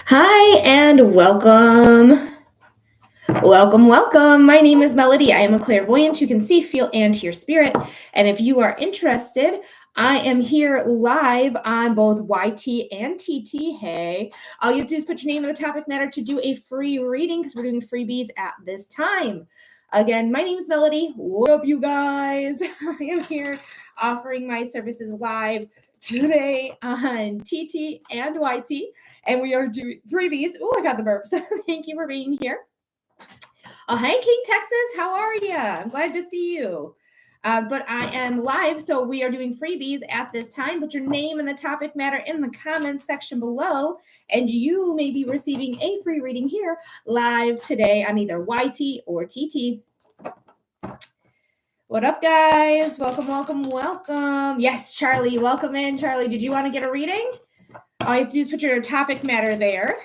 Hi and welcome. Welcome, welcome. My name is Melody. I am a clairvoyant who can see, feel, and hear spirit. And if you are interested, I am here live on both YT and TT. Hey, all you have to do is put your name in the topic matter to do a free reading because we're doing freebies at this time. Again, my name is Melody. What up, you guys? I am here offering my services live today on TT and YT, and we are doing freebies. Oh, I got the burps. Thank you for being here. Hey, King Texas, how are you? I'm glad to see you. But I am live, so we are doing freebies at this time. Put your name and the topic matter in the comments section below, and you may be receiving a free reading here live today on either YT or TT. What up, guys? Welcome, welcome, welcome. Yes, Charlie, welcome in. Charlie, did you want to get a reading? All you have to do is put your topic matter there.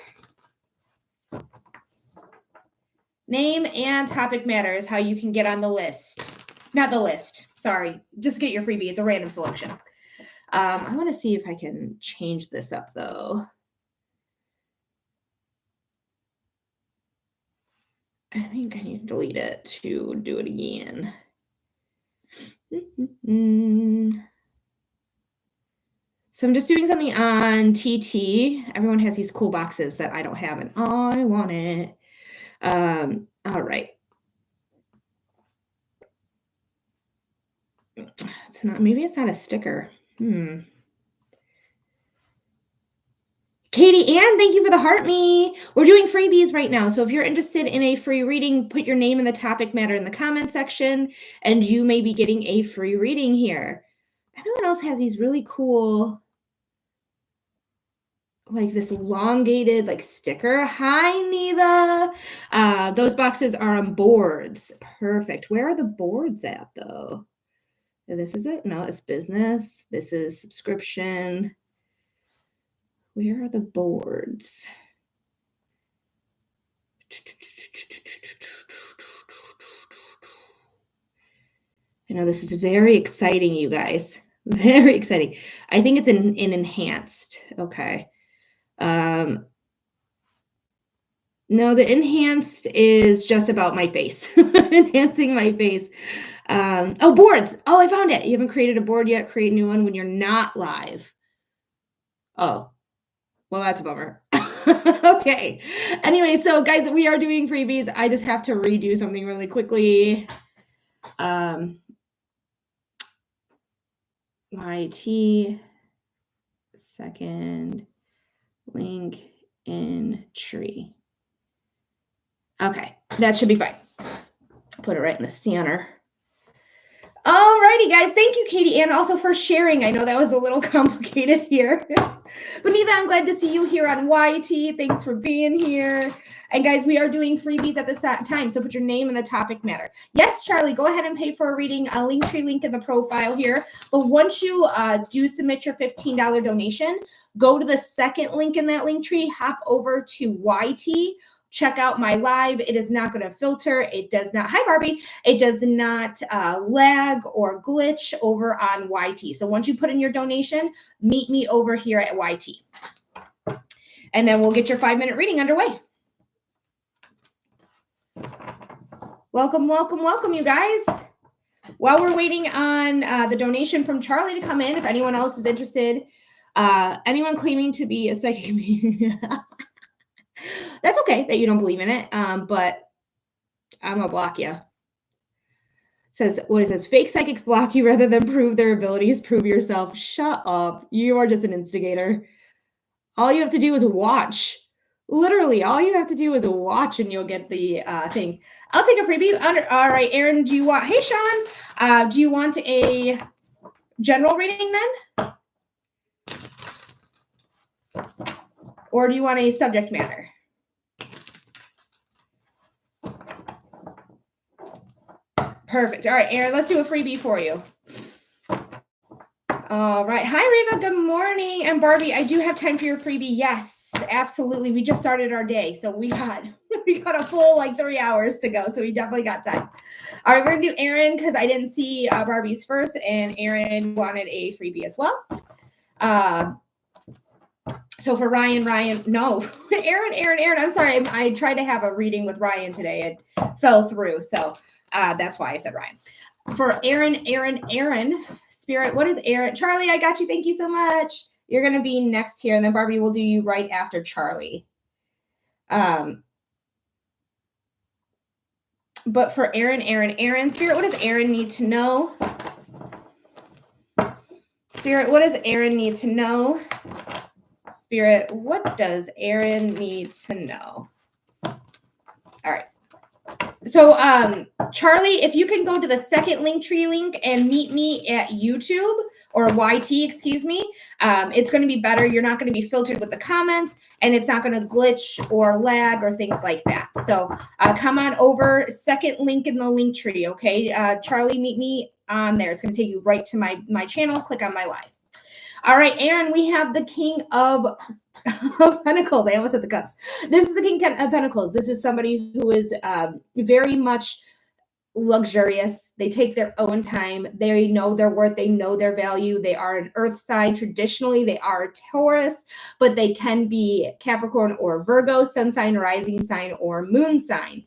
Name and topic matter is how you can get on the list. Not the list, sorry. Just get your freebie. It's a random selection. I want to see if I can change this up, though. I think I need to delete it to do it again. So I'm just doing something on TT. Everyone has these cool boxes that I don't have, and I want it. All right. It's not. Maybe it's not a sticker. Katie Ann, thank you for the heart me. We're doing freebies right now. So if you're interested in a free reading, put your name and the topic matter in the comment section, and you may be getting a free reading here. Everyone else has these really cool, like this elongated like sticker. Hi, Neva. Those boxes are on boards. Perfect. Where are the boards at, though? This is it? No, it's business. This is subscription. Where are the boards? I know this is very exciting, you guys. Very exciting. I think it's in enhanced. Okay. No, the enhanced is just about my face. Enhancing my face. Oh, boards. Oh, I found it. You haven't created a board yet. Create a new one when you're not live. Oh, well, that's a bummer. Okay. Anyway, so guys, we are doing freebies. I just have to redo something really quickly. YT second link in tree. Okay, that should be fine. Put it right in the center. Alrighty, guys. Thank you, Katie Ann, also for sharing. I know that was a little complicated here. But Neva, I'm glad to see you here on YT. Thanks for being here. And guys, we are doing freebies at this time, so put your name and the topic matter. Yes, Charlie, go ahead and pay for a reading. A Linktree link in the profile here. But once you do submit your $15 donation, go to the second link in that Linktree, hop over to YT, check out my live. It is not going to filter. It does not. Hi, Barbie. It does not lag or glitch over on YT. So once you put in your donation, meet me over here at YT. And then we'll get your 5-minute reading underway. Welcome, welcome, welcome, you guys. While we're waiting on the donation from Charlie to come in, if anyone else is interested, anyone claiming to be a psychic medium, that's okay that you don't believe in it, but I'm gonna block you. Says, what it says, fake psychics block you rather than prove their abilities. Prove yourself. Shut up. You are just an instigator. All you have to do is watch. Literally, all you have to do is watch and you'll get the thing. I'll take a freebie. All right, Aaron, do you want, hey, Sean, do you want a general reading then? Or do you want a subject matter? Perfect. All right, Aaron, let's do a freebie for you. All right. Hi, Reva. Good morning. And Barbie, I do have time for your freebie. Yes, absolutely. We just started our day. So we got a full 3 hours to go. So we definitely got time. All right, we're going to do Aaron because I didn't see Barbie's first. And Aaron wanted a freebie as well. So for Ryan, no, Aaron, I'm sorry. I tried to have a reading with Ryan today. It fell through. So that's why I said Ryan. For Aaron, Spirit, what is Aaron? Charlie, I got you. Thank you so much. You're going to be next here. And then Barbie will do you right after Charlie. But for Aaron, Spirit, what does Aaron need to know? Spirit, what does Aaron need to know? Spirit, what does Aaron need to know? All right. So, Charlie, if you can go to the second Linktree link and meet me at YouTube or YT, excuse me, it's going to be better. You're not going to be filtered with the comments, and it's not going to glitch or lag or things like that. So, come on over. Second link in the Linktree, okay? Charlie, meet me on there. It's going to take you right to my channel. Click on my live. All right, Aaron, we have the King of Pentacles. I almost said the Cups. This is the King of Pentacles. This is somebody who is very much luxurious. They take their own time. They know their worth. They know their value. They are an earth sign. Traditionally, they are a Taurus, but they can be Capricorn or Virgo, sun sign, rising sign, or moon sign.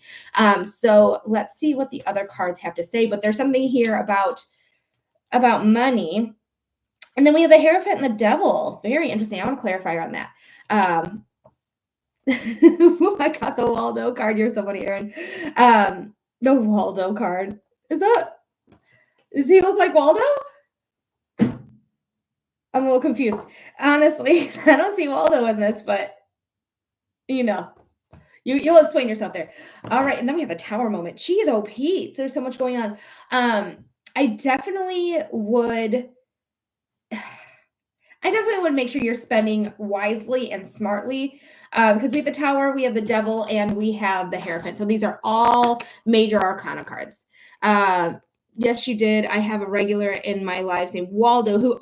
So let's see what the other cards have to say. But there's something here about money. And then we have the Hierophant and the Devil. Very interesting. I want to clarify on that. I got the Waldo card. You're so funny, Aaron. The Waldo card. Does he look like Waldo? I'm a little confused. Honestly, I don't see Waldo in this, but you'll explain yourself there. All right, and then we have the Tower moment. Jeez, oh Pete, there's so much going on. I definitely would make sure you're spending wisely and smartly because we have the Tower, we have the Devil, and we have the Hierophant. So these are all major arcana cards. Yes, you did. I have a regular in my lives named Waldo who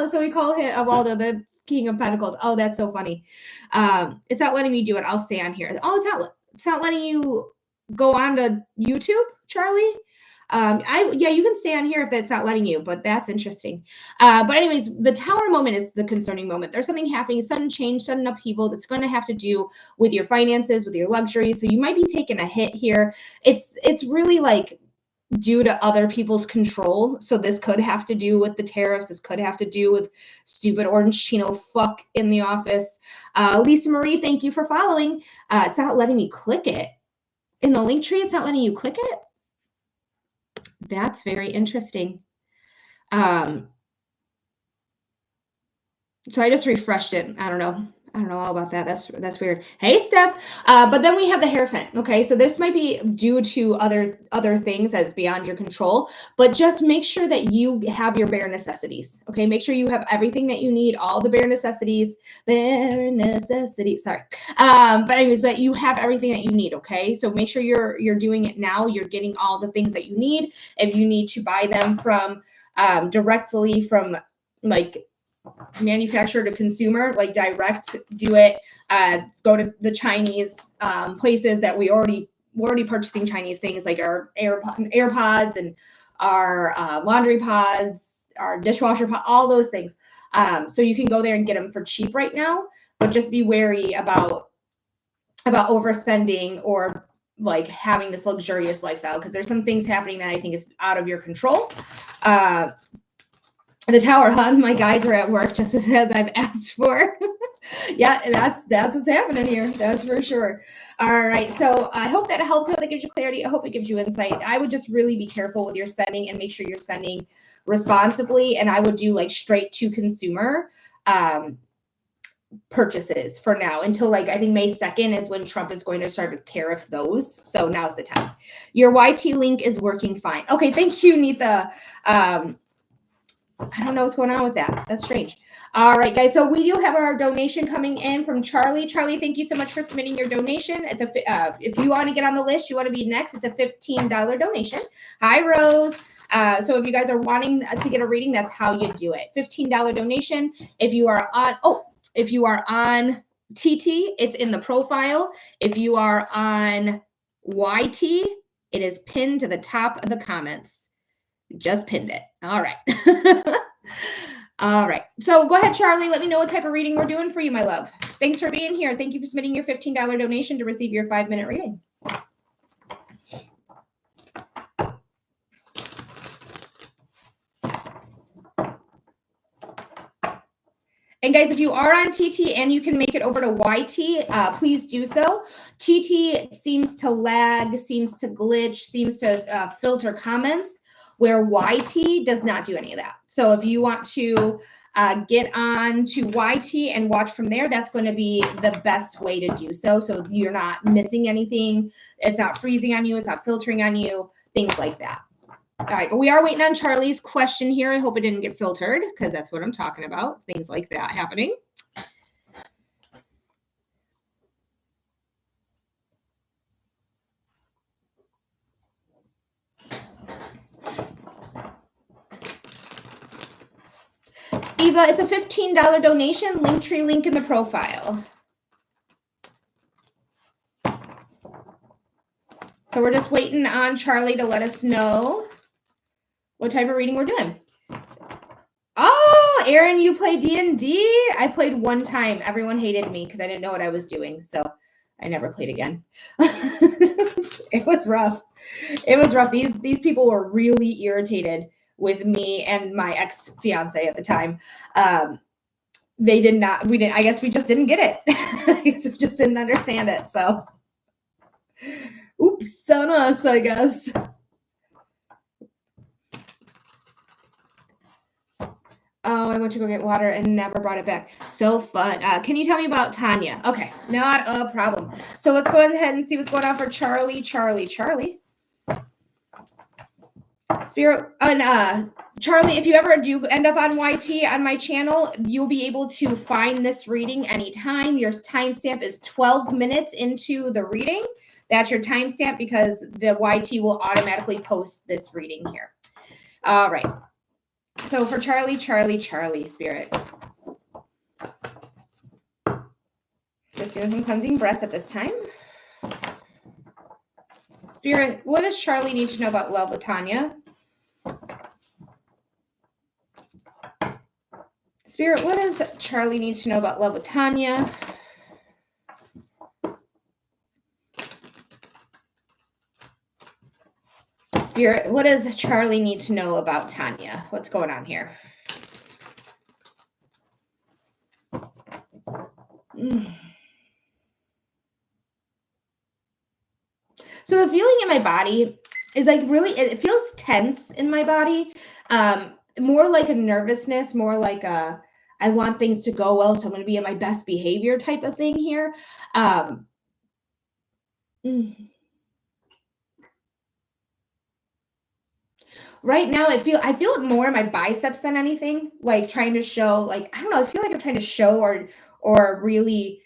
so we call him Waldo, the King of Pentacles. Oh, that's so funny. It's not letting me do it. I'll stay on here. Oh, it's not letting you go on to YouTube, Charlie? You can stay on here if that's not letting you, but that's interesting. But anyways, the Tower moment is the concerning moment. There's something happening, sudden change, sudden upheaval that's going to have to do with your finances, with your luxury. So you might be taking a hit here. It's really like due to other people's control. So this could have to do with the tariffs. This could have to do with stupid orange chino fuck in the office. Lisa Marie, thank you for following. It's not letting me click it. In the Linktree, it's not letting you click it. That's very interesting. So I just refreshed it. I don't know all about that. That's weird. Hey, Steph. But then we have the Hierophant. Okay, so this might be due to other things that's beyond your control. But just make sure that you have your bare necessities. Okay, make sure you have everything that you need, all the bare necessities. Bare necessities. Sorry. But anyways, that you have everything that you need. Okay, so make sure you're doing it now. You're getting all the things that you need. If you need to buy them from directly from like manufacturer to consumer, like direct, do it. Go to the Chinese places that we're already purchasing Chinese things like our AirPods and our laundry pods, our dishwasher pod, all those things. So you can go there and get them for cheap right now, but just be wary about overspending or like having this luxurious lifestyle, because there's some things happening that I think is out of your control. The Tower, huh? My guides are at work just as I've asked for. Yeah, that's what's happening here. That's for sure. All right. So I hope that helps. I hope that gives you clarity. I hope it gives you insight. I would just really be careful with your spending and make sure you're spending responsibly. And I would do like straight to consumer purchases for now until like I think May 2nd is when Trump is going to start to tariff those. So now's the time. Your YT link is working fine. Okay. Thank you, Nitha. I don't know what's going on with that. That's strange. All right, guys. So we do have our donation coming in from Charlie. Charlie, thank you so much for submitting your donation. It's if you want to get on the list, you want to be next, it's a $15 donation. Hi, Rose. So if you guys are wanting to get a reading, that's how you do it. $15 donation. If you are on TT, it's in the profile. If you are on YT, it is pinned to the top of the comments. Just pinned it. All right. All right. So go ahead, Charlie. Let me know what type of reading we're doing for you, my love. Thanks for being here. Thank you for submitting your $15 donation to receive your 5-minute reading. And guys, if you are on TT and you can make it over to YT, please do so. TT seems to lag, seems to glitch, seems to filter comments, where YT does not do any of that. So if you want to get on to YT and watch from there, that's going to be the best way to do so. So you're not missing anything. It's not freezing on you. It's not filtering on you, things like that. All right, but we are waiting on Charlie's question here. I hope it didn't get filtered because that's what I'm talking about. Things like that happening. Eva, it's a $15 donation. Linktree link in the profile. So we're just waiting on Charlie to let us know what type of reading we're doing. Oh, Aaron, you play D&D? I played one time. Everyone hated me because I didn't know what I was doing. So I never played again. It was rough. It was rough. These people were really irritated with me and my ex-fiance at the time. They did not, we didn't, I guess we just didn't get it. I guess we just didn't understand it. So oops on us, I guess. Oh, I went to go get water and never brought it back. So fun. Can you tell me about Tanya? Okay, not a problem. So let's go ahead and see what's going on for Charlie. Spirit, and Charlie, if you ever do end up on YT on my channel, you'll be able to find this reading anytime. Your timestamp is 12 minutes into the reading. That's your timestamp because the YT will automatically post this reading here. All right. So for Charlie, Spirit. Just doing some cleansing breaths at this time. Spirit, what does Charlie need to know about love with Tanya? Spirit, what does Charlie need to know about love with Tanya? Spirit, what does Charlie need to know about Tanya? What's going on here? So the feeling in my body is like really, it feels tense in my body. More like a nervousness, more like a, I want things to go well, so I'm going to be in my best behavior type of thing here. Right now, I feel it more in my biceps than anything. Like trying to show, like I don't know. I feel like I'm trying to show or really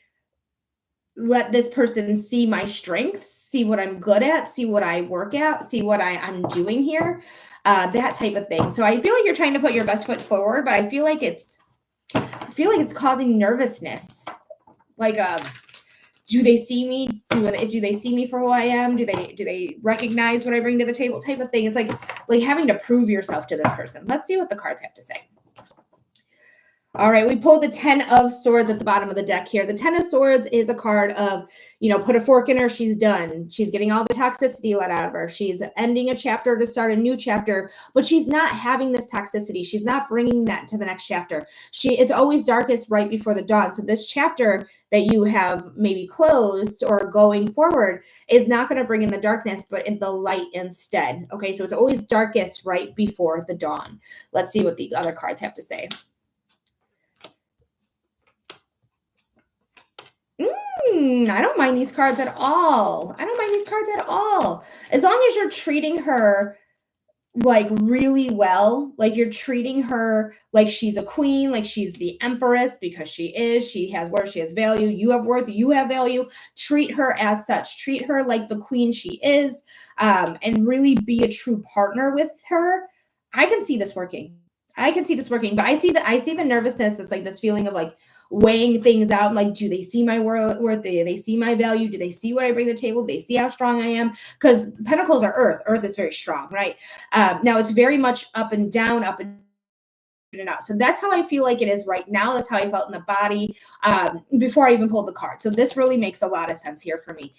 let this person see my strengths, see what I'm good at, see what I work at, see what I'm doing here, that type of thing. So I feel like you're trying to put your best foot forward, but I feel like it's causing nervousness. Like, do they see me? Do they see me for who I am? Do they recognize what I bring to the table? Type of thing. It's like having to prove yourself to this person. Let's see what the cards have to say. All right, we pulled the 10 of Swords at the bottom of the deck here. The 10 of Swords is a card of, put a fork in her, she's done. She's getting all the toxicity let out of her. She's ending a chapter to start a new chapter, but she's not having this toxicity. She's not bringing that to the next chapter. It's always darkest right before the dawn. So this chapter that you have maybe closed or going forward is not going to bring in the darkness, but in the light instead. Okay, so it's always darkest right before the dawn. Let's see what the other cards have to say. I don't mind these cards at all. As long as you're treating her like really well, like you're treating her like she's a queen, like she's the empress, because she has worth, she has value, you have worth, you have value. Treat her as such. Treat her like the queen she is, and really be a true partner with her. I can see this working. But I see the nervousness. It's like this feeling of like weighing things out. Like, do they see my worth? Do they see my value? Do they see what I bring to the table? Do they see how strong I am? Because Pentacles are earth. Earth is very strong, right? Now it's very much up and down, it out. So that's how I feel like it is right now. That's how I felt in the body before I even pulled the card. So this really makes a lot of sense here for me.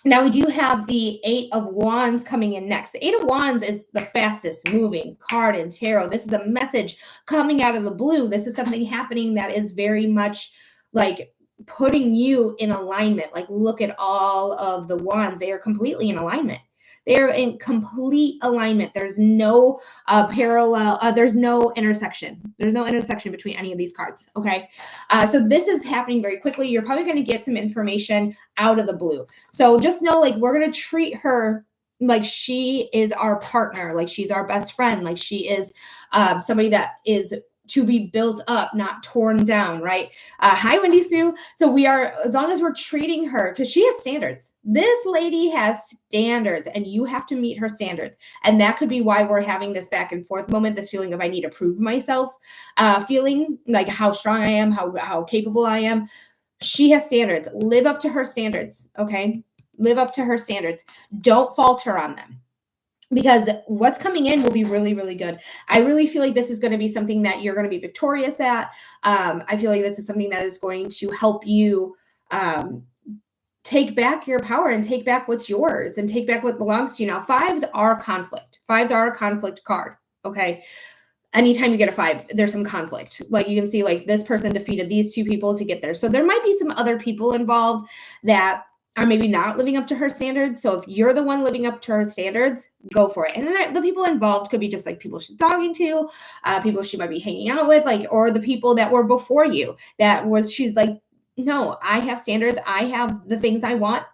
Now we do have the Eight of Wands coming in next. The Eight of Wands is the fastest moving card in tarot. This is a message coming out of the blue. This is something happening that is very much like putting you in alignment. Like, look at all of the wands. They are completely in alignment. They're in complete alignment. There's no parallel. There's no intersection. There's no intersection between any of these cards. Okay. So this is happening very quickly. You're probably going to get some information out of the blue. So just know, like, we're going to treat her like she is our partner, like she's our best friend, like she is somebody that is to be built up, not torn down, right? Hi, Wendy Sue. So we are, as long as we're treating her, because she has standards. This lady has standards, and you have to meet her standards. And that could be why we're having this back and forth moment, this feeling of I need to prove myself, feeling like how strong I am, how capable I am. She has standards. Live up to her standards, okay? Live up to her standards. Don't falter on them, because what's coming in will be really, really good. I really feel like this is going to be something that you're going to be victorious at. I feel like this is something that is going to help you take back your power and take back what's yours and take back what belongs to you. Now, fives are conflict. Fives are a conflict card, okay? Anytime you get a five, there's some conflict. Like, you can see, like, this person defeated these two people to get there. So there might be some other people involved that are maybe not living up to her standards. So if you're the one living up to her standards, go for it. And then the people involved could be just like people she's talking to, people she might be hanging out with, like, or the people that were before you she's like, no, I have standards. I have the things I want.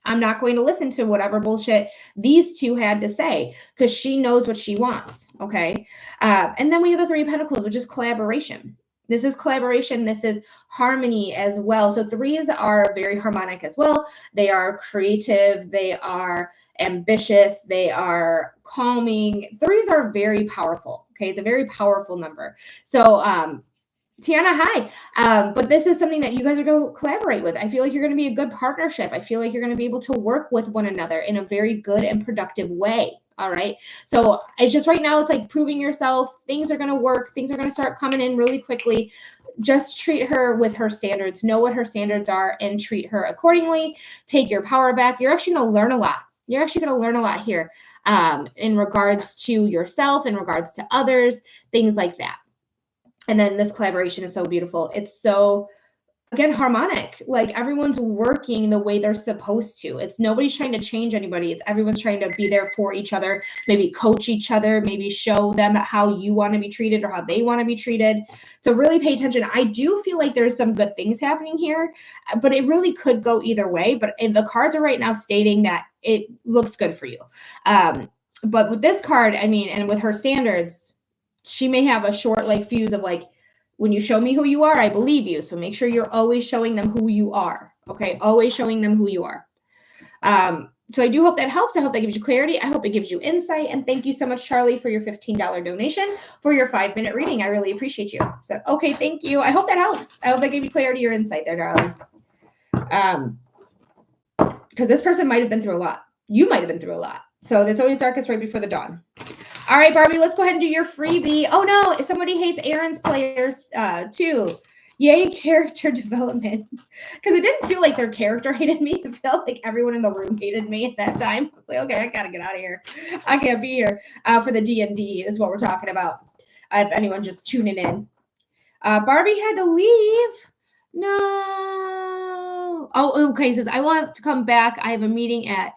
I'm not going to listen to whatever bullshit these two had to say, because she knows what she wants. Okay. And then we have the Three of Pentacles, which is collaboration. This is collaboration. This is harmony as well. So threes are very harmonic as well. They are creative. They are ambitious. They are calming. Threes are very powerful. Okay. It's a very powerful number. So, Tiana, hi. But this is something that you guys are going to collaborate with. I feel like you're going to be a good partnership. I feel like you're going to be able to work with one another in a very good and productive way. All right. So it's just right now, it's like proving yourself. Things are going to work. Things are going to start coming in really quickly. Just treat her with her standards. Know what her standards are and treat her accordingly. Take your power back. You're actually going to learn a lot. You're actually going to learn a lot here in regards to yourself, in regards to others, things like that. And then this collaboration is so beautiful. It's so, again, harmonic. Like, everyone's working the way they're supposed to. It's nobody's trying to change anybody. It's everyone's trying to be there for each other, maybe coach each other, maybe show them how you want to be treated or how they want to be treated. So really pay attention. I do feel like there's some good things happening here, but it really could go either way. But the cards are right now stating that it looks good for you. But with this card, I mean, and with her standards, she may have a short fuse of like, when you show me who you are, I believe you. So make sure you're always showing them who you are. Okay. Always showing them who you are. So I do hope that helps. I hope that gives you clarity. I hope it gives you insight. And thank you so much, Charlie, for your $15 donation for your 5-minute reading. I really appreciate you. So, okay. Thank you. I hope that helps. I hope that gave you clarity or insight there, darling. Because this person might have been through a lot. You might have been through a lot. So there's always darkest right before the dawn. All right, Barbie, let's go ahead and do your freebie. Oh, no, somebody hates Aaron's players too. Yay, character development. Because it didn't feel like their character hated me. It felt like everyone in the room hated me at that time. I was like, okay, I got to get out of here. I can't be here for the D&D is what we're talking about. If anyone's just tuning in. Barbie had to leave. No. Oh, okay. It says, I will have to come back. I have a meeting at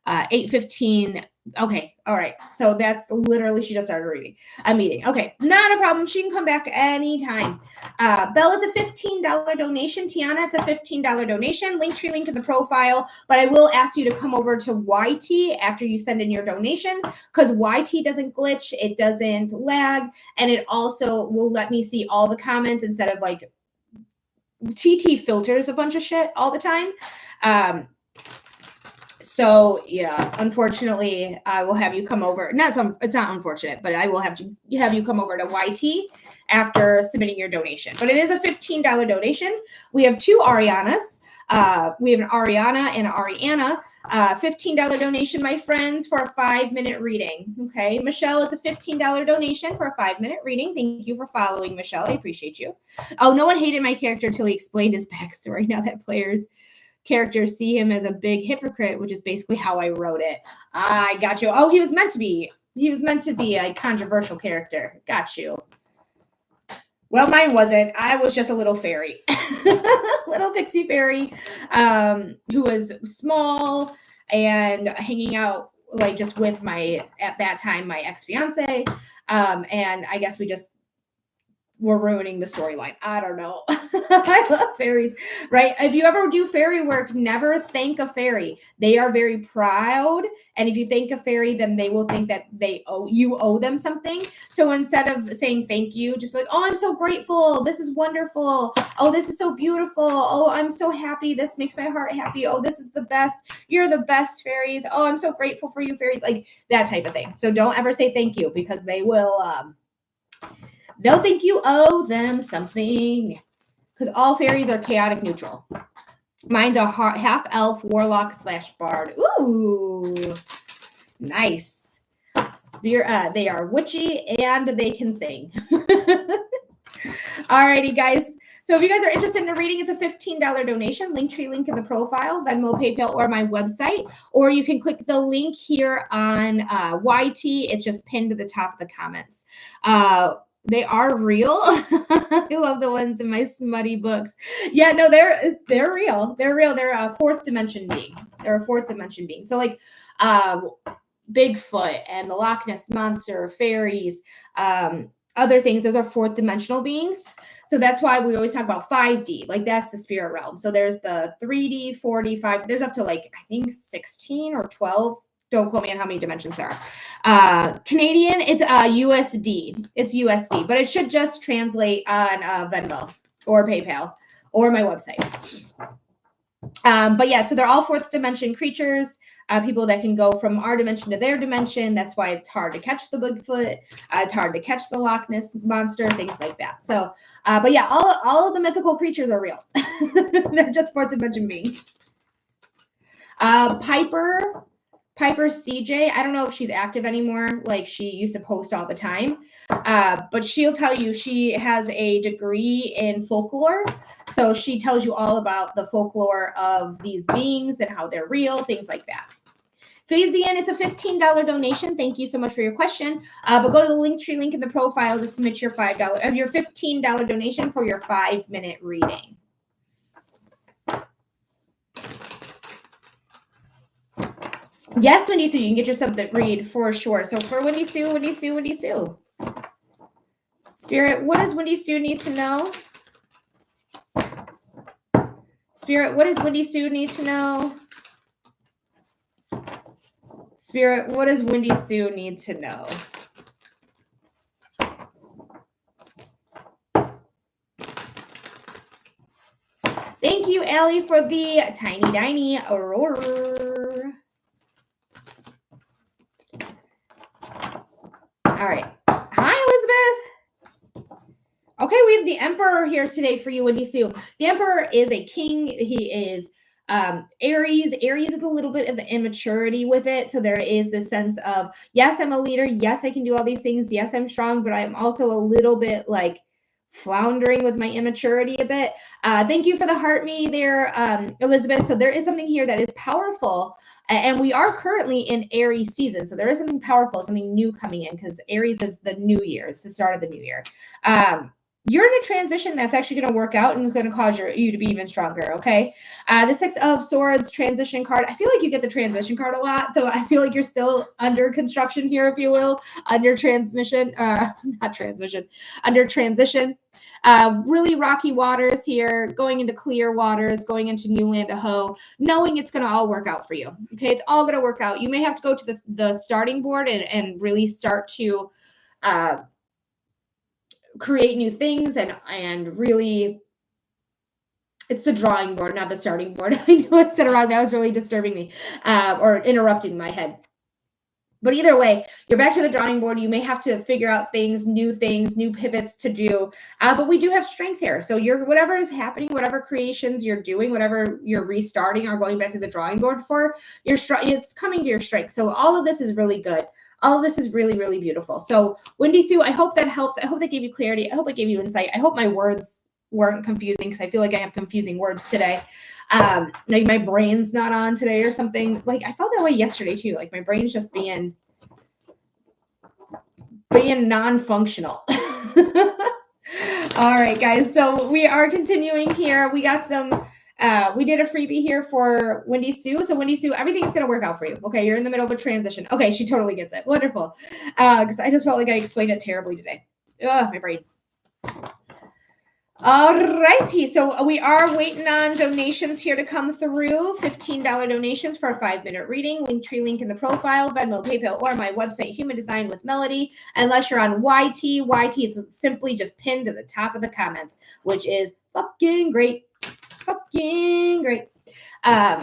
8:15. Okay. All right. So that's literally, she just started reading a meeting. Okay. Not a problem. She can come back anytime. Belle, it's a $15 donation. Tiana, it's a $15 donation. Linktree link in the profile. But I will ask you to come over to YT after you send in your donation, because YT doesn't glitch. It doesn't lag. And it also will let me see all the comments instead of like TT filters a bunch of shit all the time. So yeah, unfortunately, I will have you come over. It's not unfortunate, but I will have you come over to YT after submitting your donation. But it is a $15 donation. We have 2 Arianas. We have an Ariana and Ariana. $15 donation, my friends, for a 5-minute reading. Okay, Michelle, it's a $15 donation for a 5-minute reading. Thank you for following, Michelle. I appreciate you. Oh, no one hated my character until he explained his backstory. Now that players characters see him as a big hypocrite, which is basically how I wrote it. I got you. Oh, he was meant to be. He was meant to be a controversial character. Got you. Well, mine wasn't. I was just a little fairy, little pixie fairy, who was small and hanging out like just with at that time, my ex-fiance. And I guess we just were ruining the storyline. I don't know. I love fairies, right? If you ever do fairy work, never thank a fairy. They are very proud. And if you thank a fairy, then they will think that you owe them something. So instead of saying thank you, just be like, oh, I'm so grateful. This is wonderful. Oh, this is so beautiful. Oh, I'm so happy. This makes my heart happy. Oh, this is the best. You're the best, fairies. Oh, I'm so grateful for you, fairies. Like that type of thing. So don't ever say thank you, because they will, they'll think you owe them something, because all fairies are chaotic neutral. Mine's a half elf, warlock / bard. Ooh, nice. They are witchy and they can sing. Alrighty, guys. So if you guys are interested in a reading, it's a $15 donation. Linktree link in the profile, Venmo, PayPal, or my website. Or you can click the link here on YT. It's just pinned to the top of the comments. They are real. I love the ones in my smutty books. Yeah, no, they're real. They're real. They're a fourth dimension being. So like Bigfoot and the Loch Ness Monster, fairies, other things, those are fourth dimensional beings. So that's why we always talk about 5D. Like that's the spirit realm. So there's the 3D, 4D, 5. There's up to like, I think 16 or 12. Don't quote me on how many dimensions there are. Canadian, it's USD. It's USD, but it should just translate on Venmo or PayPal or my website. But yeah, so they're all fourth dimension creatures, people that can go from our dimension to their dimension. That's why it's hard to catch the Bigfoot. It's hard to catch the Loch Ness Monster, things like that. So, but yeah, all of the mythical creatures are real. They're just fourth dimension beings. Piper CJ, I don't know if she's active anymore. Like she used to post all the time. But she'll tell you she has a degree in folklore. So she tells you all about the folklore of these beings and how they're real, things like that. Fazian, it's a $15 donation. Thank you so much for your question. But go to the Linktree link in the profile to submit your $15 donation for your 5-minute reading. Yes, Wendy Sue, you can get yourself that read for sure. So for Wendy Sue. Spirit, what does Wendy Sue need to know? Spirit, what does Wendy Sue need to know? Spirit, what does Wendy Sue need to know? Thank you, Allie, for the tiny tiny aurora. All right. Hi, Elizabeth. Okay, we have the Emperor here today for you, Wendy Sue. The Emperor is a king. He is Aries. Aries is a little bit of immaturity with it. So there is this sense of, yes, I'm a leader. Yes, I can do all these things. Yes, I'm strong, but I'm also a little bit like floundering with my immaturity a bit. Thank you for the heart me there, Elizabeth. So there is something here that is powerful. And we are currently in Aries season. So there is something powerful, something new coming in, because Aries is the new year. It's the start of the new year. You're in a transition that's actually going to work out and going to cause you to be even stronger, okay? The Six of Swords transition card. I feel like you get the transition card a lot, so I feel like you're still under construction here, if you will, under transition. Really rocky waters here, going into clear waters, going into new land of hoe, knowing it's going to all work out for you, okay? It's all going to work out. You may have to go to the starting board and really start to create new things and really, it's the drawing board, not the starting board. I know I said it wrong. That was really disturbing me or interrupting my head. But either way, you're back to the drawing board. You may have to figure out new pivots to do. But we do have strength here. So whatever is happening, whatever creations you're doing, whatever you're restarting or going back to the drawing board for, it's coming to your strength. So all of this is really good. All of this is really, really beautiful. So Wendy Sue, I hope that helps. I hope that gave you clarity. I hope it gave you insight. I hope my words weren't confusing because I feel like I have confusing words today. Like my brain's not on today or something. Like I felt that way yesterday too. Like my brain's just being non-functional. All right, guys. So we are continuing here. We got some, we did a freebie here for Wendy Sue. So Wendy Sue, everything's going to work out for you. Okay. You're in the middle of a transition. Okay. She totally gets it. Wonderful. Because I just felt like I explained it terribly today. Ugh, my brain. All righty. So we are waiting on donations here to come through. $15 donations for a 5-minute reading. Linktree link in the profile, Venmo, PayPal, or my website, Human Design with Melody. Unless you're on YT, it's simply just pinned to the top of the comments, which is fucking great. Fucking great.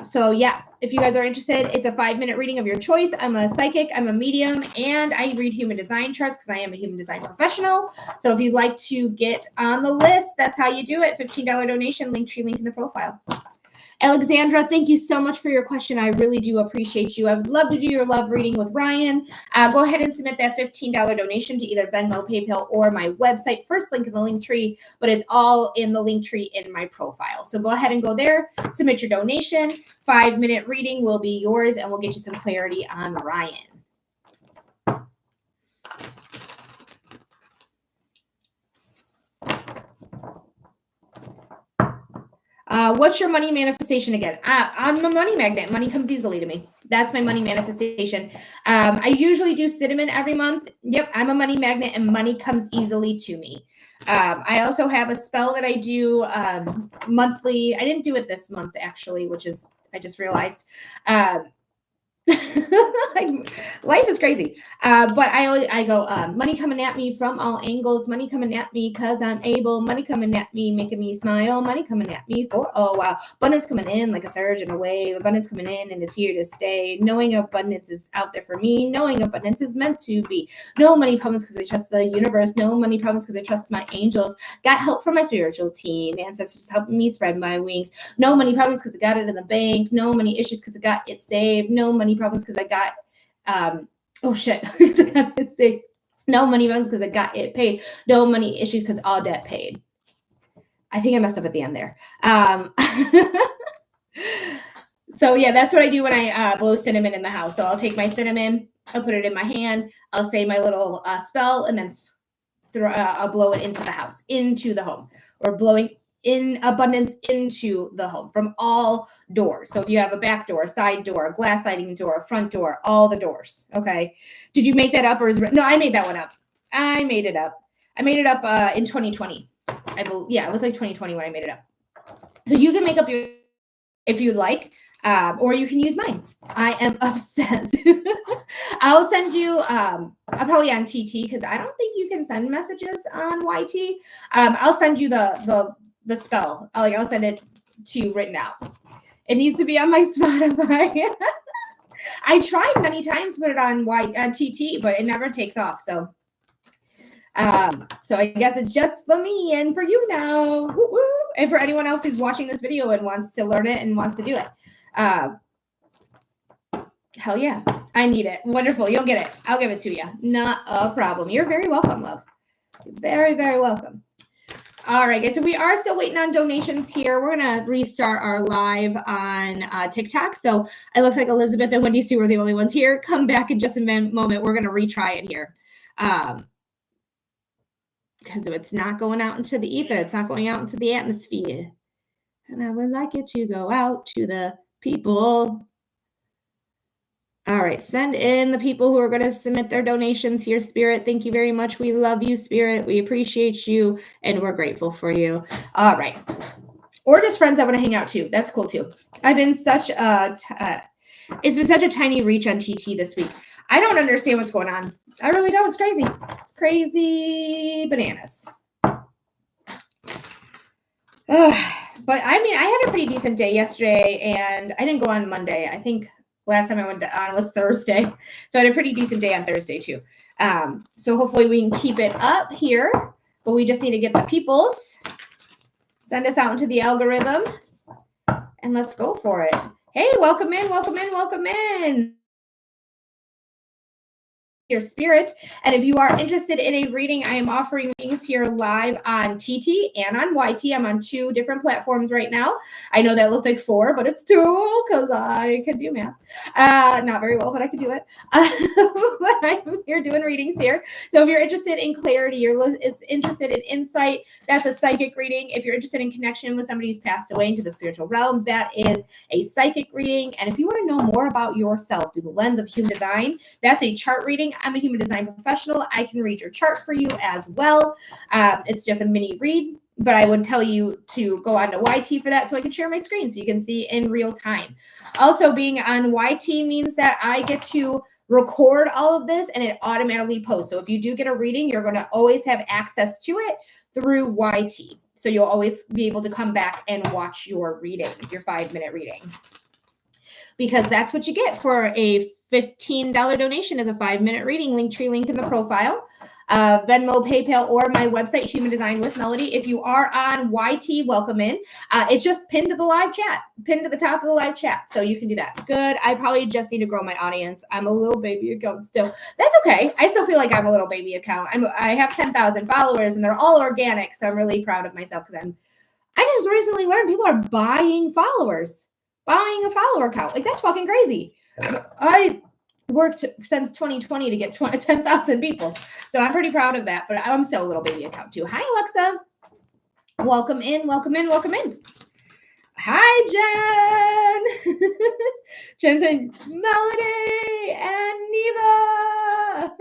So yeah, if you guys are interested, it's a 5-minute reading of your choice. I'm a psychic, I'm a medium, and I read human design charts because I am a human design professional. So if you'd like to get on the list, that's how you do it. $15 donation, Linktree link in the profile. Alexandra, thank you so much for your question. I really do appreciate you. I would love to do your love reading with Ryan. Go ahead and submit that $15 donation to either Venmo, PayPal, or my website. First link in the link tree, but it's all in the link tree in my profile. So go ahead and go there, submit your donation. 5-minute reading will be yours, and we'll get you some clarity on Ryan. What's your money manifestation again? I'm a money magnet. Money comes easily to me. That's my money manifestation. I usually do cinnamon every month. Yep, I'm a money magnet and money comes easily to me. I also have a spell that I do monthly. I didn't do it this month, actually, which is, I just realized. Life is crazy. But I go, money coming at me from all angles, money coming at me because I'm able, money coming at me, making me smile, money coming at me for, oh wow, abundance coming in like a surge and a wave, abundance coming in and it's here to stay, knowing abundance is out there for me, knowing abundance is meant to be, no money problems because I trust the universe, no money problems because I trust my angels, got help from my spiritual team, ancestors helping me spread my wings, no money problems because I got it in the bank, no money issues because I got it saved, no money problems because I got oh shit, I got it saved. No money problems because I got it paid. No money issues because all debt paid. I think I messed up at the end there. So yeah, that's what I do when I blow cinnamon in the house. So I'll take my cinnamon, I'll put it in my hand, I'll say my little spell, and then I'll blow it into the house, into the home, or blowing in abundance into the home from all doors. So if you have a back door, a side door, a glass sliding door, a front door, all the doors. Okay. Did you make that up or no, I made that one up. I made it up in 2020. Yeah, it was like 2020 when I made it up. So you can make up your, if you'd like, or you can use mine. I am obsessed. I'll send you, I'm probably on TT because I don't think you can send messages on YT. I'll send you the spell. I'll send it to you written out. It needs to be on my Spotify. I tried many times to put it on TT, but it never takes off. So I guess it's just for me and for you now. Woo-woo. And for anyone else who's watching this video and wants to learn it and wants to do it. Hell yeah. I need it. Wonderful. You'll get it. I'll give it to you. Not a problem. You're very welcome, love. Very, very welcome. All right, guys. So we are still waiting on donations here. We're going to restart our live on TikTok. So it looks like Elizabeth and Wendy Sue are the only ones here. Come back in just a moment. We're going to retry it here. Because if it's not going out into the ether, it's not going out into the atmosphere. And I would like it to go out to the people. All right, send in the people who are going to submit their donations here, Spirit. Thank you very much. We love you, Spirit. We appreciate you, and we're grateful for you. All right. Or just friends that want to hang out, too. That's cool, too. I've been such a... it's been such a tiny reach on TT this week. I don't understand what's going on. I really don't. It's crazy. It's crazy bananas. But, I mean, I had a pretty decent day yesterday, and I didn't go on Monday. I think Last time I went on was Thursday. So I had a pretty decent day on Thursday too. So hopefully we can keep it up here, but we just need to get the peoples. Send us out into the algorithm and let's go for it. Hey, welcome in, welcome in, welcome in. Your spirit. And if you are interested in a reading, I am offering readings here live on TT and on YT. I'm on 2 different platforms right now. I know that looked like 4, but it's 2 because I can do math. Not very well, but I can do it. But I'm here doing readings here. So if you're interested in clarity, you're interested in insight, that's a psychic reading. If you're interested in connection with somebody who's passed away into the spiritual realm, that is a psychic reading. And if you want to know more about yourself through the lens of human design, that's a chart reading. I'm a human design professional. I can read your chart for you as well. It's just a mini read, but I would tell you to go on to YT for that so I can share my screen so you can see in real time. Also, being on YT means that I get to record all of this and it automatically posts. So if you do get a reading, you're going to always have access to it through YT. So you'll always be able to come back and watch your reading, your 5-minute reading. Because that's what you get for a $15 donation is a 5-minute reading. Linktree link in the profile. Venmo, PayPal, or my website, Human Design with Melody. If you are on YT, welcome in. It's just pinned to the live chat, pinned to the top of the live chat. So you can do that. Good. I probably just need to grow my audience. I'm a little baby account still. That's okay. I still feel like I'm a little baby account. I have 10,000 followers and they're all organic. So I'm really proud of myself because I just recently learned people are buying followers. Buying a follower count. Like, that's fucking crazy. I worked since 2020 to get 10,000 people. So I'm pretty proud of that, but I'm still a little baby account too. Hi, Alexa. Welcome in, welcome in, welcome in. Hi, Jen. Jen said, Melody and Neva.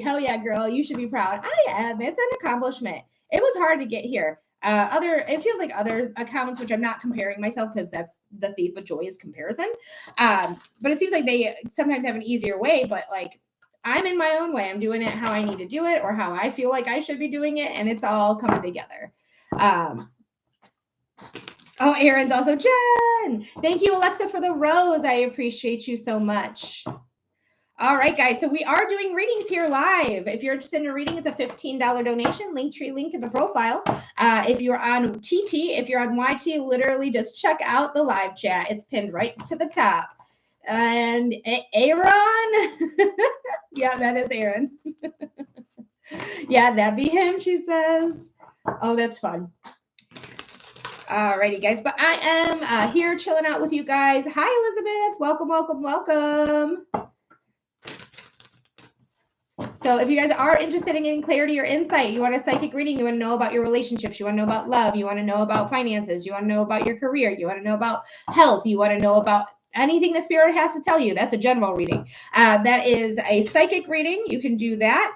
Hell yeah, girl. You should be proud. I am. It's an accomplishment. It was hard to get here. It feels like other accounts, which I'm not comparing myself because that's the thief of joy is comparison. But it seems like they sometimes have an easier way, but like I'm in my own way. I'm doing it how I need to do it or how I feel like I should be doing it. And it's all coming together. Oh, Aaron's also Jen. Thank you, Alexa, for the rose. I appreciate you so much. All right, guys. So we are doing readings here live. If you're interested in a reading, it's a $15 donation. Linktree link in the profile. If you're on TT, if you're on YT, literally just check out the live chat. It's pinned right to the top. And Aaron, yeah, that is Aaron. Yeah, that'd be him, she says. Oh, that's fun. Alrighty, guys. But I am here chilling out with you guys. Hi, Elizabeth. Welcome, welcome, welcome. So if you guys are interested in getting clarity or insight, you want a psychic reading, you want to know about your relationships, you want to know about love, you want to know about finances, you want to know about your career, you want to know about health, you want to know about anything the spirit has to tell you, that's a general reading. That is a psychic reading. You can do that.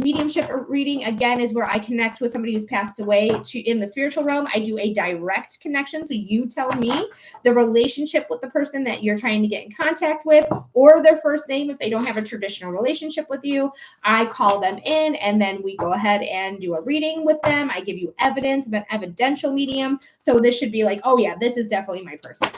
Mediumship reading, again, is where I connect with somebody who's passed away in the spiritual realm. I do a direct connection. So you tell me the relationship with the person that you're trying to get in contact with or their first name. If they don't have a traditional relationship with you, I call them in and then we go ahead and do a reading with them. I give you evidence, an evidential medium. So this should be like, oh yeah, this is definitely my person.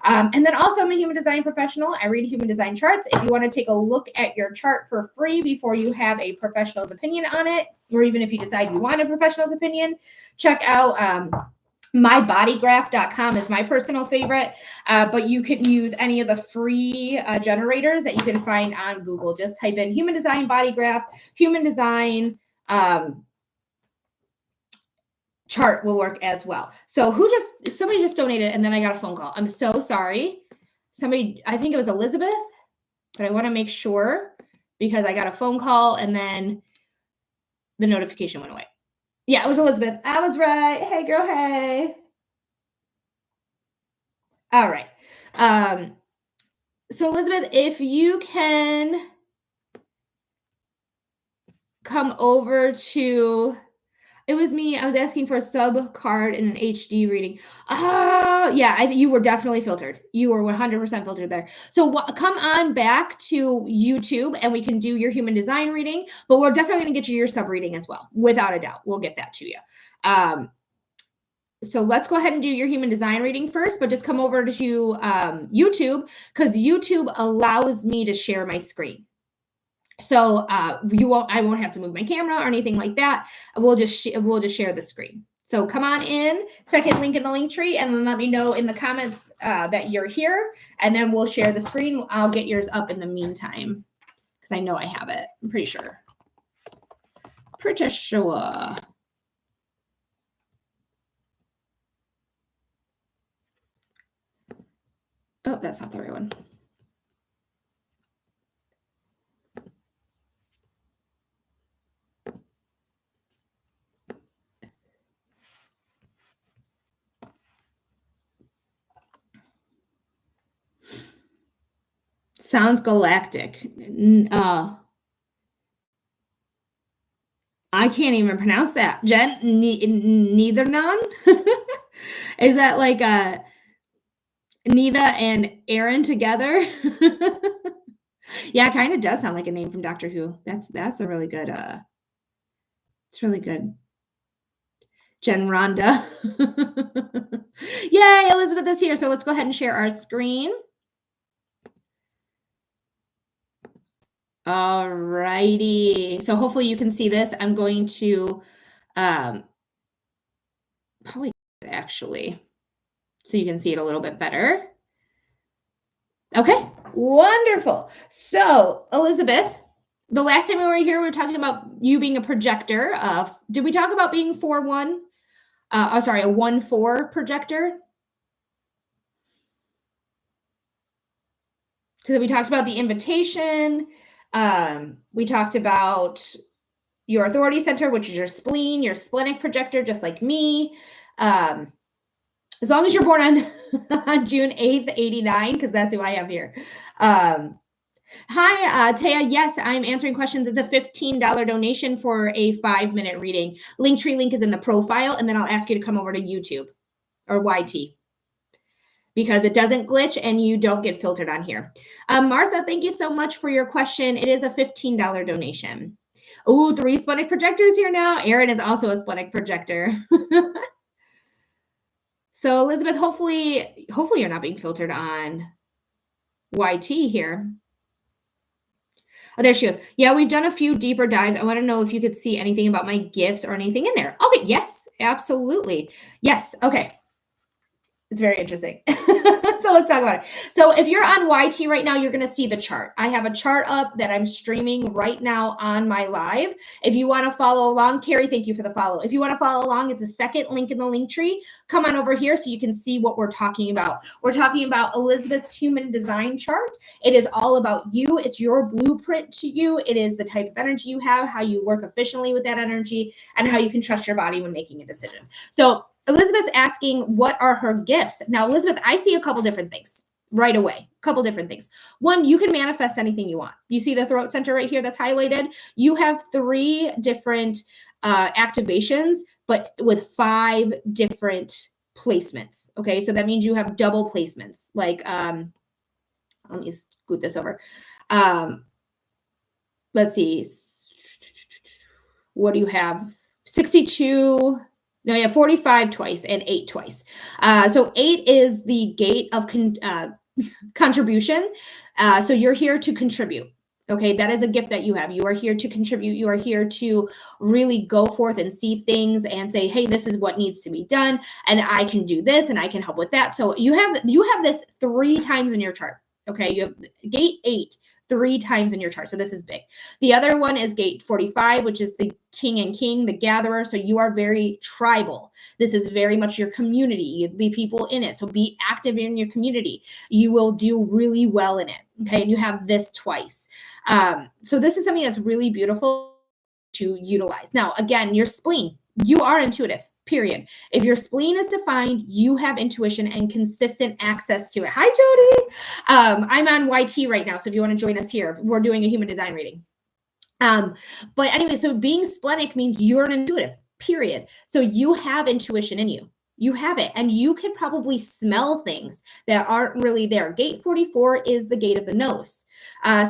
And then also I'm a human design professional. I read human design charts. If you want to take a look at your chart for free before you have a professional's opinion on it, or even if you decide you want a professional's opinion, check out mybodygraph.com is my personal favorite, but you can use any of the free generators that you can find on Google. Just type in human design body graph, human design chart will work as well. So somebody just donated and then I got a phone call. I'm so sorry. Somebody, I think it was Elizabeth, but I want to make sure because I got a phone call and then the notification went away. Yeah, it was Elizabeth. I was right. Hey, girl. Hey. All right. So Elizabeth, if you can come over to, it was me. I was asking for a sub card in an HD reading. Oh, yeah, you were definitely filtered. You were 100% filtered there. So come on back to YouTube and we can do your human design reading, but we're definitely going to get you your sub reading as well. Without a doubt, we'll get that to you. So let's go ahead and do your human design reading first, but just come over to YouTube, because YouTube allows me to share my screen. So I won't have to move my camera or anything like that. We'll just share the screen. So come on in, second link in the link tree, and then let me know in the comments that you're here, and then we'll share the screen. I'll get yours up in the meantime, because I know I have it. I'm pretty sure. Pretty sure. Oh, that's not the right one. Sounds galactic. I can't even pronounce that. Jen, neither none? Is that like Neva and Aaron together? Yeah, it kind of does sound like a name from Doctor Who. That's a really good it's really good. Jen Rhonda. Yay, Elizabeth is here. So let's go ahead and share our screen. All righty. So hopefully you can see this. I'm going to probably actually, so you can see it a little bit better. Okay, wonderful. So Elizabeth, the last time we were here, we were talking about you being a projector of, did we talk about being 4-1? A 1-4 projector? Because we talked about the invitation. We talked about your authority center, which is your spleen, your splenic projector, just like me. As long as you're born on, on June 8th, 89, because that's who I have here. Hi, Taya. Yes, I'm answering questions. It's a $15 donation for a 5-minute reading. Linktree link is in the profile, and then I'll ask you to come over to YouTube or YT, because it doesn't glitch and you don't get filtered on here. Martha, thank you so much for your question. It is a $15 donation. Oh, 3 splenic projectors here now. Aaron is also a splenic projector. So Elizabeth, hopefully you're not being filtered on YT here. Oh, there she goes. Yeah, we've done a few deeper dives. I want to know if you could see anything about my gifts or anything in there. Okay, yes, absolutely. Yes, okay. It's very interesting. So let's talk about it. So if you're on YT right now, you're going to see the chart. I have a chart up that I'm streaming right now on my live. If you want to follow along, Carrie, thank you for the follow. If you want to follow along, it's a second link in the link tree. Come on over here so you can see what we're talking about. We're talking about Elizabeth's human design chart. It is all about you. It's your blueprint to you. It is the type of energy you have, how you work efficiently with that energy, and how you can trust your body when making a decision. So Elizabeth's asking, what are her gifts? Now, Elizabeth, I see a couple different things right away. A couple different things. One, you can manifest anything you want. You see the throat center right here that's highlighted? You have 3 different activations, but with 5 different placements. Okay, so that means you have double placements. Like, let me scoot this over. Let's see. What do you have? 62. No, you have 45 twice and 8 twice. So 8 is the gate of contribution. So you're here to contribute. Okay, that is a gift that you have. You are here to contribute. You are here to really go forth and see things and say, hey, this is what needs to be done. And I can do this and I can help with that. So you have this 3 times in your chart. Okay, you have gate 8 3 times in your chart. So this is big. The other one is gate 45, which is the king and king, the gatherer. So you are very tribal. This is very much your community. You be people in it. So be active in your community. You will do really well in it. Okay. And you have this twice. So this is something that's really beautiful to utilize. Now, again, your spleen, you are intuitive. Period. If your spleen is defined, you have intuition and consistent access to it. Hi, Jody. I'm on YT right now. So if you want to join us here, we're doing a human design reading. But anyway, so being splenic means you're an intuitive, period. So you have intuition in you. You have it. And you can probably smell things that aren't really there. Gate 44 is the gate of the nose.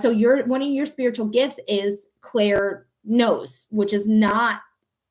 So one of your spiritual gifts is Claire nose, which is not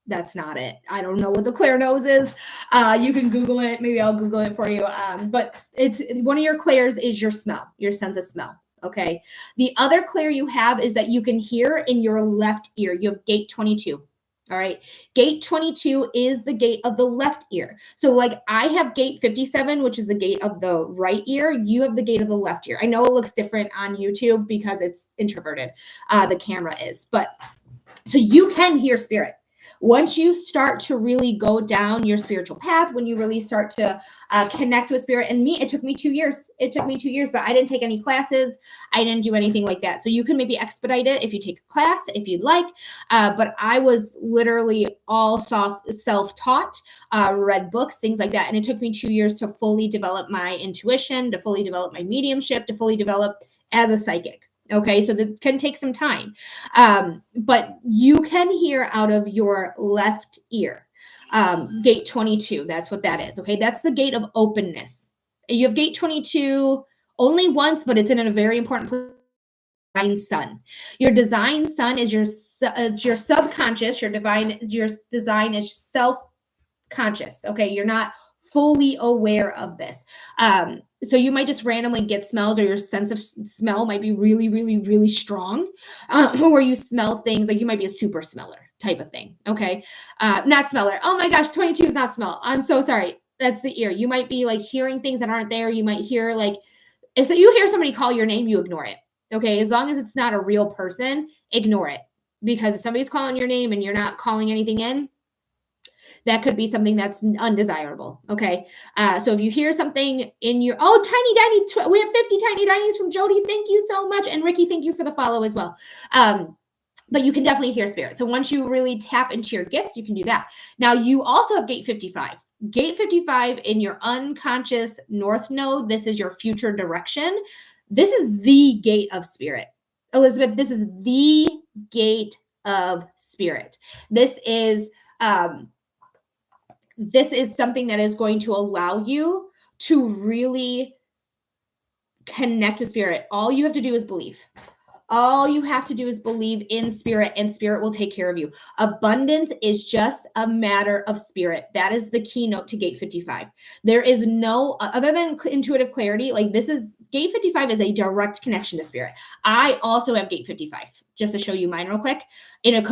That's not it. I don't know what the clair nose is. You can Google it. Maybe I'll Google it for you. But it's one of your clairs is your smell, your sense of smell. Okay. The other clair you have is that you can hear in your left ear. You have gate 22. All right. Gate 22 is the gate of the left ear. So like I have gate 57, which is the gate of the right ear. You have the gate of the left ear. I know it looks different on YouTube because it's introverted. The camera is, but so you can hear spirit. Once you start to really go down your spiritual path, when you really start to connect with spirit, and me, it took me 2 years. It took me 2 years, but I didn't take any classes. I didn't do anything like that. So you can maybe expedite it if you take a class, if you'd like. But I was literally all self-taught, read books, things like that. And it took me 2 years to fully develop my intuition, to fully develop my mediumship, to fully develop as a psychic. Okay, so that can take some time. But you can hear out of your left ear. Gate 22, that's what that is. Okay, that's the gate of openness. You have gate 22 only once, but it's in a very important place. Design sun. Your design sun is your subconscious. Your design is self-conscious. Okay, you're not fully aware of this. So you might just randomly get smells, or your sense of smell might be really, really, really strong, where you smell things like you might be a super smeller type of thing. Okay. Not smeller. Oh my gosh, 22 is not smell. I'm so sorry. That's the ear. You might be like hearing things that aren't there. You might hear like, if you hear somebody call your name, you ignore it. Okay. As long as it's not a real person, ignore it. Because if somebody's calling your name and you're not calling anything in, that could be something that's undesirable. Okay. So if you hear something in your, tiny, we have 50 tiny dinies from Jody. Thank you so much. And Ricky, thank you for the follow as well. But you can definitely hear spirit. So once you really tap into your gifts, you can do that. Now you also have gate 55. Gate 55 in your unconscious north node. This is your future direction. This is the gate of spirit. Elizabeth, this is the gate of spirit. This is something that is going to allow you to really connect with spirit. All you have to do is believe. All you have to do is believe in spirit, and spirit will take care of you. Abundance is just a matter of spirit. That is the keynote to gate 55. There is no, other than intuitive clarity, like this is, gate 55 is a direct connection to spirit. I also have gate 55, just to show you mine real quick, in an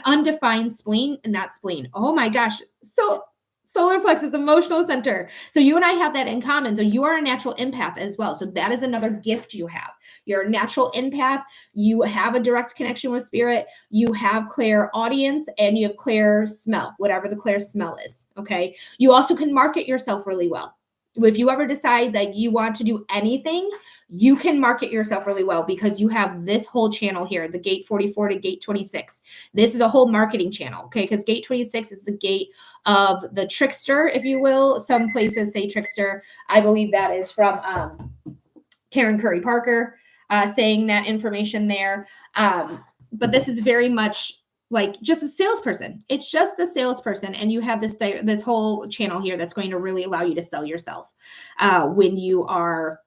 undefined spleen, not spleen. Oh my gosh. So solar plexus, emotional center. So you and I have that in common. So you are a natural empath as well. So that is another gift you have. You're a natural empath. You have a direct connection with spirit. You have clairaudience, and you have clair smell, whatever the clair smell is. Okay. You also can market yourself really well. If you ever decide that you want to do anything, you can market yourself really well because you have this whole channel here, the gate 44 to gate 26. This is a whole marketing channel, okay? Because gate 26 is the gate of the trickster, if you will. Some places say trickster. I believe that is from Karen Curry Parker saying that information there. But this is very much like just a salesperson. It's just the salesperson. And you have this whole channel here that's going to really allow you to sell yourself when you are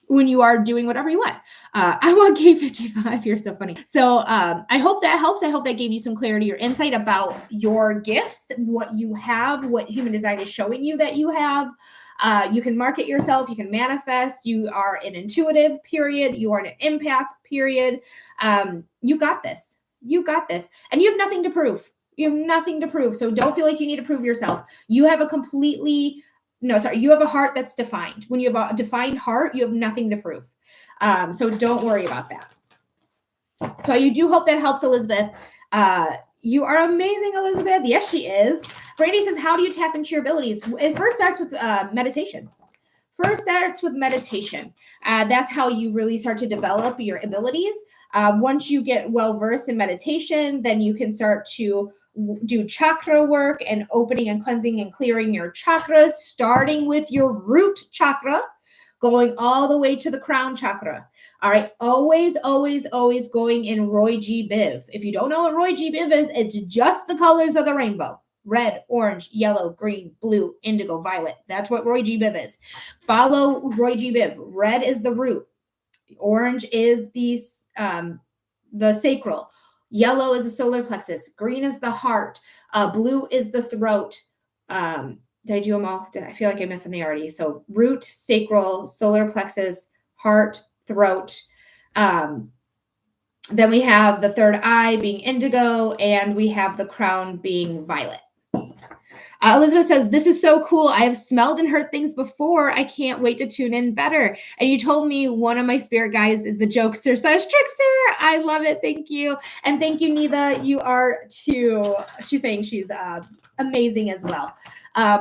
doing whatever you want. I want gate 55. You're so funny. So I hope that helps. I hope that gave you some clarity or insight about your gifts, what you have, what human design is showing you that you have. You can market yourself. You can manifest. You are an intuitive, period. You are an empath, period. You got this. You got this. And you have nothing to prove. You have nothing to prove. So don't feel like you need to prove yourself. You have you have a heart that's defined. When you have a defined heart, you have nothing to prove. So don't worry about that. So I do hope that helps, Elizabeth. You are amazing, Elizabeth. Yes, she is. Brandy says, how do you tap into your abilities? It first starts with meditation. That's how you really start to develop your abilities. Once you get well-versed in meditation, then you can start to do chakra work and opening and cleansing and clearing your chakras, starting with your root chakra, going all the way to the crown chakra. All right. Always, always, always going in Roy G. Biv. If you don't know what Roy G. Biv is, it's just the colors of the rainbow. Red, orange, yellow, green, blue, indigo, violet. That's what Roy G. Biv is. Follow Roy G. Biv. Red is the root. Orange is the sacral. Yellow is the solar plexus. Green is the heart. Blue is the throat. Did I do them all? I feel like I missed something already. So root, sacral, solar plexus, heart, throat. Then we have the third eye being indigo, and we have the crown being violet. Elizabeth says, this is so cool. I have smelled and heard things before. I can't wait to tune in better. And you told me one of my spirit guides is the jokester / trickster. I love it. Thank you. And thank you, Nida. You are too. She's saying she's amazing as well.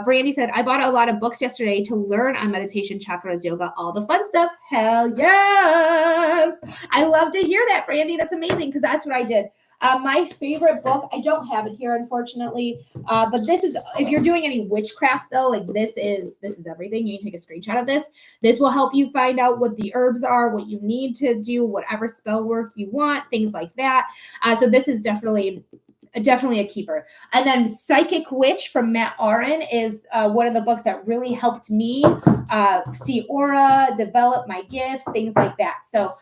Brandy said, I bought a lot of books yesterday to learn on meditation, chakras, yoga, all the fun stuff. Hell yes. I love to hear that, Brandy. That's amazing because that's what I did. My favorite book, I don't have it here, unfortunately, but this is, if you're doing any witchcraft though, like this is everything. You can take a screenshot of this. This will help you find out what the herbs are, what you need to do, whatever spell work you want, things like that. So this is definitely a keeper. And then Psychic Witch from Matt Aron is one of the books that really helped me see aura, develop my gifts, things like that. So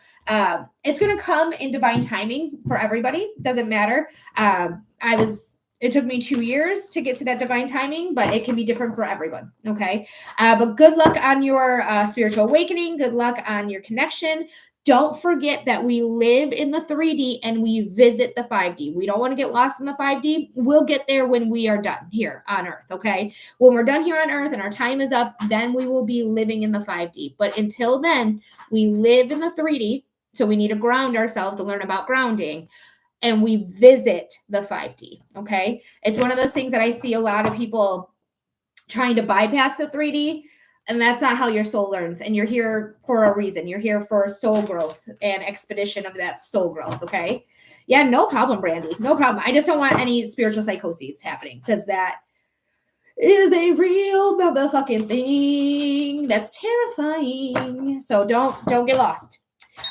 it's going to come in divine timing for everybody. Doesn't matter. It took me 2 years to get to that divine timing, but it can be different for everyone. Okay. But good luck on your spiritual awakening. Good luck on your connection. Don't forget that we live in the 3D and we visit the 5D. We don't want to get lost in the 5D. We'll get there when we are done here on Earth, okay? When we're done here on Earth and our time is up, then we will be living in the 5D. But until then, we live in the 3D, so we need to ground ourselves to learn about grounding, and we visit the 5D, okay? It's one of those things that I see a lot of people trying to bypass the 3D. And that's not how your soul learns. And you're here for a reason. You're here for soul growth and expedition of that soul growth. Okay. Yeah, no problem, Brandy. No problem. I just don't want any spiritual psychoses happening because that is a real motherfucking thing. That's terrifying. So don't get lost.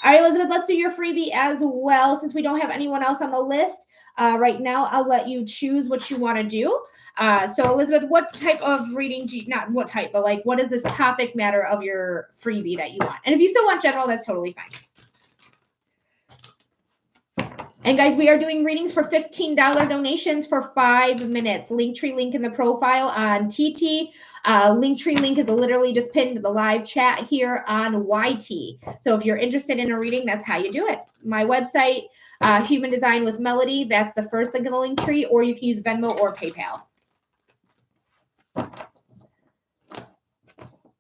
All right, Elizabeth, let's do your freebie as well. Since we don't have anyone else on the list right now, I'll let you choose what you want to do. So Elizabeth, what type of reading do you, not what type, but like, what is this topic matter of your freebie that you want? And if you still want general, that's totally fine. And guys, we are doing readings for $15 donations for 5 minutes. Linktree link in the profile on TT. Linktree link is literally just pinned to the live chat here on YT. So if you're interested in a reading, that's how you do it. My website, Human Design with Melody, that's the first link in the Linktree, or you can use Venmo or PayPal.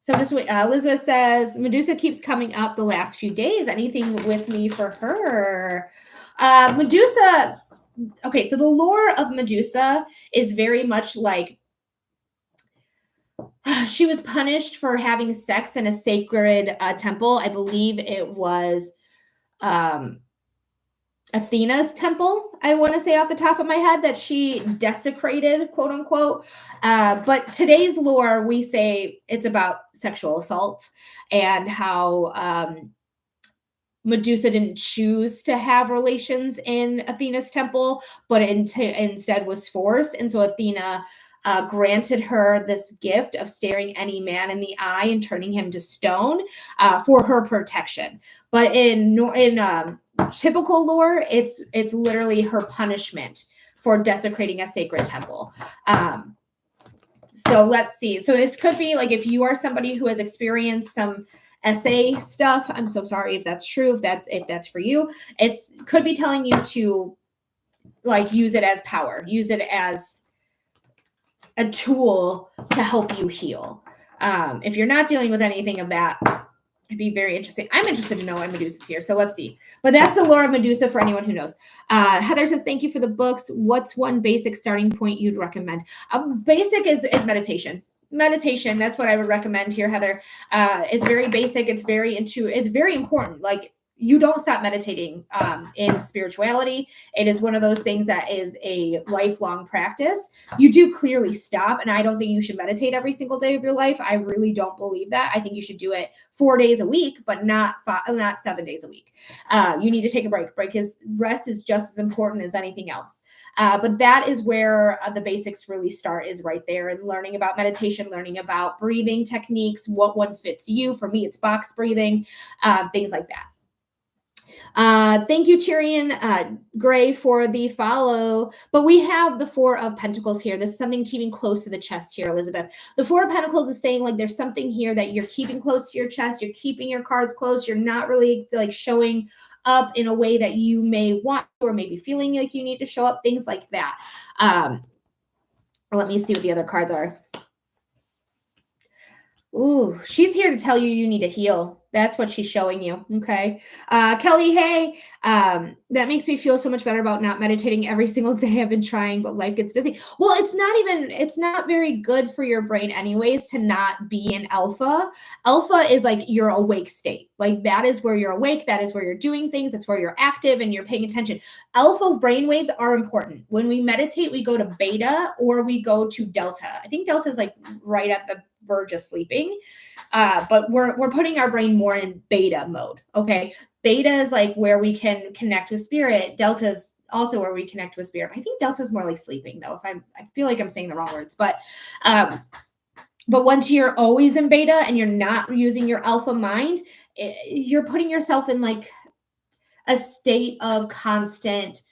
So just wait. Elizabeth says, Medusa keeps coming up the last few days. Anything with me for her? Medusa. Okay, so the lore of Medusa is very much like she was punished for having sex in a sacred temple. I believe it was Athena's temple, I want to say off the top of my head, that she desecrated, quote unquote. But today's lore, we say it's about sexual assault and how Medusa didn't choose to have relations in Athena's temple, but instead was forced. And so Athena granted her this gift of staring any man in the eye and turning him to stone for her protection. But in typical lore, it's literally her punishment for desecrating a sacred temple. So let's see. So this could be like if you are somebody who has experienced some SA stuff. I'm so sorry if that's true. If that's for you, it could be telling you to like use it as power, use it as a tool to help you heal. If you're not dealing with anything of that, it'd be very interesting. I'm interested to know why Medusa's here. So let's see. But that's the lore of Medusa for anyone who knows. Heather says, thank you for the books. What's one basic starting point you'd recommend? Basic is meditation. Meditation. That's what I would recommend here, Heather. It's very basic. It's very important. Like, you don't stop meditating in spirituality. It is one of those things that is a lifelong practice. You do clearly stop, and I don't think you should meditate every single day of your life. I really don't believe that. I think you should do it 4 days a week, but not 7 days a week. You need to take a break. Rest is just as important as anything else. But that is where the basics really start, is right there, and learning about meditation, learning about breathing techniques, what one fits you. For me, it's box breathing, things like that. Thank you, Tyrion Gray, for the follow. But we have the Four of Pentacles here. This is something keeping close to the chest here, Elizabeth. The Four of Pentacles is saying like there's something here that you're keeping close to your chest. You're keeping your cards close. You're not really like showing up in a way that you may want or maybe feeling like you need to show up, things like that. Let me see what the other cards are. Ooh, she's here to tell you you need to heal. That's what she's showing you. Okay. Kelly, hey, that makes me feel so much better about not meditating every single day. I've been trying, but life gets busy. Well, it's not very good for your brain anyways to not be in alpha. Alpha is like your awake state. Like that is where you're awake. That is where you're doing things. That's where you're active and you're paying attention. Alpha brainwaves are important. When we meditate, we go to beta or we go to delta. I think delta is like right at the verge of sleeping. But we're putting our brain more in beta mode. Okay. Beta is like where we can connect with spirit. Delta is also where we connect with spirit. I think delta is more like sleeping though. I feel like I'm saying the wrong words, but once you're always in beta and you're not using your alpha mind, you're putting yourself in like a state of constant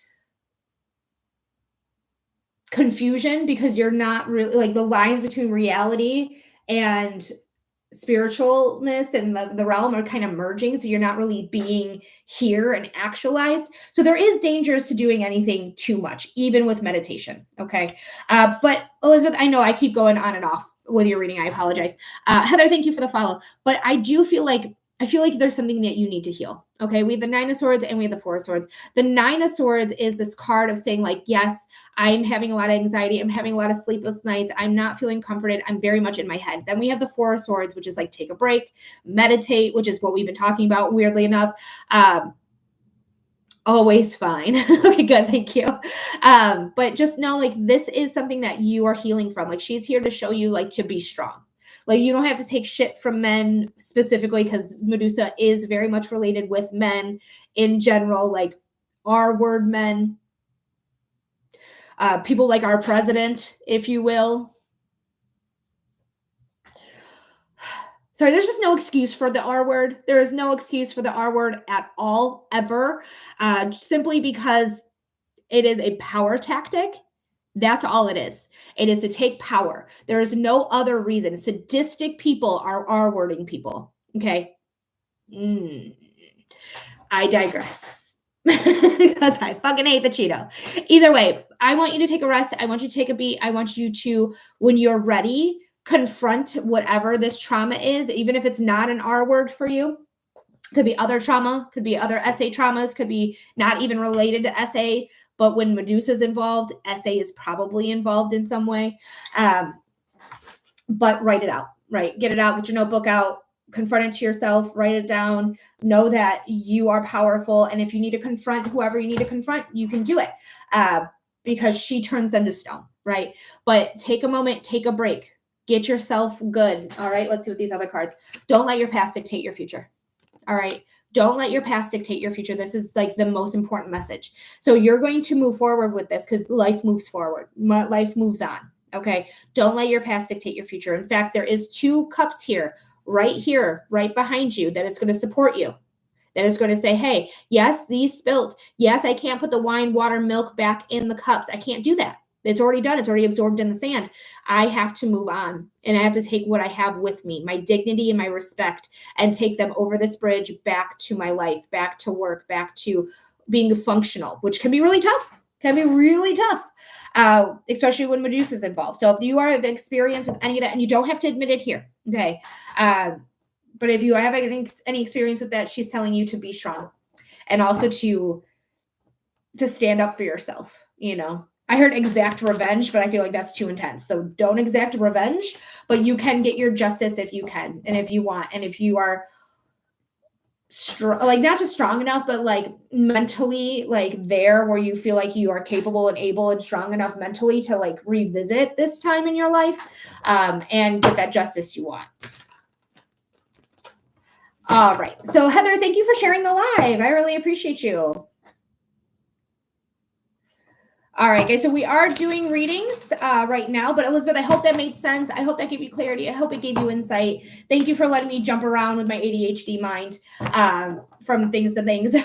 confusion because you're not really like the lines between reality and spiritualness and the realm are kind of merging. So you're not really being here and actualized. So there is dangers to doing anything too much, even with meditation. Okay. But Elizabeth, I know I keep going on and off with your reading. I apologize. Heather, thank you for the follow. But I feel like there's something that you need to heal. Okay. We have the Nine of Swords and we have the Four of Swords. The Nine of Swords is this card of saying like, yes, I'm having a lot of anxiety. I'm having a lot of sleepless nights. I'm not feeling comforted. I'm very much in my head. Then we have the Four of Swords, which is like take a break, meditate, which is what we've been talking about, weirdly enough. Always fine. Okay, good. Thank you. But just know like this is something that you are healing from. Like she's here to show you like to be strong. Like you don't have to take shit from men specifically because Medusa is very much related with men in general, like R-word men, people like our president, if you will. Sorry, there's just no excuse for the R word. There is no excuse for the R word at all, ever, simply because it is a power tactic. That's all it is. It is to take power. There is no other reason. Sadistic people are R-wording people. Okay. I digress. Because I fucking hate the Cheeto. Either way, I want you to take a rest. I want you to take a beat. I want you to, when you're ready, confront whatever this trauma is, even if it's not an R word for you. Could be other trauma, could be other SA traumas, could be not even related to SA. But when Medusa's involved, SA is probably involved in some way. But write it out, right? Get it out, get your notebook out, confront it to yourself, write it down, know that you are powerful. And if you need to confront whoever you need to confront, you can do it because she turns them to stone, right? But take a moment, take a break, get yourself good. All right, let's see what these other cards. Don't let your past dictate your future. All right. Don't let your past dictate your future. This is like the most important message. So you're going to move forward with this because life moves forward. Life moves on. Okay. Don't let your past dictate your future. In fact, there is 2 cups here, right behind you that is going to support you. That is going to say, hey, yes, these spilt. Yes, I can't put the wine, water, milk back in the cups. I can't do that. It's already done. It's already absorbed in the sand. I have to move on and I have to take what I have with me, my dignity and my respect, and take them over this bridge back to my life, back to work, back to being functional, which can be really tough. Especially when Medusa is involved. So if you are experienced with any of that, and you don't have to admit it here, okay? But if you have any experience with that, she's telling you to be strong and also to stand up for yourself, you know? I heard exact revenge, but I feel like that's too intense. So don't exact revenge, but you can get your justice if you can and if you want. And if you are strong, like not just strong enough, but like mentally like there where you feel like you are capable and able and strong enough mentally to like revisit this time in your life and get that justice you want. All right. So Heather, thank you for sharing the live. I really appreciate you. All right, guys, so we are doing readings right now, but Elizabeth, I hope that made sense. I hope that gave you clarity. I hope it gave you insight. Thank you for letting me jump around with my ADHD mind from things to things.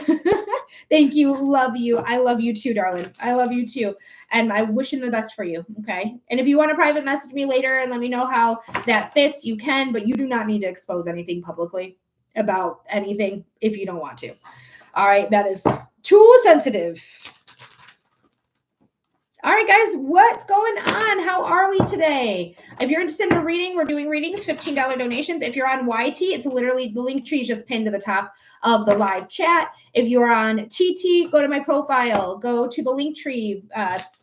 Thank you. Love you. I love you too, darling. I love you too. And I'm wishing the best for you, okay? And if you want to private message me later and let me know how that fits, you can, but you do not need to expose anything publicly about anything if you don't want to. All right, that is too sensitive. All right, guys, what's going on? How are we today? If you're interested in a reading, we're doing readings, $15 donations. If you're on YT, it's literally the link tree is just pinned to the top of the live chat. If you're on TT, go to my profile, go to the link tree.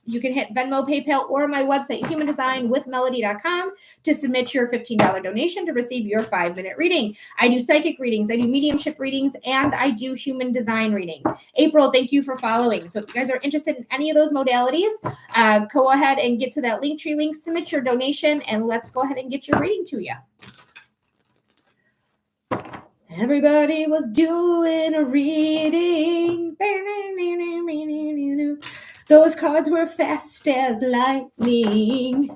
You can hit Venmo, PayPal, or my website, humandesignwithmelody.com, to submit your $15 donation to receive your 5-minute reading. I do psychic readings, I do mediumship readings, and I do human design readings. April, thank you for following. So if you guys are interested in any of those modalities, go ahead and get to that link tree link, submit your donation, and let's go ahead and get your reading to you. Everybody was doing a reading. Those cards were fast as lightning.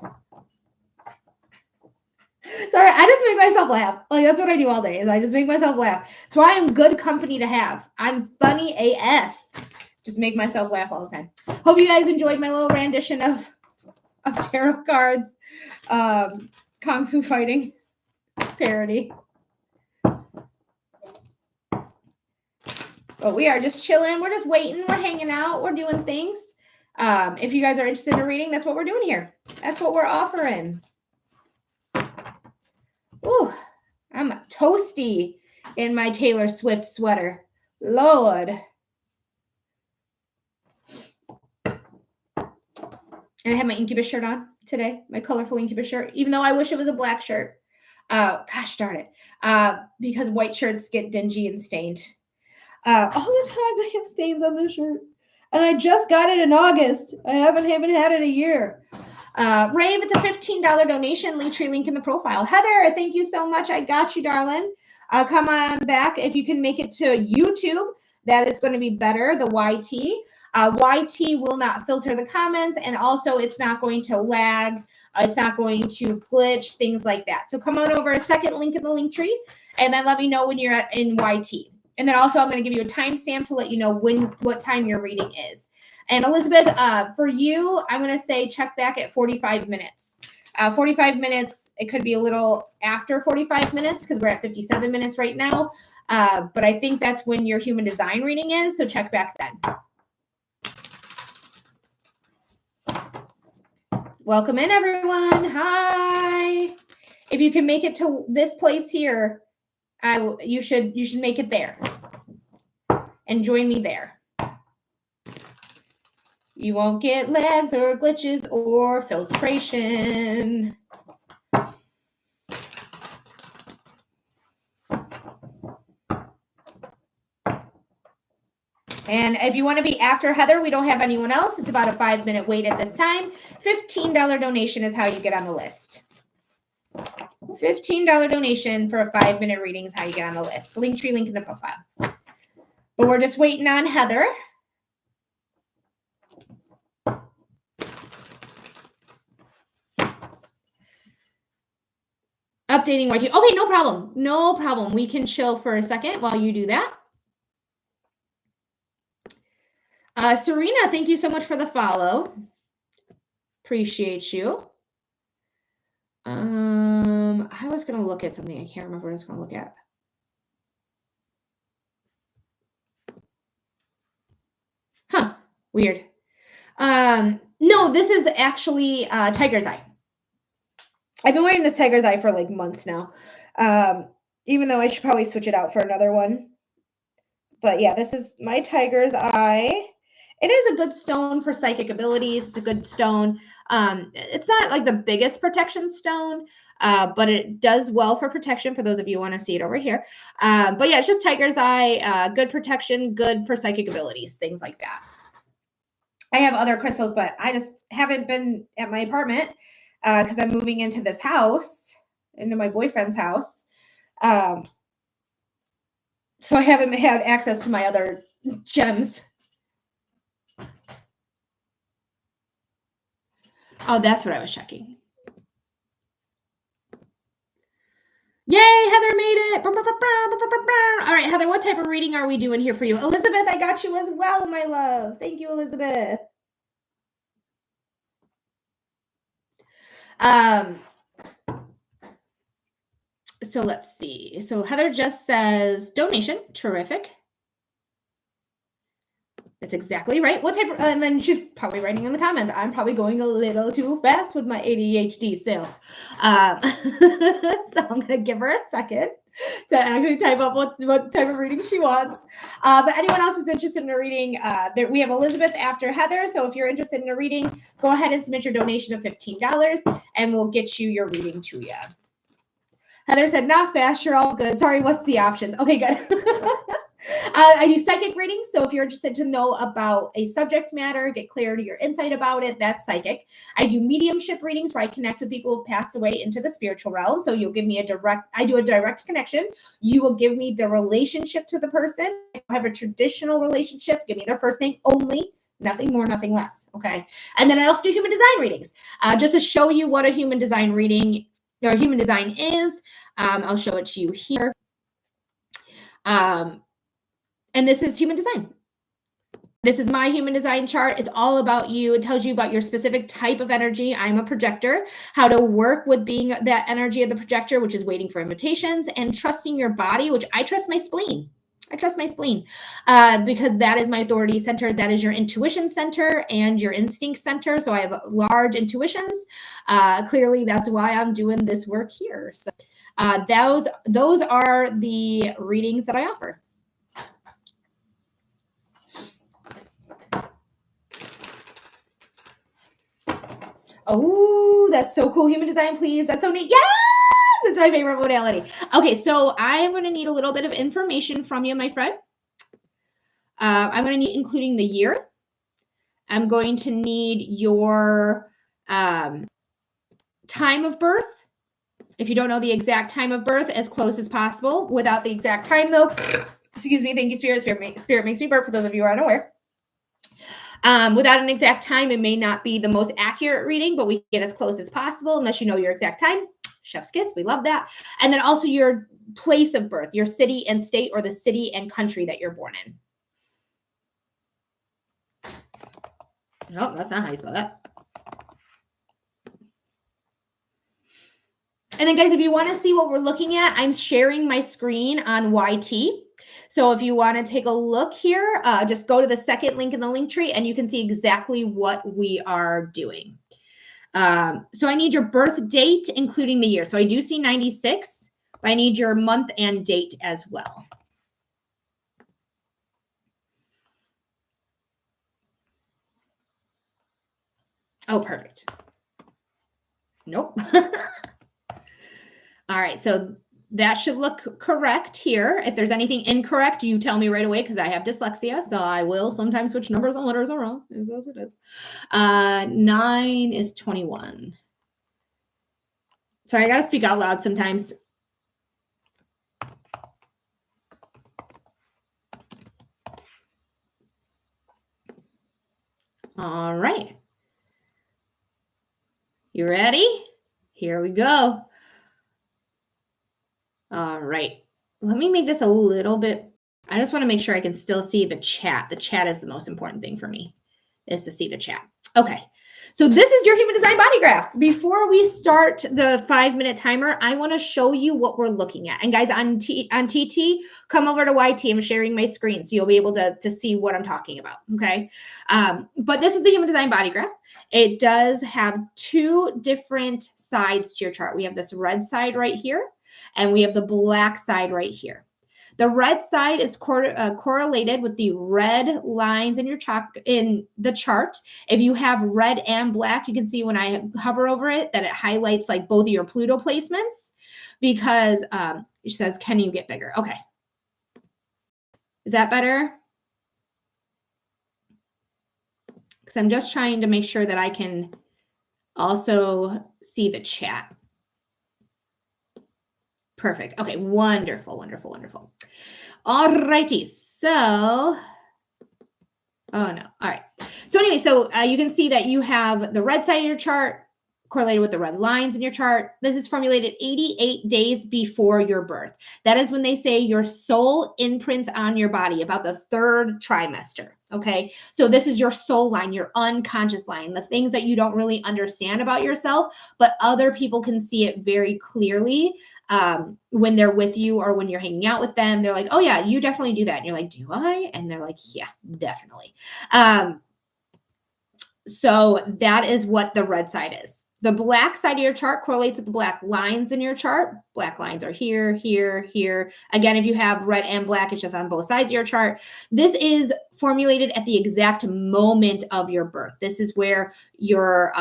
Sorry, I just make myself laugh. Like, that's what I do all day, is I just make myself laugh. That's why I'm good company to have. I'm funny AF. Just make myself laugh all the time. Hope you guys enjoyed my little rendition of tarot cards, Kung Fu Fighting parody. But we are just chilling. We're just waiting. We're hanging out. We're doing things. If you guys are interested in a reading, that's what we're doing here. That's what we're offering. Ooh, I'm toasty in my Taylor Swift sweater. Lord. And I have my Incubus shirt on today, my colorful Incubus shirt, even though I wish it was a black shirt. Gosh darn it. Because white shirts get dingy and stained. All the time I have stains on this shirt. And I just got it in August. I haven't had it a year. Rave, it's a $15 donation. Linktree link in the profile. Heather, thank you so much. I got you, darling. Come on back. If you can make it to YouTube, that is going to be better, the YT. YT will not filter the comments, and also it's not going to lag. It's not going to glitch, things like that. So come on over, a second link in the link tree, and then let me know when you're in YT. And then also I'm going to give you a timestamp to let you know what time your reading is. And Elizabeth, for you, I'm going to say check back at 45 minutes. 45 minutes, it could be a little after 45 minutes because we're at 57 minutes right now. But I think that's when your human design reading is. So check back then. Welcome in, everyone. Hi. If you can make it to this place here, you should make it there and join me there. You won't get lags or glitches or filtration. And if you want to be after Heather, we don't have anyone else. It's about a 5-minute wait at this time. $15 donation is how you get on the list. $15 donation for a 5-minute reading is how you get on the list. Linktree link in the profile. But we're just waiting on Heather. Updating YT. Okay, no problem. No problem. We can chill for a second while you do that. Serena, thank you so much for the follow. Appreciate you. I was going to look at something. I can't remember what I was going to look at. Huh. Weird. No, this is actually Tiger's Eye. I've been wearing this Tiger's Eye for like months now. Even though I should probably switch it out for another one. But yeah, this is my Tiger's Eye. It is a good stone for psychic abilities. It's a good stone. It's not like the biggest protection stone, but it does well for protection for those of you who want to see it over here. But yeah, it's just Tiger's Eye, good protection, good for psychic abilities, things like that. I have other crystals, but I just haven't been at my apartment because I'm moving into this house, into my boyfriend's house. So I haven't had access to my other gems. Oh, that's what I was checking. Yay, Heather made it. All right, Heather, what type of reading are we doing here for you? Elizabeth, I got you as well, my love. Thank you, Elizabeth. So let's see. So Heather just says donation. Terrific. That's exactly right. What type of, and then she's probably writing in the comments, I'm probably going a little too fast with my ADHD self. So I'm going to give her a second to actually type up what type of reading she wants. But anyone else who's interested in a reading, we have Elizabeth after Heather. So if you're interested in a reading, go ahead and submit your donation of $15 and we'll get you your reading to you. Heather said, not fast, you're all good. Sorry, what's the options? Okay, good. I do psychic readings. So if you're interested to know about a subject matter, get clarity or insight about it, that's psychic. I do mediumship readings where I connect with people who've passed away into the spiritual realm. So you'll give me I do a direct connection. You will give me the relationship to the person. If I have a traditional relationship, give me their first name only. Nothing more, nothing less. Okay. And then I also do human design readings, just to show you what a human design reading or human design is. I'll show it to you here. And this is human design. This is my human design chart. It's all about you. It tells you about your specific type of energy. I'm a projector, how to work with being that energy of the projector, which is waiting for invitations, and trusting your body, which I trust my spleen. I trust my spleen because that is my authority center. That is your intuition center and your instinct center. So I have large intuitions. Clearly, that's why I'm doing this work here. So those are the readings that I offer. Oh, that's so cool. Human design, please. That's so neat. Yes, it's my favorite modality. Okay, so I am going to need a little bit of information from you, my friend. I'm going to need including the year. I'm going to need your time of birth. If you don't know the exact time of birth, as close as possible. Without the exact time, though, excuse me, thank you, Spirit. Spirit makes me burp, for those of you who are unaware. Without an exact time, it may not be the most accurate reading, but we get as close as possible unless you know your exact time. Chef's kiss, we love that. And then also your place of birth, your city and state, or the city and country that you're born in. No, that's not how you spell that. And then guys, if you want to see what we're looking at, I'm sharing my screen on YT. So if you want to take a look here, just go to the second link in the link tree and you can see exactly what we are doing. So I need your birth date, including the year. So I do see 96, but I need your month and date as well. Oh, perfect. Nope. All right, so that should look correct here. If there's anything incorrect, you tell me right away because I have dyslexia, so I will sometimes switch numbers and letters around, as it is. 9 is 21. Sorry, I gotta speak out loud sometimes. All right. You ready? Here we go. All right. Let me make this a little bit. I just want to make sure I can still see the chat. The chat is the most important thing for me, is to see the chat. Okay. So this is your human design body graph. Before we start the 5-minute timer, I want to show you what we're looking at. And guys, on TT, come over to YT. I'm sharing my screen so you'll be able to see what I'm talking about. Okay. But this is the human design body graph. It does have 2 different sides to your chart. We have this red side right here, and we have the black side right here. The red side is correlated with the red lines in the chart. If you have red and black, you can see when I hover over it that it highlights like both of your Pluto placements because it says, can you get bigger? Okay. Is that better? Because I'm just trying to make sure that I can also see the chat. Perfect. Okay, wonderful, wonderful, wonderful. All righty, so Oh, no. All right. So anyway, you can see that you have the red side of your chart correlated with the red lines in your chart. This is formulated 88 days before your birth. That is when they say your soul imprints on your body, about the third trimester. Okay. So this is your soul line, your unconscious line, the things that you don't really understand about yourself, but other people can see it very clearly when they're with you or when you're hanging out with them. They're like, oh yeah, you definitely do that. And you're like, do I? And they're like, yeah, definitely. So that is what the red side is. The black side of your chart correlates with the black lines in your chart. Black lines are here, here, here. Again, if you have red and black, it's just on both sides of your chart. This is formulated at the exact moment of your birth. This is where your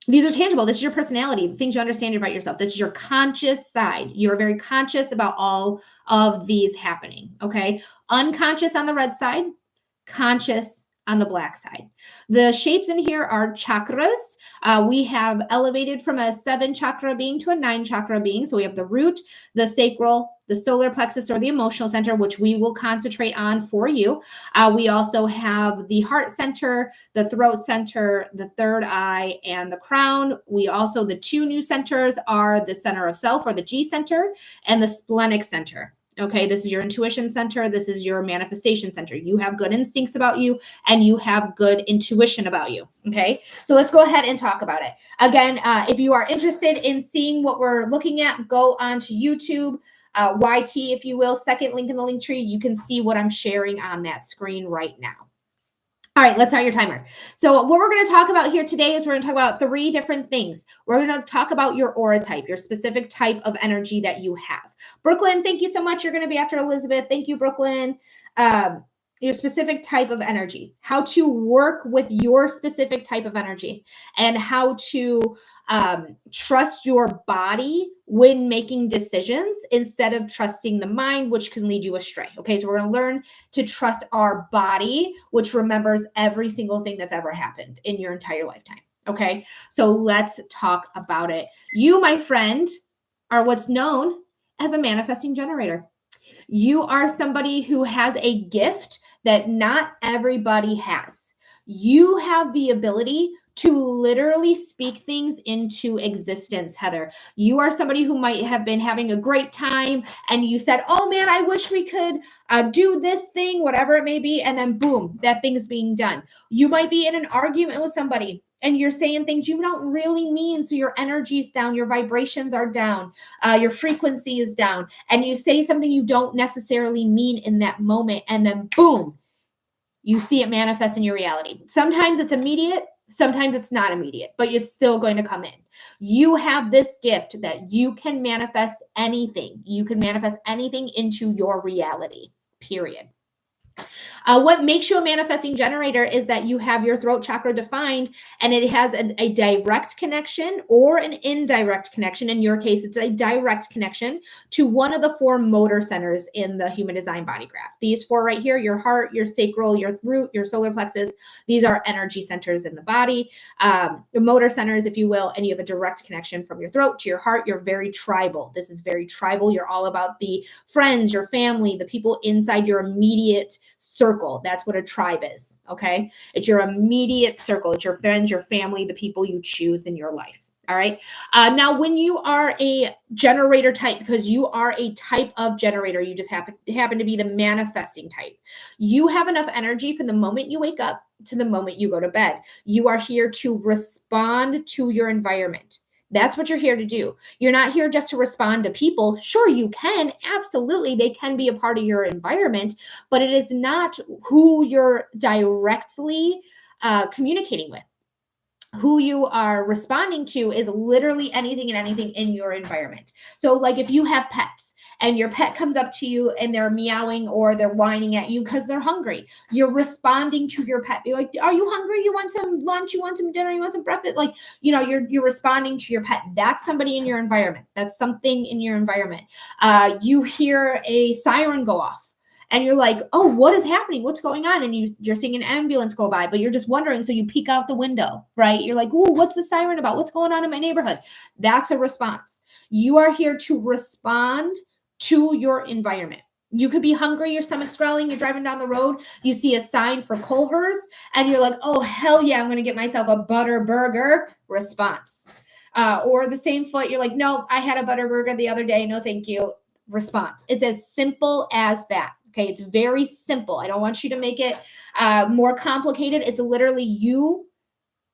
these are tangible. This is your personality, the things you understand about yourself. This is your conscious side. You're very conscious about all of these happening. Okay. Unconscious on the red side, conscious on the black side. The shapes in here are chakras. We have elevated from a 7 chakra being to a 9 chakra being. So we have the root, the sacral, the solar plexus, or the emotional center, which we will concentrate on for you. We also have the heart center, the throat center, the third eye, and the crown. We also, the 2 new centers are the center of self, or the G center, and the splenic center. Okay, this is your intuition center. This is your manifestation center. You have good instincts about you and you have good intuition about you. Okay, so let's go ahead and talk about it. Again, if you are interested in seeing what we're looking at, go on to YouTube, YT, if you will, second link in the link tree. You can see what I'm sharing on that screen right now. All right, let's start your timer. So what we're going to talk about here today is we're going to talk about 3 different things. We're going to talk about your aura type, your specific type of energy that you have. Brooklyn, thank you so much. You're going to be after Elizabeth. Thank you, Brooklyn. Your specific type of energy, how to work with your specific type of energy, and how to trust your body when making decisions instead of trusting the mind, which can lead you astray. Okay, so we're going to learn to trust our body, which remembers every single thing that's ever happened in your entire lifetime. Okay, so let's talk about it. You, my friend, are what's known as a manifesting generator. You are somebody who has a gift that not everybody has. You have the ability to literally speak things into existence, Heather. You are somebody who might have been having a great time and you said, oh man, I wish we could do this thing, whatever it may be. And then boom, that thing's being done. You might be in an argument with somebody and you're saying things you don't really mean. So your energy's down, your vibrations are down, your frequency is down, and you say something you don't necessarily mean in that moment. And then boom, you see it manifest in your reality. Sometimes it's immediate, sometimes it's not immediate, but it's still going to come in. You have this gift that you can manifest anything. You can manifest anything into your reality, period. What makes you a manifesting generator is that you have your throat chakra defined and it has a direct connection or an indirect connection. In your case, it's a direct connection to one of the 4 motor centers in the human design body graph. These 4 right here, your heart, your sacral, your root, your solar plexus, these are energy centers in the body, the motor centers, if you will, and you have a direct connection from your throat to your heart. You're very tribal. This is very tribal. You're all about the friends, your family, the people inside your immediate circle. That's what a tribe is. Okay. It's your immediate circle. It's your friends, your family, the people you choose in your life. All right. Now, when you are a generator type, because you are a type of generator, you just happen to be the manifesting type. You have enough energy from the moment you wake up to the moment you go to bed. You are here to respond to your environment. That's what you're here to do. You're not here just to respond to people. Sure, you can. Absolutely. They can be a part of your environment, but it is not who you're directly communicating with. Who you are responding to is literally anything and anything in your environment. So like if you have pets and your pet comes up to you and they're meowing or they're whining at you because they're hungry, you're responding to your pet. You're like, are you hungry? You want some lunch? You want some dinner? You want some breakfast? Like, you know, you're responding to your pet. That's somebody in your environment. That's something in your environment. You hear a siren go off. And you're like, oh, what is happening? What's going on? And you're seeing an ambulance go by, but you're just wondering. So you peek out the window, right? You're like, oh, what's the siren about? What's going on in my neighborhood? That's a response. You are here to respond to your environment. You could be hungry, your stomach's growling, you're driving down the road, you see a sign for Culver's, and you're like, oh, hell yeah, I'm going to get myself a butter burger. Response. Or the same foot, you're like, no, I had a butter burger the other day. No, thank you. Response. It's as simple as that. Okay. It's very simple. I don't want you to make it more complicated. It's literally you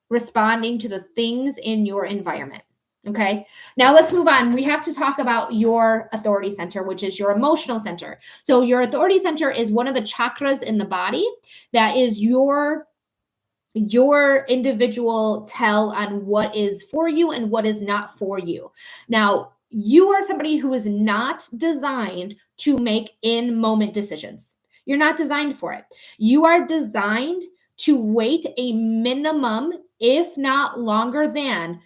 responding to the things in your environment. Okay. Now let's move on. We have to talk about your authority center, which is your emotional center. So your authority center is one of the chakras in the body that is your individual tell on what is for you and what is not for you. Now, you are somebody who is not designed to make in moment decisions. You're not designed for it. You are designed to wait a minimum, if not longer than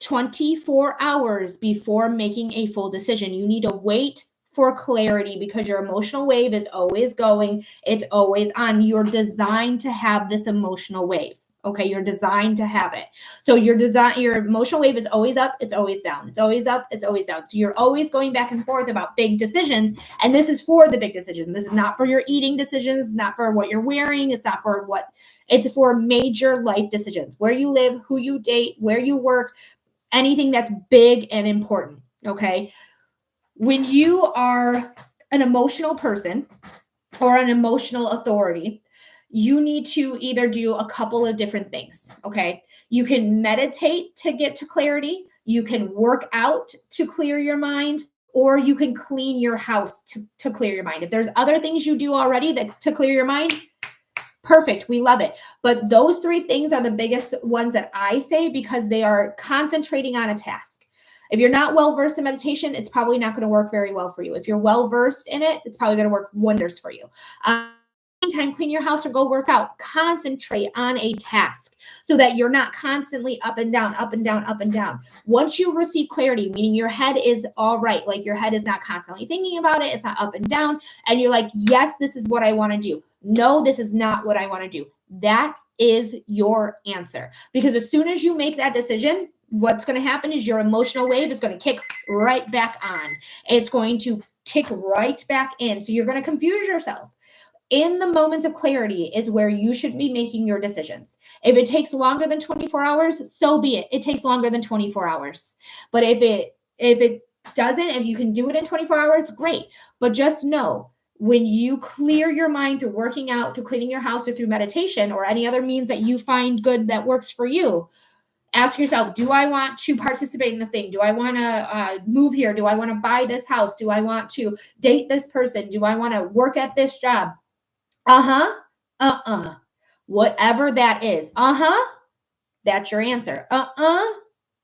24 hours before making a full decision. You need to wait for clarity because your emotional wave is always going, it's always on. You're designed to have this emotional wave. Okay, you're designed to have it. So your emotional wave is always up, it's always down. It's always up, it's always down. So you're always going back and forth about big decisions. And this is for the big decision. This is not for your eating decisions, it's not for what you're wearing, it's not for what, it's for major life decisions. Where you live, who you date, where you work, anything that's big and important. Okay. When you are an emotional person or an emotional authority, you need to either do a couple of different things. Okay. You can meditate to get to clarity. You can work out to clear your mind, or you can clean your house to clear your mind. If there's other things you do already that to clear your mind, perfect. We love it. But those three things are the biggest ones that I say because they are concentrating on a task. If you're not well-versed in meditation, it's probably not going to work very well for you. If you're well-versed in it, it's probably going to work wonders for you. Meantime, clean your house or go work out. Concentrate on a task so that you're not constantly up and down, up and down, up and down. Once you receive clarity, meaning your head is all right, like your head is not constantly thinking about it, it's not up and down, and you're like, yes, this is what I want to do. No, this is not what I want to do. That is your answer. Because as soon as you make that decision, what's going to happen is your emotional wave is going to kick right back on. It's going to kick right back in. So you're going to confuse yourself. In the moments of clarity is where you should be making your decisions. If it takes longer than 24 hours, so be it. It takes longer than 24 hours. But if it doesn't, if you can do it in 24 hours, great. But just know, when you clear your mind through working out, through cleaning your house, or through meditation, or any other means that you find good that works for you, ask yourself, do I want to participate in the thing? Do I want to move here? Do I want to buy this house? Do I want to date this person? Do I want to work at this job? Whatever that is. That's your answer.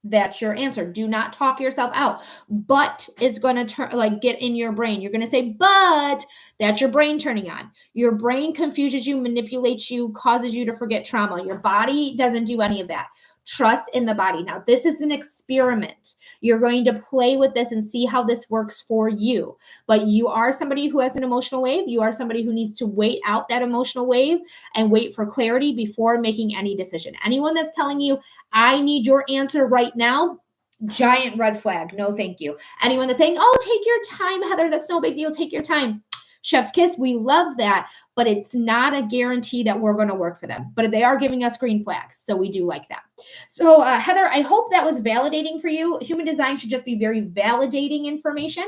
That's your answer. Do not talk yourself out. But is going to get in your brain. You're going to say, but that's your brain turning on. Your brain confuses you, manipulates you, causes you to forget trauma. Your body doesn't do any of that. Trust in the body. Now, this is an experiment. You're going to play with this and see how this works for you. But you are somebody who has an emotional wave. You are somebody who needs to wait out that emotional wave and wait for clarity before making any decision. Anyone that's telling you, I need your answer right now, giant red flag. No, thank you. Anyone that's saying, oh, take your time, Heather, that's no big deal. Take your time. Chef's kiss, we love that, but it's not a guarantee that we're going to work for them. But they are giving us green flags, so we do like that. So Heather, I hope that was validating for you. Human design should just be very validating information.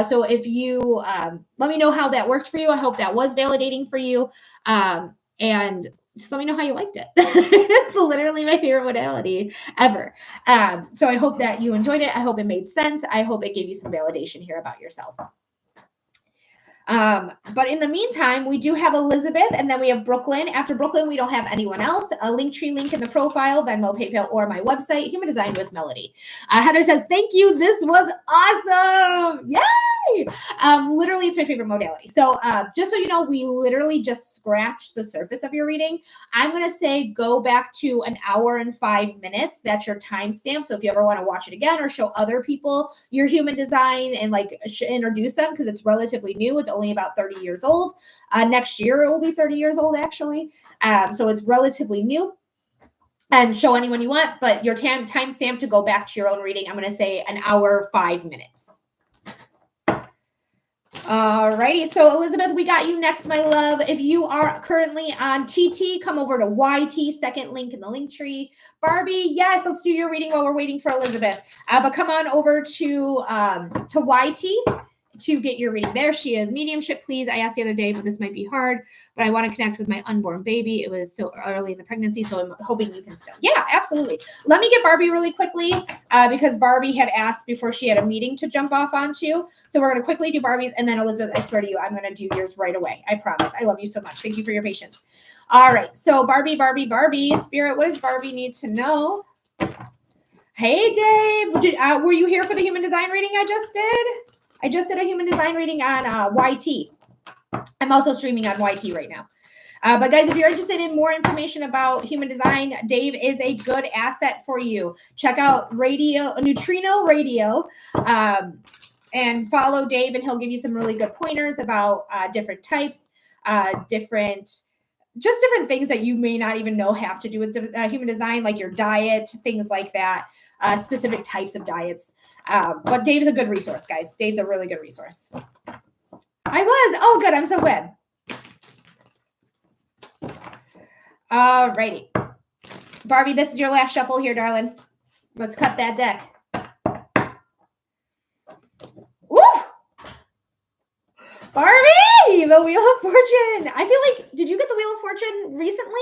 So if you let me know how that worked for you. I hope that was validating for you. And just let me know how you liked it. It's literally my favorite modality ever. So I hope that you enjoyed it. I hope it made sense. I hope it gave you some validation here about yourself. But in the meantime, we do have Elizabeth, and then we have Brooklyn. After Brooklyn, we don't have anyone else. A Linktree link in the profile, Venmo, PayPal, or my website, Human Design with Melody. Heather says, thank you. This was awesome. Yay! Literally, it's my favorite modality. So just so you know, we literally just scratched the surface of your reading. I'm going to say go back to 1 hour and 5 minutes. That's your timestamp. So if you ever want to watch it again or show other people your human design and introduce them, because it's relatively new. It's only about 30 years old. Next year, it will be 30 years old, actually. So it's relatively new. And show anyone you want, but your timestamp to go back to your own reading, I'm going to say 1 hour, 5 minutes. Alrighty, so Elizabeth, we got you next, my love. If you are currently on TT, come over to YT, second link in the link tree. Barbie, yes, let's do your reading while we're waiting for Elizabeth. But come on over to YT to get your reading. There she is. Mediumship, please. I asked the other day, but this might be hard. But I want to connect with my unborn baby. It was so early in the pregnancy, so I'm hoping you can still. Yeah, absolutely. Let me get Barbie really quickly because Barbie had asked before she had a meeting to jump off onto. So we're going to quickly do Barbie's, and then Elizabeth, I swear to you, I'm going to do yours right away. I promise. I love you so much. Thank you for your patience. All right. So Barbie, Spirit, what does Barbie need to know? Hey, Dave. Were you here for the human design reading I just did? I just did a human design reading on YT. I'm also streaming on YT right now. But guys, if you're interested in more information about human design, Dave is a good asset for you. Check out Neutrino Radio and follow Dave, and he'll give you some really good pointers about different types, different things that you may not even know have to do with human design, like your diet, things like that, specific types of diets. But Dave's a good resource, guys. Dave's a really good resource. I was. Oh, good. I'm so glad. All righty. Barbie, this is your last shuffle here, darling. Let's cut that deck. Woo! Barbie, the Wheel of Fortune. I feel like, did you get the Wheel of Fortune recently?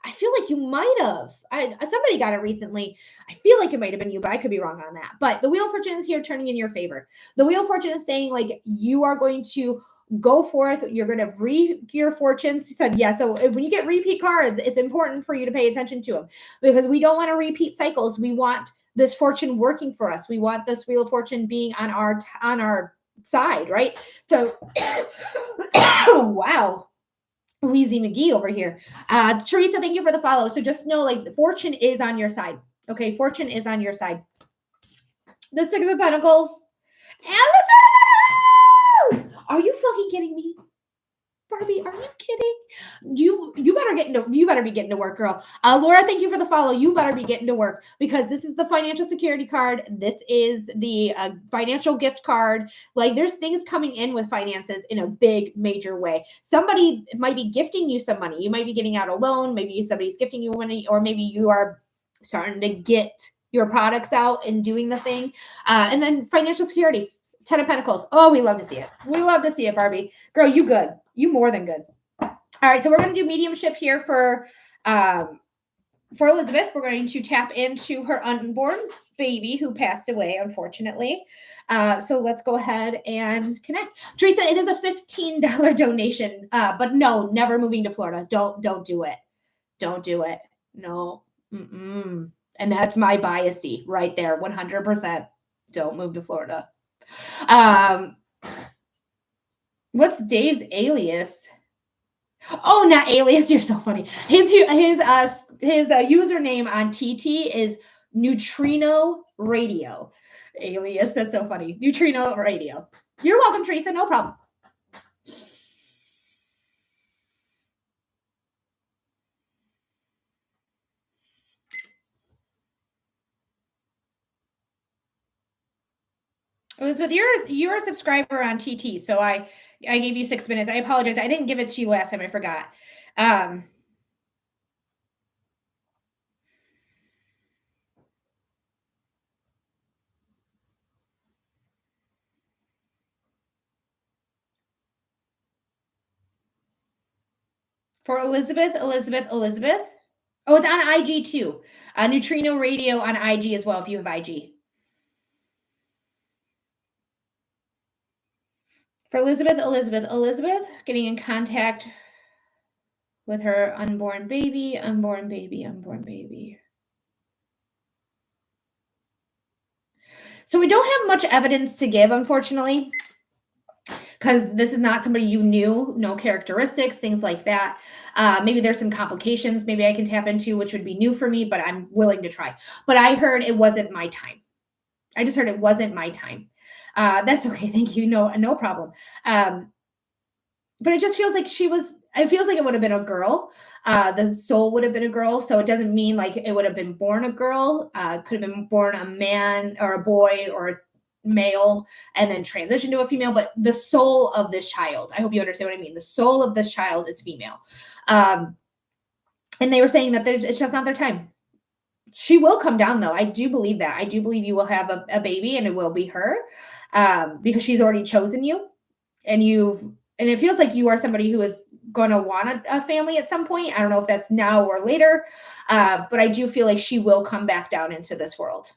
I feel like you might have. Somebody got it recently. I feel like it might have been you, but I could be wrong on that. But the Wheel of Fortune is here turning in your favor. The Wheel of Fortune is saying, like, you are going to go forth. You're going to reap your fortunes. He said, yeah. So when you get repeat cards, it's important for you to pay attention to them because we don't want to repeat cycles. We want this fortune working for us. We want this Wheel of Fortune being on our side, right? So, wow. Wheezy McGee over here. Teresa, thank you for the follow. So just know, like, the fortune is on your side. Okay, fortune is on your side. The Six of Pentacles and the Ten of Pentacles. Are you fucking kidding me? Barbie, are you kidding? You better be getting to work, girl. Laura, thank you for the follow. You better be getting to work because this is the financial security card. This is the financial gift card. Like, there's things coming in with finances in a big, major way. Somebody might be gifting you some money. You might be getting out a loan. Maybe somebody's gifting you money, or maybe you are starting to get your products out and doing the thing. And then financial security. 10 of Pentacles. Oh, we love to see it. We love to see it, Barbie. Girl, you good. You more than good. All right, so we're going to do mediumship here for Elizabeth. We're going to tap into her unborn baby who passed away, unfortunately. So let's go ahead and connect. Teresa, it is a $15 donation, but no, never moving to Florida. Don't do it. Don't do it. No. Mm-mm. And that's my biasy right there, 100%. Don't move to Florida. What's Dave's alias? Oh, not alias. You're so funny. His username on TT is Neutrino Radio. Alias. That's so funny. Neutrino Radio. You're welcome, Teresa. No problem. Elizabeth, you're a subscriber on TT, so I gave you 6 minutes. I apologize. I didn't give it to you last time. I forgot. For Elizabeth. Oh, it's on IG too. Neutrino Radio on IG as well if you have IG. For Elizabeth, getting in contact with her unborn baby. So we don't have much evidence to give, unfortunately, because this is not somebody you knew, no characteristics, things like that. Maybe there's some complications maybe I can tap into, which would be new for me, but I'm willing to try. But I heard it wasn't my time. I just heard it wasn't my time. That's okay. Thank you. No problem. But it just feels like it feels like it would have been a girl. The soul would have been a girl. So it doesn't mean like it would have been born a girl. Could have been born a man or a boy or male and then transition to a female, but the soul of this child, I hope you understand what I mean. The soul of this child is female. And they were saying that it's just not their time. She will come down though. I do believe that. I do believe you will have a baby and it will be her, because she's already chosen you, and it feels like you are somebody who is going to want a family at some point. I don't know if that's now or later, but I do feel like she will come back down into this world.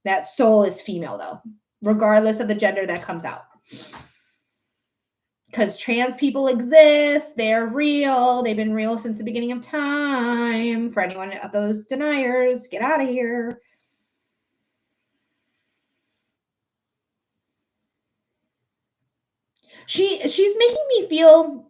That soul is female though, regardless of the gender that comes out. Because trans people exist, they're real, they've been real since the beginning of time. For anyone of those deniers, get out of here. She's making me feel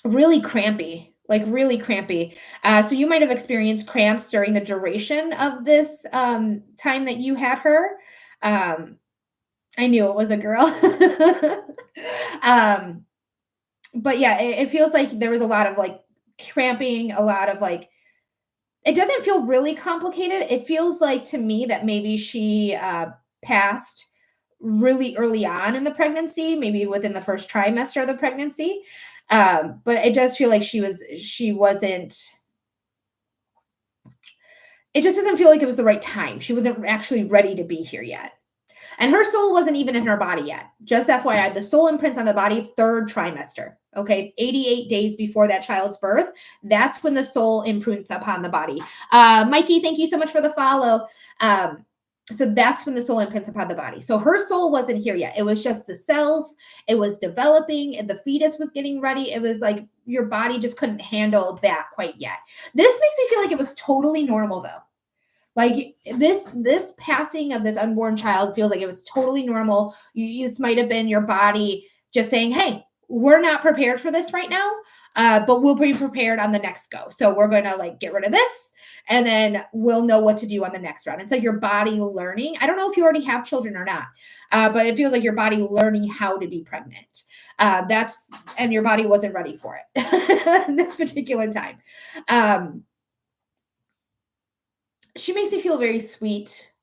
really crampy, like really crampy. So you might have experienced cramps during the duration of this time that you had her. I knew it was a girl. But yeah, it feels like there was a lot of like cramping, a lot of like, it doesn't feel really complicated. It feels like to me that maybe she passed really early on in the pregnancy, maybe within the first trimester of the pregnancy. But it does feel like she wasn't, it just doesn't feel like it was the right time. She wasn't actually ready to be here yet. And her soul wasn't even in her body yet. Just FYI, the soul imprints on the body third trimester. Okay, 88 days before that child's birth. That's when the soul imprints upon the body. Mikey, thank you so much for the follow. So that's when the soul imprints upon the body. So her soul wasn't here yet. It was just the cells. It was developing and the fetus was getting ready. It was like your body just couldn't handle that quite yet. This makes me feel like it was totally normal though. Like this passing of this unborn child feels like it was totally normal. This might have been your body just saying, hey, we're not prepared for this right now, but we'll be prepared on the next go. So we're going to like get rid of this and then we'll know what to do on the next round. It's like your body learning. I don't know if you already have children or not, but it feels like your body learning how to be pregnant. And your body wasn't ready for it this particular time. She makes me feel very sweet.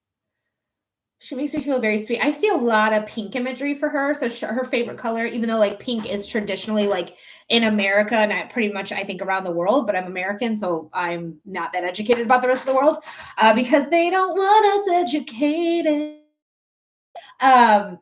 She makes me feel very sweet. I see a lot of pink imagery for her. So her favorite color, even though like pink is traditionally like in America and pretty much I think around the world, but I'm American, so I'm not that educated about the rest of the world because they don't want us educated. But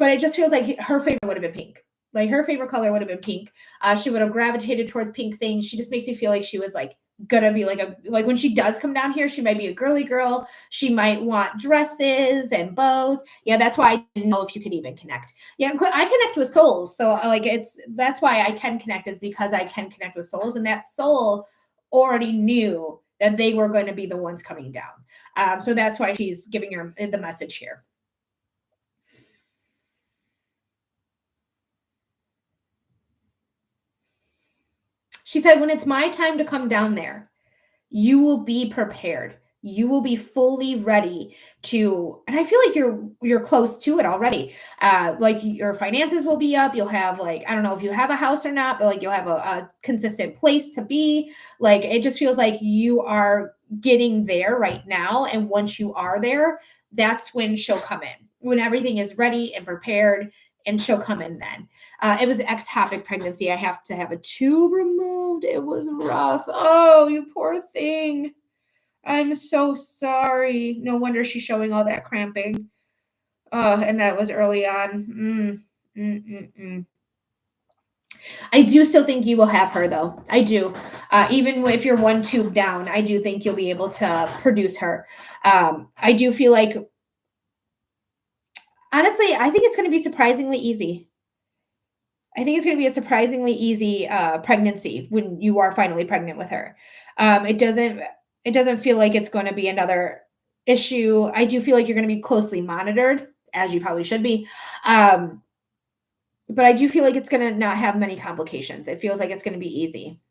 it just feels like her favorite would have been pink. Like her favorite color would have been pink. She would have gravitated towards pink things. She just makes me feel like she was like gonna be like when she does come down here, she might be a girly girl. She might want dresses and bows. Yeah, that's why I didn't know if you could even connect. Yeah, I connect with souls. So like that's why I can connect, is because I can connect with souls, and that soul already knew that they were going to be the ones coming down. So that's why she's giving her the message here. She said, when it's my time to come down there, you will be prepared. You will be fully ready to, and I feel like you're close to it already. Like your finances will be up. You'll have like, I don't know if you have a house or not, but like you'll have a consistent place to be. Like it just feels like you are getting there right now. And once you are there, that's when she'll come in. When everything is ready and prepared, and she'll come in then. It was ectopic pregnancy. I have to have a tube removed. It was rough. Oh, you poor thing. I'm so sorry. No wonder she's showing all that cramping. And that was early on. I do still think you will have her, though. I do. Even if you're one tube down, I do think you'll be able to produce her. I do feel like, honestly, I think it's going to be surprisingly easy. I think it's going to be a surprisingly easy pregnancy when you are finally pregnant with her. It doesn't feel like it's going to be another issue. I do feel like you're going to be closely monitored, as you probably should be. But I do feel like it's going to not have many complications. It feels like it's going to be easy.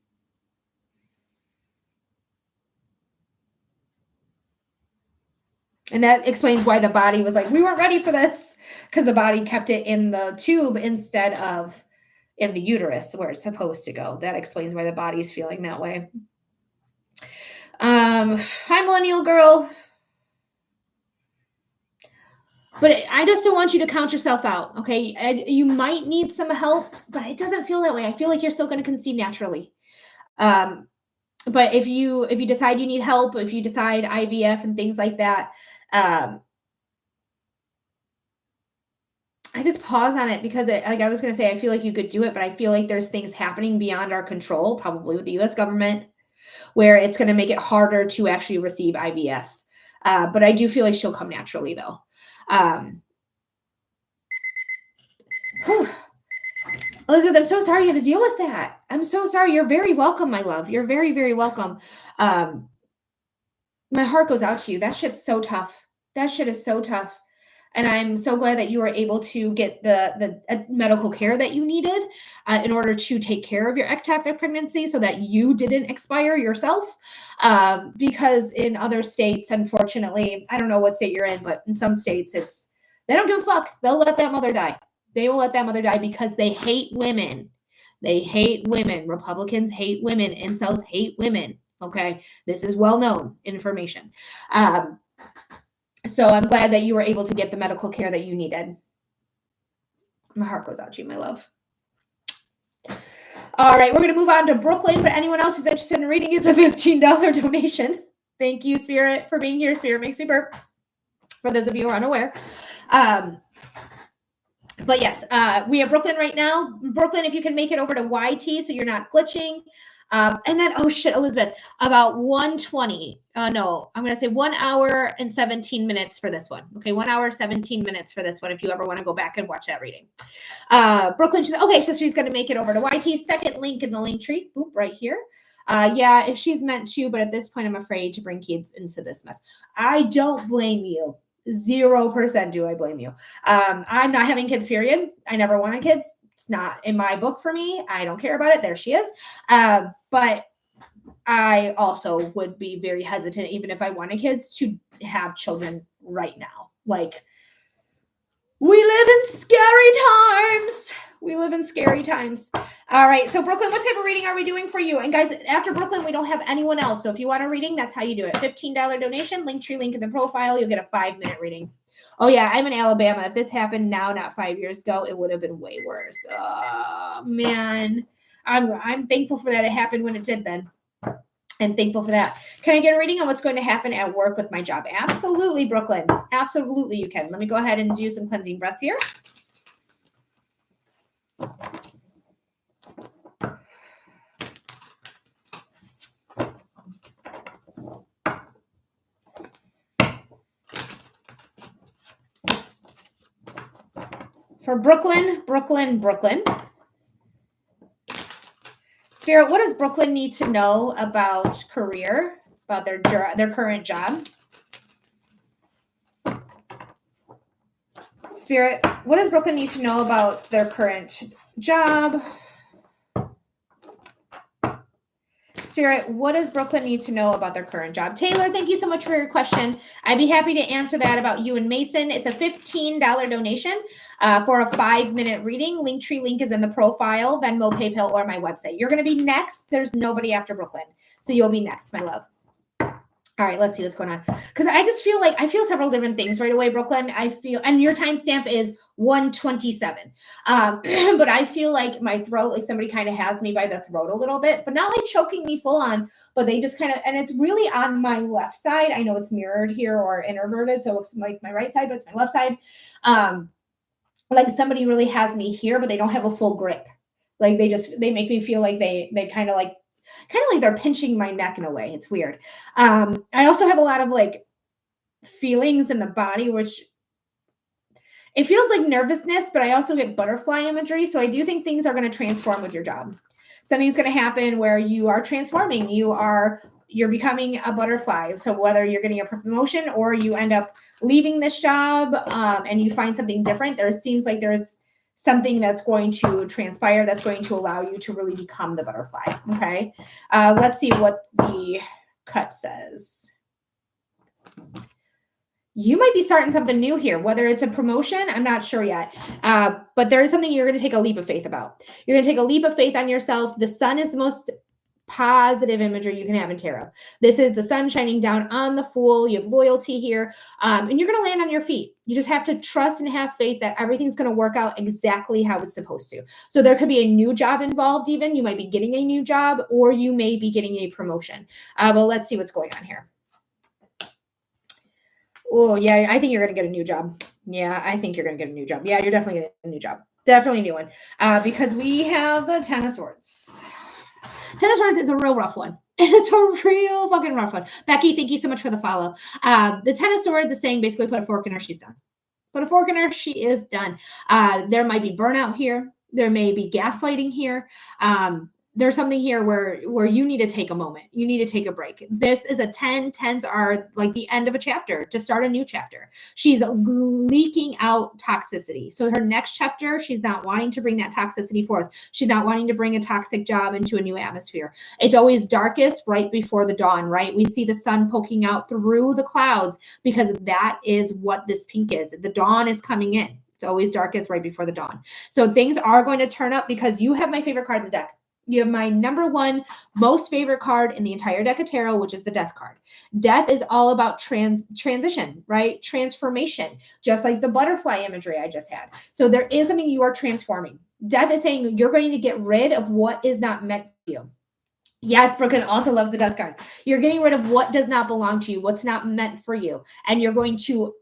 And that explains why the body was like, we weren't ready for this, because the body kept it in the tube instead of in the uterus where it's supposed to go. That explains why the body's feeling that way. Hi, millennial girl. But I just don't want you to count yourself out, okay? And you might need some help, but it doesn't feel that way. I feel like you're still going to conceive naturally. Um, but if you decide you need help, if you decide IVF and things like that, I just pause on it because like I was going to say, I feel like you could do it, but I feel like there's things happening beyond our control, probably with the US government, where it's going to make it harder to actually receive IVF. But I do feel like she'll come naturally though. Elizabeth, I'm so sorry you had to deal with that. I'm so sorry. You're very welcome, my love. You're very, very welcome. My heart goes out to you. That shit's so tough. That shit is so tough. And I'm so glad that you were able to get the medical care that you needed in order to take care of your ectopic pregnancy so that you didn't expire yourself. Because in other states, unfortunately, I don't know what state you're in, but in some states, they don't give a fuck. They'll let that mother die. They will let that mother die because they hate women. They hate women. Republicans hate women. Incels hate women. Okay. This is well-known information. So I'm glad that you were able to get the medical care that you needed. My heart goes out to you, my love. All right, we're going to move on to Brooklyn. For anyone else who's interested in reading, it's a $15 donation. Thank you, Spirit, for being here. Spirit makes me burp, for those of you who are unaware. But yes, we have Brooklyn right now. Brooklyn, if you can make it over to YT so you're not glitching. And then, oh shit, Elizabeth, about 1:20. No, I'm going to say 1 hour and 17 minutes for this one. Okay, 1 hour, 17 minutes for this one if you ever want to go back and watch that reading. Brooklyn, okay, so she's going to make it over to YT. Second link in the link tree, boop, right here. Yeah, if she's meant to, but at this point, I'm afraid to bring kids into this mess. I don't blame you. 0% do I blame you. I'm not having kids, period. I never wanted kids. It's not in my book for me. I don't care about it. There she is. But I also would be very hesitant, even if I wanted kids, to have children right now. Like, we live in scary times. We live in scary times. All right. So Brooklyn, what type of reading are we doing for you? And guys, after Brooklyn, we don't have anyone else. So if you want a reading, that's how you do it. $15 donation, Linktree link in the profile. You'll get a 5-minute reading. Oh yeah, I'm in Alabama. If this happened now, not 5 years ago, it would have been way worse. Oh man, I'm thankful for that. It happened when it did then. I'm thankful for that. Can I get a reading on what's going to happen at work with my job? Absolutely, Brooklyn. Absolutely, you can. Let me go ahead and do some cleansing breaths here. For Brooklyn, Brooklyn, Brooklyn. Spirit, what does Brooklyn need to know about career, about their current job? Spirit, what does Brooklyn need to know about their current job? Spirit, what does Brooklyn need to know about their current job? Taylor, thank you so much for your question. I'd be happy to answer that about you and Mason. It's a $15 donation for a 5-minute reading. Linktree link is in the profile, Venmo, PayPal, or my website. You're going to be next. There's nobody after Brooklyn. So you'll be next, my love. All right, let's see what's going on. Because I just feel like I feel several different things right away, Brooklyn. I feel, and your timestamp is 1:27. But I feel like my throat, like somebody kind of has me by the throat a little bit, but not like choking me full on, but they just kind of, and it's really on my left side. I know it's mirrored here or inverted, so it looks like my right side, but it's my left side. Like somebody really has me here, but they don't have a full grip. Like they make me feel like they kind of like they're pinching my neck in a way. It's weird. I also have a lot of like feelings in the body, which it feels like nervousness, but I also get butterfly imagery. So I do think things are going to transform with your job. Something's going to happen where you are transforming. You're becoming a butterfly. So whether you're getting a promotion or you end up leaving this job and you find something different, there seems like there's something that's going to transpire that's going to allow you to really become the butterfly. Okay. Let's see what the cut says. You might be starting something new here, whether it's a promotion, I'm not sure yet. But there is something you're going to take a leap of faith about. You're going to take a leap of faith on yourself. The sun is the most positive imagery you can have in tarot. This is the sun shining down on the Fool. You have loyalty here, and you're going to land on your feet. You just have to trust and have faith that everything's going to work out exactly how it's supposed to. So there could be a new job involved even. You might be getting a new job, or you may be getting a promotion. But let's see what's going on here. Oh, yeah, I think you're going to get a new job. Yeah, I think you're going to get a new job. Yeah, you're definitely going to get a new job. Definitely a new one. Because we have the Ten of Swords. Ten of Swords is a real rough one. It's a real fucking rough one. Becky, thank you so much for the follow. The Ten of Swords is saying basically put a fork in her, she's done. Put a fork in her, she is done. There might be burnout here. There may be gaslighting here. There's something here where you need to take a moment. You need to take a break. This is a 10. 10s are like the end of a chapter to start a new chapter. She's leaking out toxicity. So her next chapter, she's not wanting to bring that toxicity forth. She's not wanting to bring a toxic job into a new atmosphere. It's always darkest right before the dawn, right? We see the sun poking out through the clouds because that is what this pink is. The dawn is coming in. It's always darkest right before the dawn. So things are going to turn up because you have my favorite card in the deck. You have my number one most favorite card in the entire deck of tarot, which is the Death card. Death is all about transition, right? Transformation, just like the butterfly imagery I just had. So there is something you are transforming. Death is saying you're going to get rid of what is not meant for you. Yes, Brooklyn also loves the Death card. You're getting rid of what does not belong to you, what's not meant for you. And you're going to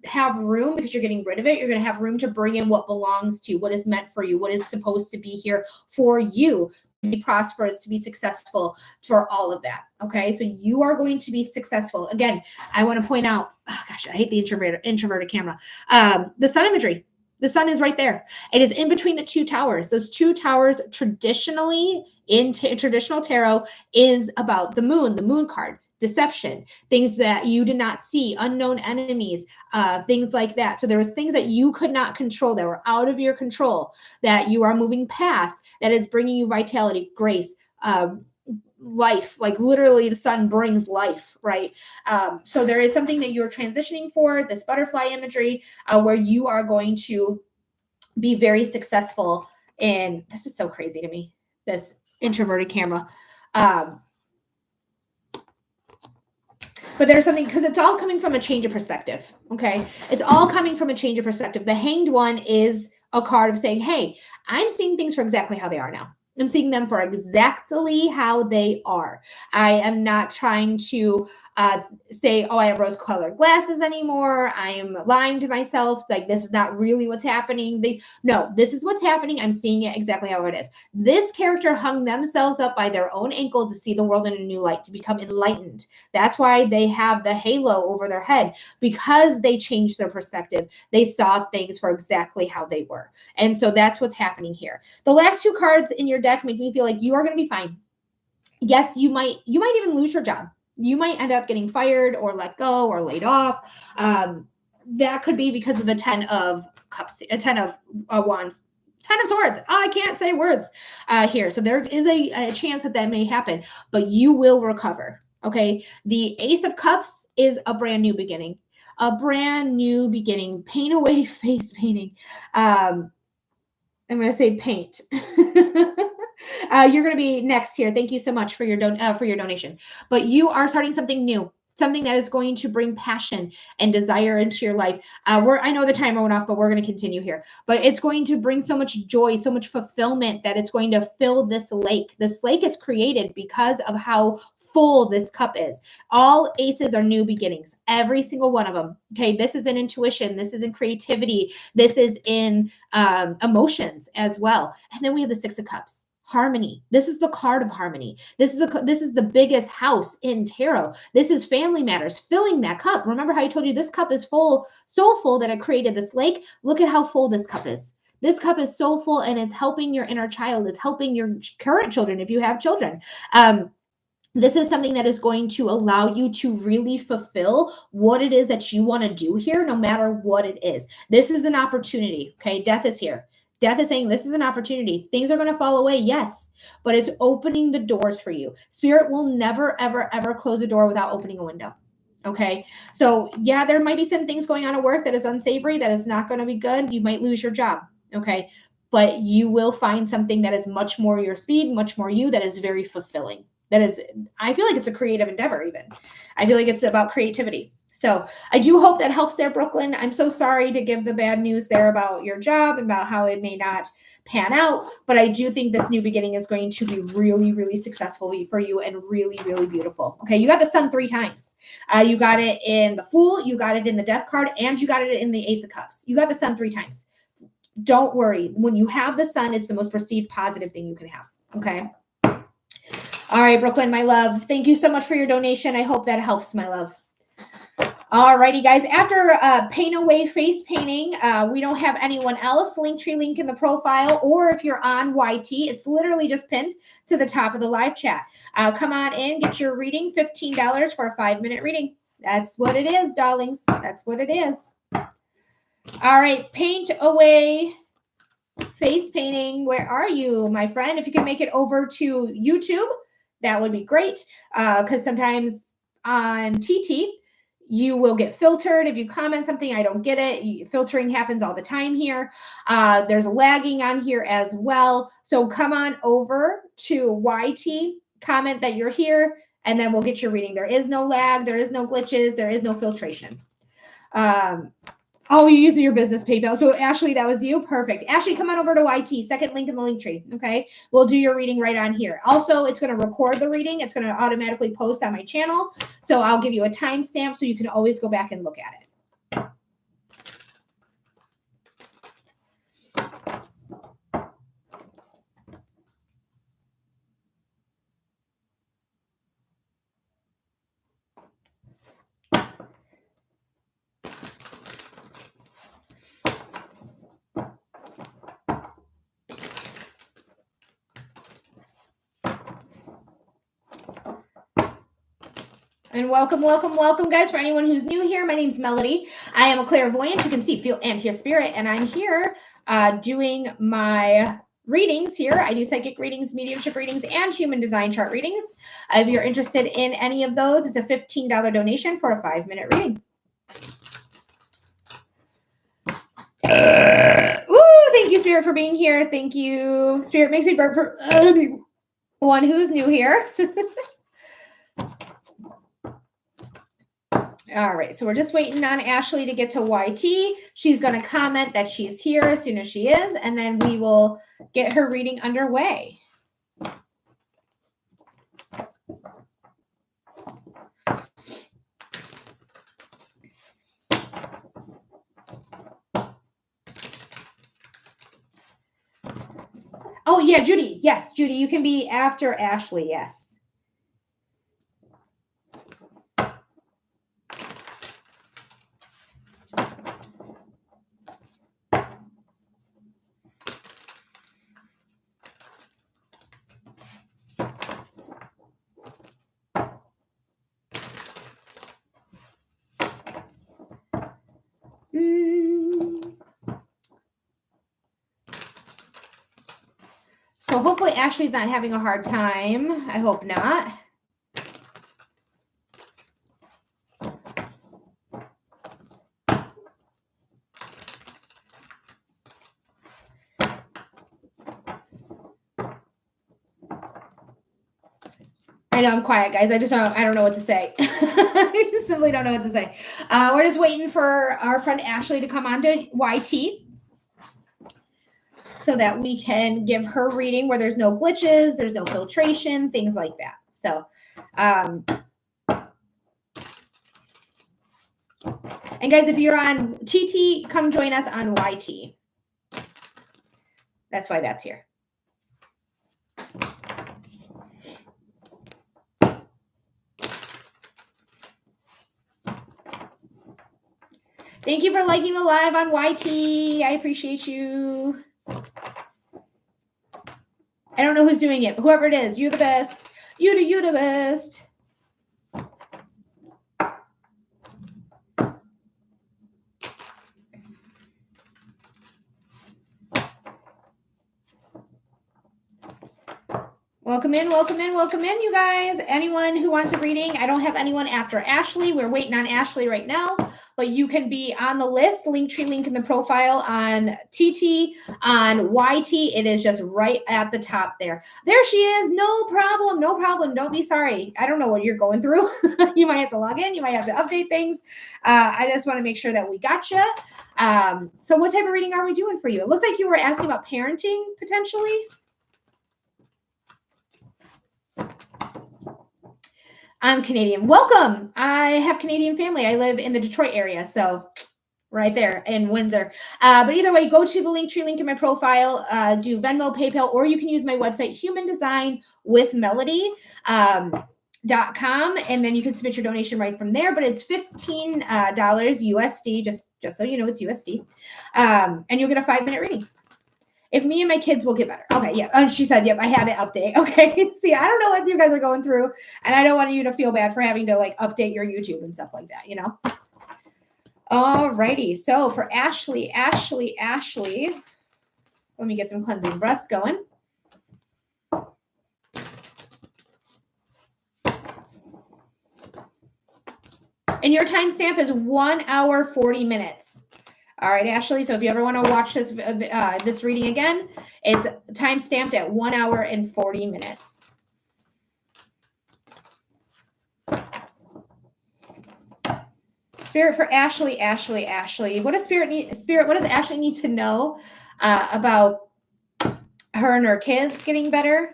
have room because you're getting rid of it. You're going to have room to bring in what belongs to you, what is meant for you, what is supposed to be here for you to be prosperous, to be successful, for all of that. Okay, so you are going to be successful. Again, I want to point out, oh gosh, I hate the introverted camera. The sun imagery. The sun is right there. It is in between the two towers. Those two towers traditionally in traditional tarot is about the moon card, deception, things that you did not see, unknown enemies, things like that. So there was things that you could not control that were out of your control that you are moving past that is bringing you vitality, grace, life. Like literally the sun brings life, right? So there is something that you're transitioning for, this butterfly imagery, where you are going to be very successful in, this is so crazy to me, this introverted camera. But there's something, because it's all coming from a change of perspective, okay? It's all coming from a change of perspective. The Hanged One is a card of saying, hey, I'm seeing things for exactly how they are now. I'm seeing them for exactly how they are. I am not trying to say, oh, I have rose-colored glasses anymore. I am lying to myself. Like, this is not really what's happening. No, this is what's happening. I'm seeing it exactly how it is. This character hung themselves up by their own ankle to see the world in a new light, to become enlightened. That's why they have the halo over their head, because they changed their perspective. They saw things for exactly how they were. And so that's what's happening here. The last two cards in your deck make me feel like you are going to be fine. Yes, you might even lose your job. You might end up getting fired or let go or laid off. That could be because of the 10 of cups, a 10 of wands, 10 of swords. I can't say words here. So there is a chance that may happen, but you will recover. Okay. The Ace of Cups is a brand new beginning. A brand new beginning. Paint away face painting. I'm going to say paint. You're going to be next here. Thank you so much for your donation. But you are starting something new, something that is going to bring passion and desire into your life. I know the timer went off, but we're going to continue here. But it's going to bring so much joy, so much fulfillment that it's going to fill this lake. This lake is created because of how full this cup is. All aces are new beginnings, every single one of them. Okay, this is in intuition, this is in creativity, this is in emotions as well. And then we have the Six of Cups. Harmony. This is the card of harmony. This is the biggest house in tarot. This is family matters, filling that cup. Remember how I told you this cup is full, so full that it created this lake? Look at how full this cup is. This cup is so full, and it's helping your inner child. It's helping your current children if you have children. This is something that is going to allow you to really fulfill what it is that you want to do here, no matter what it is. This is an opportunity. Okay, Death is here. Death is saying this is an opportunity. Things are going to fall away, yes, but it's opening the doors for you. Spirit will never, ever, ever close a door without opening a window. Okay, so yeah, there might be some things going on at work that is unsavory, that is not going to be good. You might lose your job. Okay, but you will find something that is much more your speed, much more you, that is very fulfilling. That is, I feel like it's a creative endeavor even. I feel like it's about creativity. So I do hope that helps there, Brooklyn. I'm so sorry to give the bad news there about your job and about how it may not pan out, but I do think this new beginning is going to be really, really successful for you and really, really beautiful. Okay, you got the sun 3 times. You got it in the Fool, you got it in the Death card, and you got it in the Ace of Cups. You got the sun 3 times. Don't worry. When you have the sun, it's the most perceived positive thing you can have. Okay. All right, Brooklyn, my love. Thank you so much for your donation. I hope that helps, my love. All righty, guys. After Paint Away Face Painting, we don't have anyone else. Linktree link in the profile, or if you're on YT, it's literally just pinned to the top of the live chat. Come on in, get your reading, $15 for a 5-minute reading. That's what it is, darlings. That's what it is. All right, Paint Away Face Painting. Where are you, my friend? If you can make it over to YouTube, that would be great. Because sometimes on TT, you will get filtered. If you comment something, I don't get it. Filtering happens all the time here. There's lagging on here as well. So come on over to YT, comment that you're here, and then we'll get your reading. There is no lag. There is no glitches. There is no filtration. Oh, you're using your business PayPal. So Ashley, that was you. Perfect. Ashley, come on over to YT. Second link in the link tree. Okay. We'll do your reading right on here. Also, it's going to record the reading. It's going to automatically post on my channel. So I'll give you a timestamp so you can always go back and look at it. And welcome, welcome, welcome, guys. For anyone who's new here, my name's Melody. I am a clairvoyant. You can see, feel, and hear spirit. And I'm here doing my readings here. I do psychic readings, mediumship readings, and human design chart readings. If you're interested in any of those, it's a $15 donation for a 5-minute reading. Ooh, thank you, Spirit, for being here. Thank you. Spirit makes me burp for anyone who's new here. All right, so we're just waiting on Ashley to get to YT. She's going to comment that she's here as soon as she is, and then we will get her reading underway. Oh, yeah, Judy. Yes, Judy, you can be after Ashley. Yes. So hopefully Ashley's not having a hard time. I hope not. I know I'm quiet, guys. I don't know what to say. I just simply don't know what to say. We're just waiting for our friend Ashley to come on to YT so that we can give her reading where there's no glitches, there's no filtration, things like that. So, and guys, if you're on TT, come join us on YT. That's why that's here. Thank you for liking the live on YT. I appreciate you. I don't know who's doing it, but whoever it is, you're the best. You the best. Welcome in, welcome in, welcome in, you guys. Anyone who wants a reading, I don't have anyone after Ashley. We're waiting on Ashley right now. but you can be on the list. Linktree link in the profile on TT, on YT. It is just right at the top there. There she is. No problem. No problem. Don't be sorry. I don't know what you're going through. You might have to log in. You might have to update things. I just want to make sure that we got you. So what type of reading are we doing for you? It looks like you were asking about parenting potentially. I'm Canadian. Welcome. I have Canadian family. I live in the Detroit area, so right there in Windsor. But either way, go to the Linktree link in my profile, do Venmo, PayPal, or you can use my website, Human Design with Melody. .com, and then you can submit your donation right from there, but it's $15 USD, just so you know, it's USD. And you'll get a 5-minute reading. If me and my kids will get better. Okay, yeah. And she said, yep, I had an update. Okay. See, I don't know what you guys are going through, and I don't want you to feel bad for having to like update your YouTube and stuff like that, you know? All righty. So for Ashley, let me get some cleansing breaths going. And your timestamp is 1 hour, 40 minutes. All right, Ashley. So if you ever want to watch this reading again, it's time stamped at 1 hour and 40 minutes. Spirit for Ashley. What does Spirit? What does Ashley need to know about her and her kids getting better?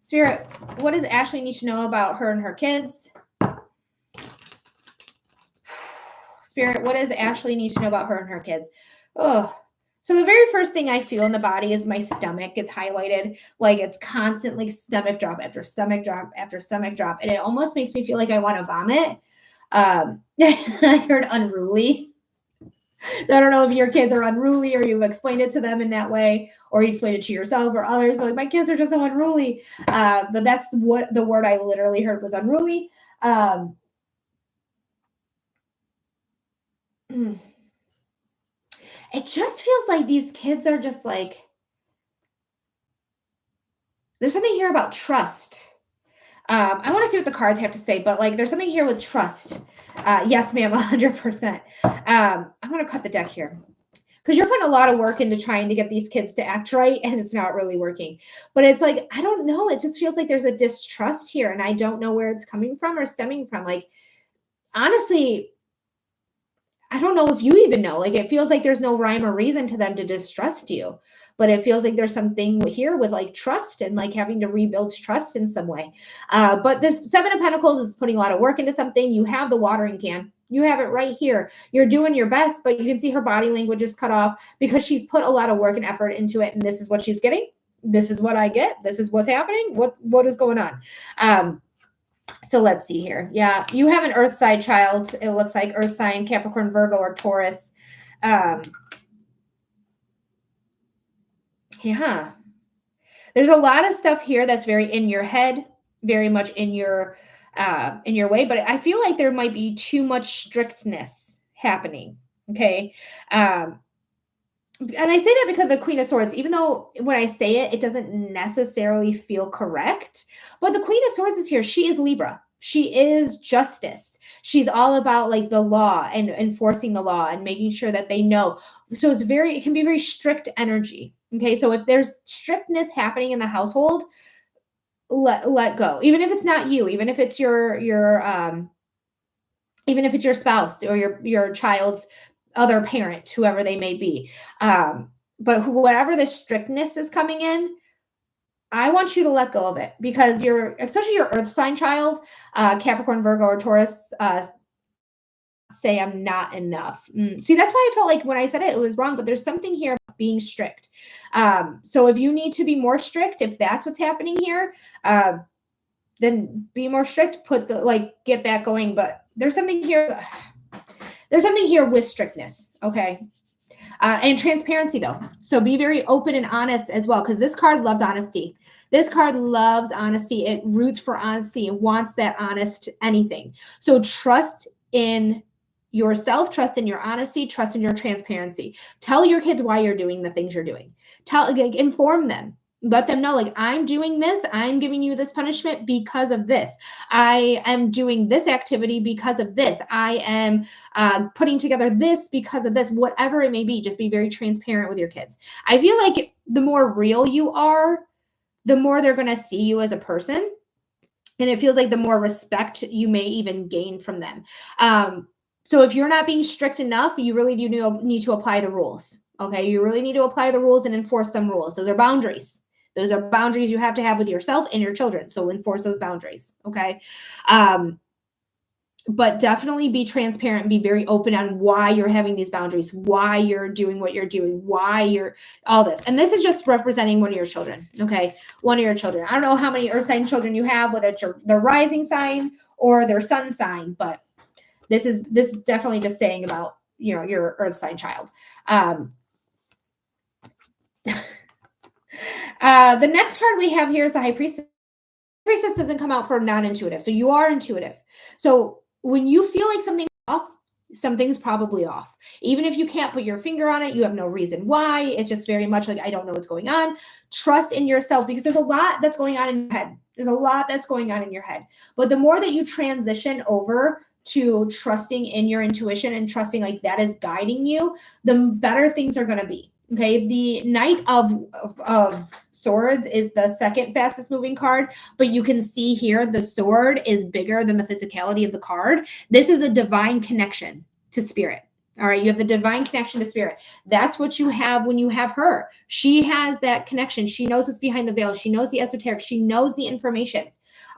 Spirit, what does Ashley need to know about her and her kids? Spirit, what does Ashley need to know about her and her kids? Oh, so the very first thing I feel in the body is my stomach. It's highlighted, like it's constantly stomach drop after stomach drop after stomach drop. And it almost makes me feel like I want to vomit. I heard unruly. So I don't know if your kids are unruly or you've explained it to them in that way, or you explained it to yourself or others, but like, my kids are just so unruly. But that's what the word I literally heard was unruly. It just feels like these kids are just like, there's something here about trust. I want to see what the cards have to say, but like, there's something here with trust. Yes, ma'am, 100%. I'm going to cut the deck here because you're putting a lot of work into trying to get these kids to act right, and it's not really working. But it's like, I don't know. It just feels like there's a distrust here, and I don't know where it's coming from or stemming from. Like, honestly, I don't know if you even know. Like, it feels like there's no rhyme or reason to them to distrust you, but it feels like there's something here with like trust and like having to rebuild trust in some way. But the 7 of Pentacles is putting a lot of work into something. You have the watering can. You have it right here. You're doing your best, but you can see her body language is cut off because she's put a lot of work and effort into it. And this is what she's getting. This is what I get. This is what's happening. What is going on? So let's see here. Yeah, you have an earth side child. It looks like earth sign, Capricorn, Virgo, or Taurus. Yeah. There's a lot of stuff here that's very in your head, very much in your way, but I feel like there might be too much strictness happening. Okay. And I say that because the Queen of Swords, even though when I say it, it doesn't necessarily feel correct, but the Queen of Swords is here. She is Libra. She is justice. She's all about like the law and enforcing the law and making sure that they know. So it can be very strict energy. Okay. So if there's strictness happening in the household, let go. Even if it's not you, even if it's even if it's your spouse or your child's other parent, whoever they may be. But whatever the strictness is coming in, I want you to let go of it because especially your earth sign child, Capricorn, Virgo, or Taurus, say I'm not enough. See, that's why I felt like when I said it was wrong, but there's something here about being strict. So if you need to be more strict, if that's what's happening here, then be more strict, get that going. But there's something here. There's something here with strictness, okay? And transparency, though. So be very open and honest as well, because this card loves honesty. This card loves honesty. It roots for honesty. It wants that honest anything. So trust in yourself, trust in your honesty, trust in your transparency. Tell your kids why you're doing the things you're doing. Inform them. Let them know, like, I'm doing this. I'm giving you this punishment because of this. I am doing this activity because of this. I am putting together this because of this, whatever it may be. Just be very transparent with your kids. I feel like the more real you are, the more they're going to see you as a person. And it feels like the more respect you may even gain from them. So if you're not being strict enough, you really do need to apply the rules. Okay. You really need to apply the rules and enforce them rules. Those are boundaries. Those are boundaries you have to have with yourself and your children. So enforce those boundaries. Okay. But definitely be transparent and be very open on why you're having these boundaries, why you're doing what you're doing, why you're all this. And this is just representing one of your children. Okay. One of your children. I don't know how many earth sign children you have, whether it's their rising sign or their sun sign, but this is definitely just saying about, your earth sign child. The next card we have here is the High Priestess. Priestess doesn't come out for non-intuitive. So you are intuitive. So when you feel like something's off, something's probably off. Even if you can't put your finger on it, you have no reason why. It's just very much like, I don't know what's going on. Trust in yourself, because there's a lot that's going on in your head. There's a lot that's going on in your head. But the more that you transition over to trusting in your intuition and trusting like that is guiding you, the better things are going to be. Okay, the Knight of Swords is the second fastest moving card, but you can see here the sword is bigger than the physicality of the card. This is a divine connection to spirit. All right, you have the divine connection to spirit. That's what you have when you have her. She has that connection. She knows what's behind the veil. She knows the esoteric. She knows the information.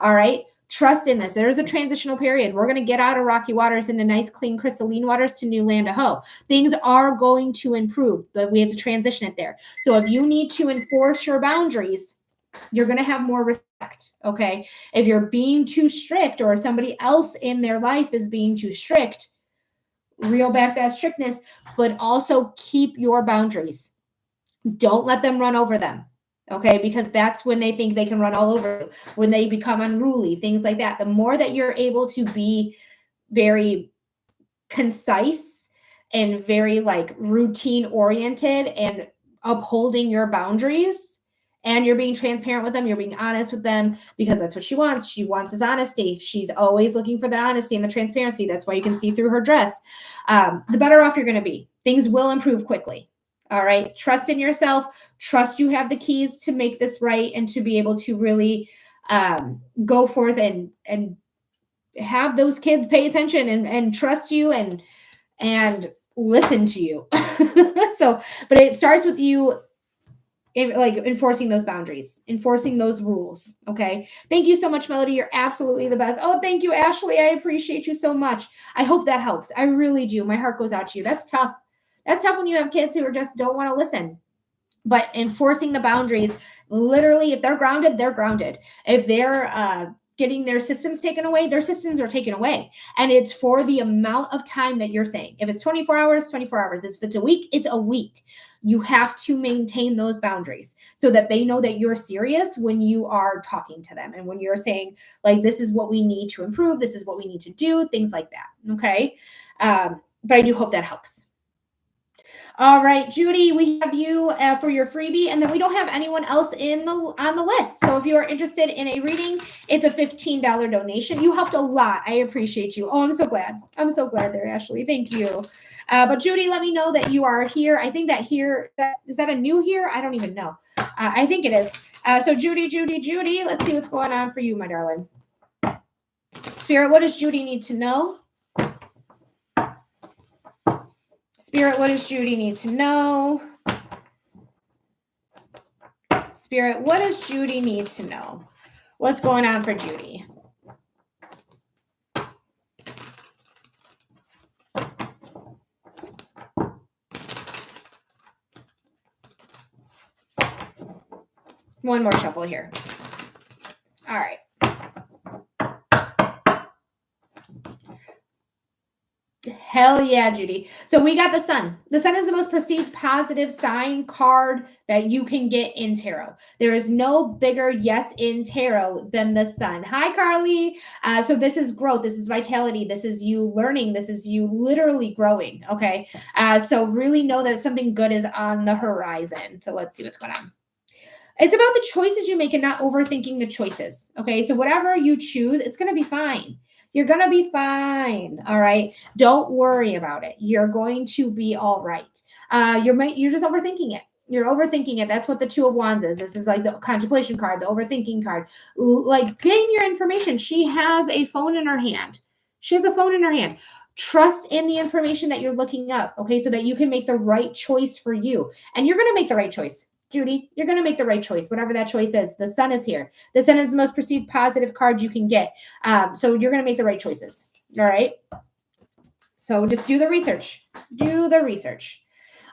All right. Trust in this. There's a transitional period. We're going to get out of rocky waters into nice, clean, crystalline waters to new land of hope. Things are going to improve, but we have to transition it there. So if you need to enforce your boundaries, you're going to have more respect. Okay. If you're being too strict or somebody else in their life is being too strict, reel back that strictness, but also keep your boundaries. Don't let them run over them. Okay, because that's when they think they can run all over you, when they become unruly, things like that. The more that you're able to be very concise and very like routine oriented and upholding your boundaries, and you're being transparent with them, you're being honest with them, because that's what she wants. She wants this honesty. She's always looking for the honesty and the transparency. That's why you can see through her dress. The better off you're going to be. Things will improve quickly. All right. Trust in yourself. Trust you have the keys to make this right and to be able to really go forth and have those kids pay attention and trust you and listen to you. But it starts with you like enforcing those boundaries, enforcing those rules. Okay. Thank you so much, Melody. You're absolutely the best. Oh, thank you, Ashley. I appreciate you so much. I hope that helps. I really do. My heart goes out to you. That's tough. That's tough when you have kids who are just don't want to listen. But enforcing the boundaries, literally, if they're grounded, they're grounded. If they're getting their systems taken away, their systems are taken away. And it's for the amount of time that you're saying. If it's 24 hours, 24 hours. If it's a week, it's a week. You have to maintain those boundaries so that they know that you're serious when you are talking to them. And when you're saying, like, this is what we need to improve. This is what we need to do. Things like that. Okay. But I do hope that helps. All right, Judy, we have you for your freebie, and then we don't have anyone else on the list. So if you are interested in a reading, it's a $15 donation. You helped a lot. I appreciate you. Oh, I'm so glad. I'm so glad there, Ashley. Thank you. But Judy, let me know that you are here. I think that here, is that a new here? I don't even know. I think it is. So Judy, let's see what's going on for you, my darling. Spirit, what does Judy need to know? Spirit, what does Judy need to know? Spirit, what does Judy need to know? What's going on for Judy? One more shuffle here. All right. Hell yeah, Judy. So we got the sun. The sun is the most perceived positive sign card that you can get in tarot. There is no bigger yes in tarot than the sun. Hi, Carly. So this is growth. This is vitality. This is you learning. This is you literally growing. Okay. So really know that something good is on the horizon. So let's see what's going on. It's about the choices you make and not overthinking the choices. Okay. So whatever you choose, it's going to be fine. You're going to be fine. All right. Don't worry about it. You're going to be all right. You're just overthinking it. You're overthinking it. That's what the Two of Wands is. This is like the contemplation card, the overthinking card. Like, gain your information. She has a phone in her hand. She has a phone in her hand. Trust in the information that you're looking up, okay, so that you can make the right choice for you. And you're going to make the right choice. Judy, you're going to make the right choice, whatever that choice is. The sun is here. The sun is the most perceived positive card you can get. So you're going to make the right choices. All right. So just do the research. Do the research.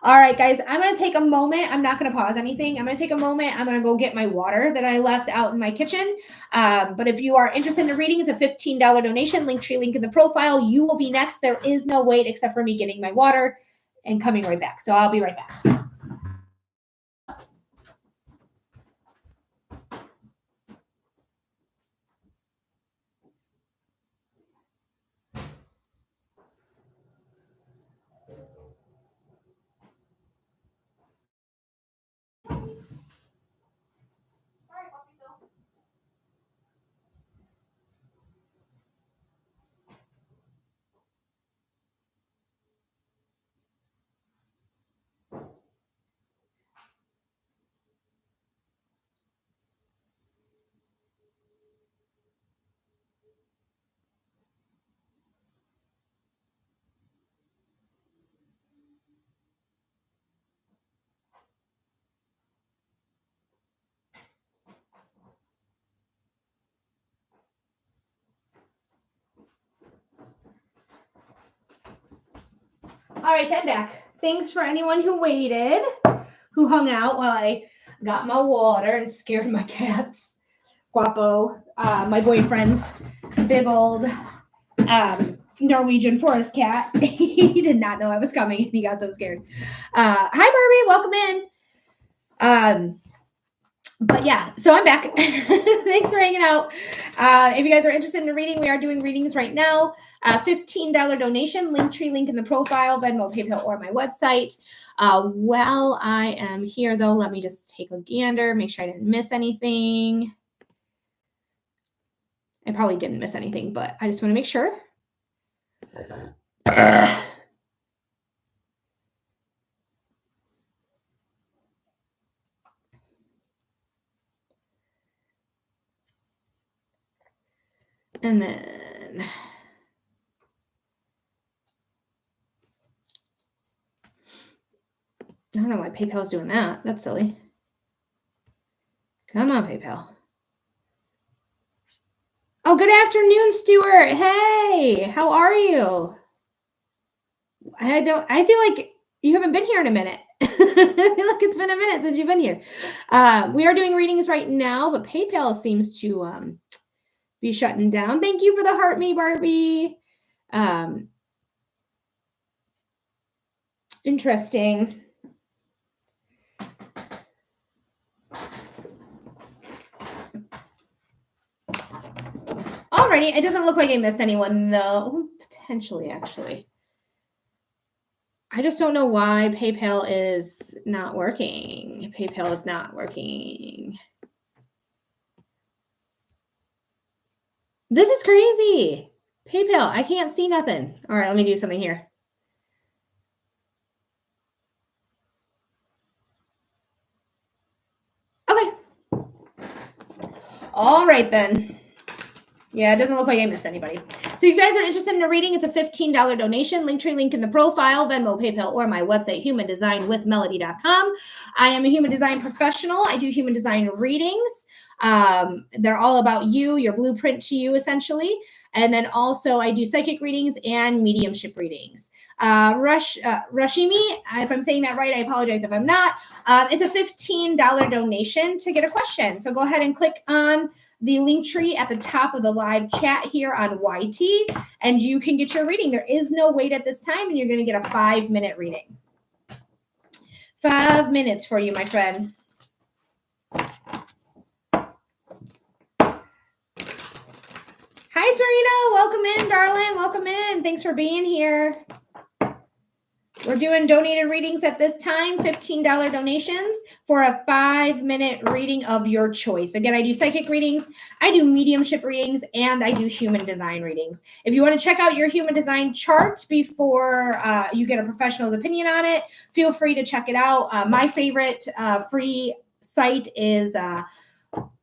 All right, guys, I'm going to take a moment. I'm not going to pause anything. I'm going to take a moment. I'm going to go get my water that I left out in my kitchen. But if you are interested in a reading, it's a $15 donation. Linktree link in the profile. You will be next. There is no wait except for me getting my water and coming right back. So I'll be right back. All right, I'm back. Thanks for anyone who waited, who hung out while I got my water and scared my cats. Guapo, my boyfriend's big old Norwegian forest cat. He did not know I was coming and he got so scared. Hi, Barbie. Welcome in. But yeah, so I'm back. Thanks for hanging out. If you guys are interested in a reading, we are doing readings right now. $15 donation, Linktree link in the profile, Venmo, PayPal, or my website. While I am here, though, let me just take a gander, make sure I didn't miss anything. I probably didn't miss anything, but I just want to make sure. And then I don't know why PayPal's doing that. That's silly. Come on, PayPal. Oh, good afternoon, Stuart. Hey, how are you? I feel like you haven't been here in a minute. I feel like it's been a minute since you've been here. We are doing readings right now, but PayPal seems to be shutting down. Thank you for the heart me, Barbie. Interesting. Alrighty, it doesn't look like I missed anyone though. Potentially, actually. I just don't know why PayPal is not working. PayPal is not working. This is crazy. PayPal, I can't see nothing. All right, let me do something here. Okay. All right, then. Yeah, it doesn't look like I missed anybody. So if you guys are interested in a reading, it's a $15 donation. Linktree link in the profile, Venmo, PayPal, or my website, humandesignwithmelody.com. I am a human design professional. I do human design readings. They're all about you, your blueprint to you, essentially. And then also I do psychic readings and mediumship readings. Rashimi, if I'm saying that right, I apologize if I'm not. It's a $15 donation to get a question. So go ahead and click on the link tree at the top of the live chat here on YT, and you can get your reading. There is no wait at this time, and you're going to get a 5-minute reading. 5 minutes for you, my friend. Hi, Serena. Welcome in, darling. Welcome in. Thanks for being here. We're doing donated readings at this time, $15 donations for a 5-minute reading of your choice. Again, I do psychic readings, I do mediumship readings, and I do human design readings. If you want to check out your human design chart before you get a professional's opinion on it, feel free to check it out. My favorite free site is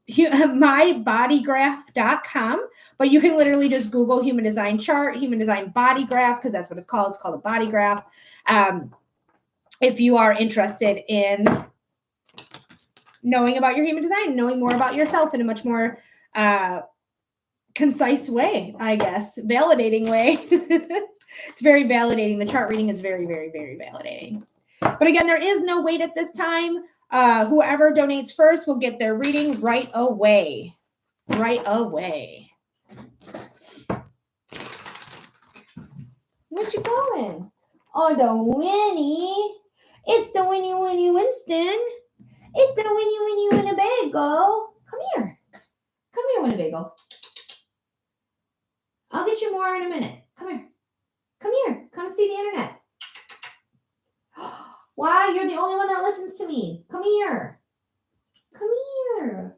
mybodygraph.com, but you can literally just Google human design chart, human design body graph, because that's what it's called. It's called a body graph. If you are interested in knowing about your human design, knowing more about yourself in a much more concise way, I guess, validating way. It's very validating. The chart reading is very, very, very validating. But again, there is no wait at this time. Whoever donates first will get their reading right away. Right away. What you calling? Oh, the Winnie. It's the Winnie Winston. It's the Winnie Winnebago. Come here. Come here, Winnebago. I'll get you more in a minute. Come here. Come here. Come see the internet. Why? You're the only one that listens to me. Come here. Come here.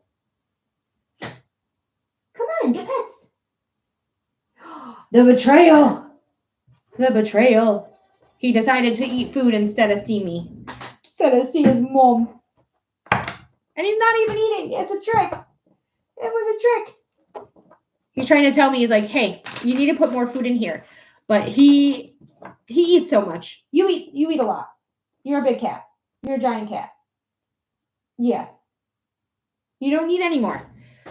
Come on, get pets. The betrayal. The betrayal. He decided to eat food instead of see me. Instead of see his mom. And he's not even eating. It's a trick. It was a trick. He's trying to tell me, he's like, hey, you need to put more food in here. But he eats so much. You eat a lot. You're a big cat. You're a giant cat. Yeah. You don't need any more.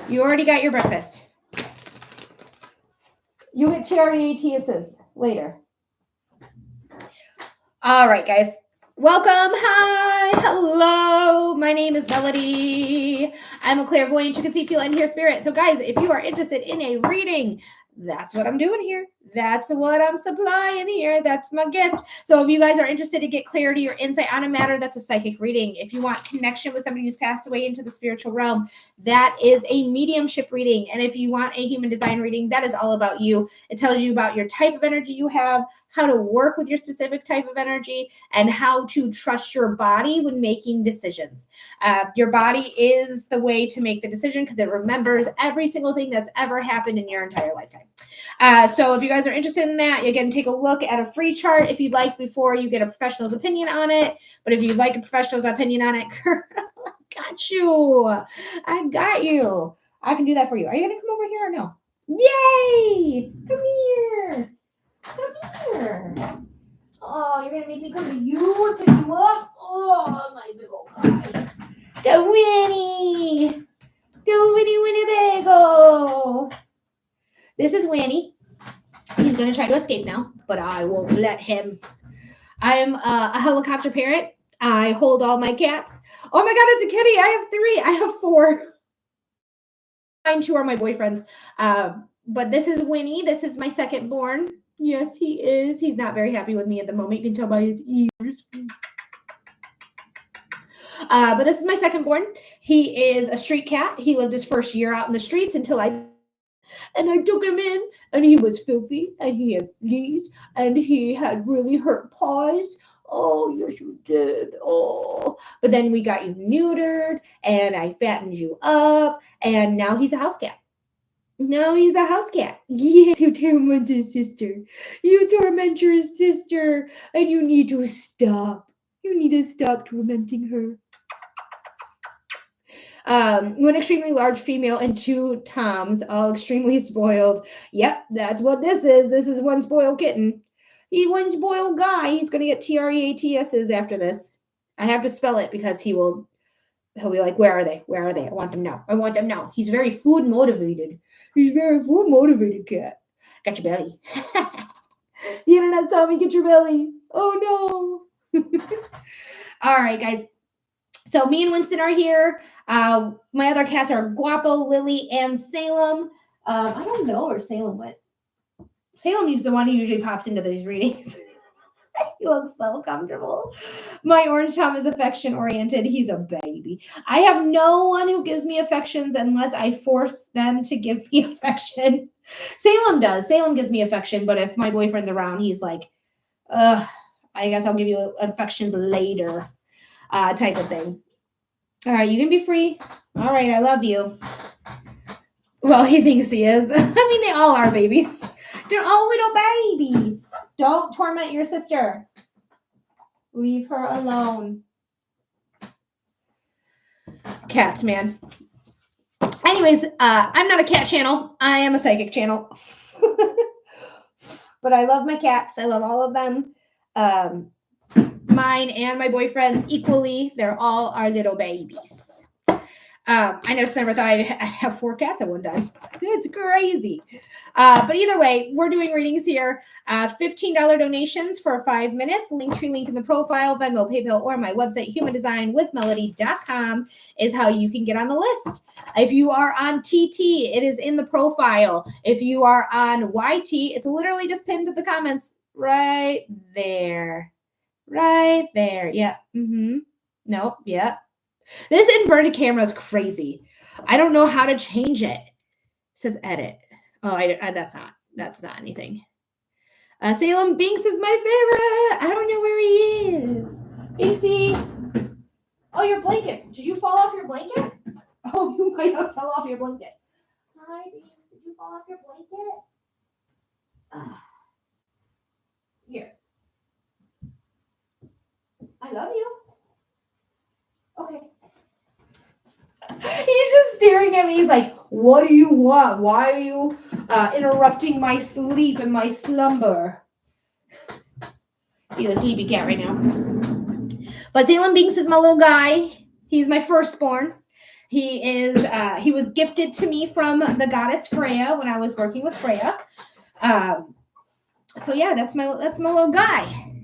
You already got your breakfast. You'll get TREATSs later. All right, guys. Welcome. Hi. Hello. My name is Melody. I'm a clairvoyant. You can see, feel, and hear spirit. So, guys, if you are interested in a reading, that's what I'm doing here. That's what I'm supplying here. That's my gift. So if you guys are interested to get clarity or insight on a matter, that's a psychic reading. If you want connection with somebody who's passed away into the spiritual realm, that is a mediumship reading. And if you want a human design reading, that is all about you. It tells you about your type of energy you have, how to work with your specific type of energy, and how to trust your body when making decisions. Your body is the way to make the decision because it remembers every single thing that's ever happened in your entire lifetime. So if you guys are interested in that, again, take a look at a free chart if you'd like before you get a professional's opinion on it. But if you'd like a professional's opinion on it, girl, I got you. I got you. I can do that for you. Are you going to come over here or no? Yay! Come here. Come here. Oh, you're going to make me come to you and pick you up? Oh, my big old guy. The Winnie. The Winnie Winnebago. This is Winnie. He's going to try to escape now, but I won't let him. I'm a helicopter parent. I hold all my cats. Oh my God, it's a kitty. I have 3. I have 4. Mine 2 are my boyfriends. But this is Winnie. This is my second born. Yes, he is. He's not very happy with me at the moment. You can tell by his ears. But this is my second born. He is a street cat. He lived his first year out in the streets until I took him in, and he was filthy, and he had fleas, and he had really hurt paws. Oh, yes, you did. Oh, but then we got you neutered, and I fattened you up, and now he's a house cat. No, he's a house cat. Yes, you torment his sister. You torment your sister, and you need to stop. You need to stop tormenting her. One extremely large female and 2 toms, all extremely spoiled. Yep, that's what this is. This is one spoiled kitten. He's one spoiled guy. He's going to get TREATSs after this. I have to spell it because he'll be like, where are they? Where are they? I want them now. I want them now. He's very food motivated. He's very food motivated cat. Got your belly. The internet's telling me get your belly. Oh no. All right, guys. So me and Winston are here. My other cats are Guapo, Lily, and Salem. I don't know where Salem went. Salem is the one who usually pops into these readings. He looks so comfortable. My orange Tom is affection-oriented. He's a baby. I have no one who gives me affections unless I force them to give me affection. Salem does. Salem gives me affection, but if my boyfriend's around, he's like, I guess I'll give you affections later, type of thing. All right, you can be free. All right, I love you. Well, he thinks he is. I mean, they all are babies. They're all little babies. Don't torment your sister. Leave her alone. Cats, man. Anyways, I'm not a cat channel. I am a psychic channel. But I love my cats. I love all of them. Mine and my boyfriend's equally. They're all our little babies. I just never thought I'd have 4 cats at one time. It's crazy. But either way, we're doing readings here. $15 donations for 5 minutes. Linktree link in the profile, Venmo, PayPal, or my website, humandesignwithmelody.com is how you can get on the list. If you are on TT, it is in the profile. If you are on YT, it's literally just pinned to the comments right there. Right there. Yeah. Nope. Yeah. This inverted camera is crazy. I don't know how to change it. It says edit. Oh, that's not anything. Salem Binks is my favorite. I don't know where he is. Binksy. Oh, your blanket. Did you fall off your blanket? Oh, you might have fell off your blanket. Hi, Binks. Did you fall off your blanket? Here. I love you. Okay. He's just staring at me. He's like, what do you want? Why are you interrupting my sleep and my slumber? He's a sleepy cat right now. But Salem Binks is my little guy. He's my firstborn. He was gifted to me from the goddess Freya when I was working with Freya. So yeah, that's my little guy.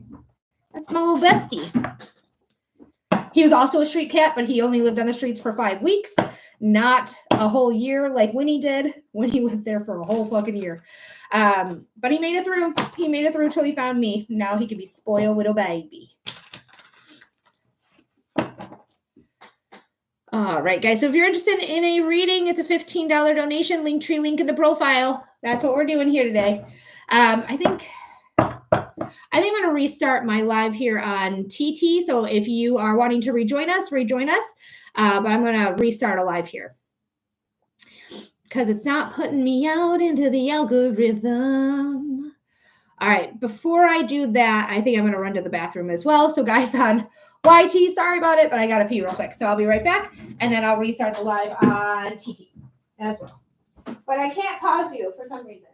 That's my little bestie. He was also a street cat, but he only lived on the streets for 5 weeks, not a whole year like Winnie did when he lived there for a whole fucking year. But he made it through. He made it through till he found me. Now he can be spoiled little baby. All right, guys. So if you're interested in a reading, it's a $15 donation. Linktree link in the profile. That's what we're doing here today. I think I'm going to restart my live here on TT. So if you are wanting to rejoin us. But I'm going to restart a live here because it's not putting me out into the algorithm. All right. Before I do that, I think I'm going to run to the bathroom as well. So guys on YT, sorry about it, but I got to pee real quick. So I'll be right back. And then I'll restart the live on TT as well. But I can't pause you for some reason.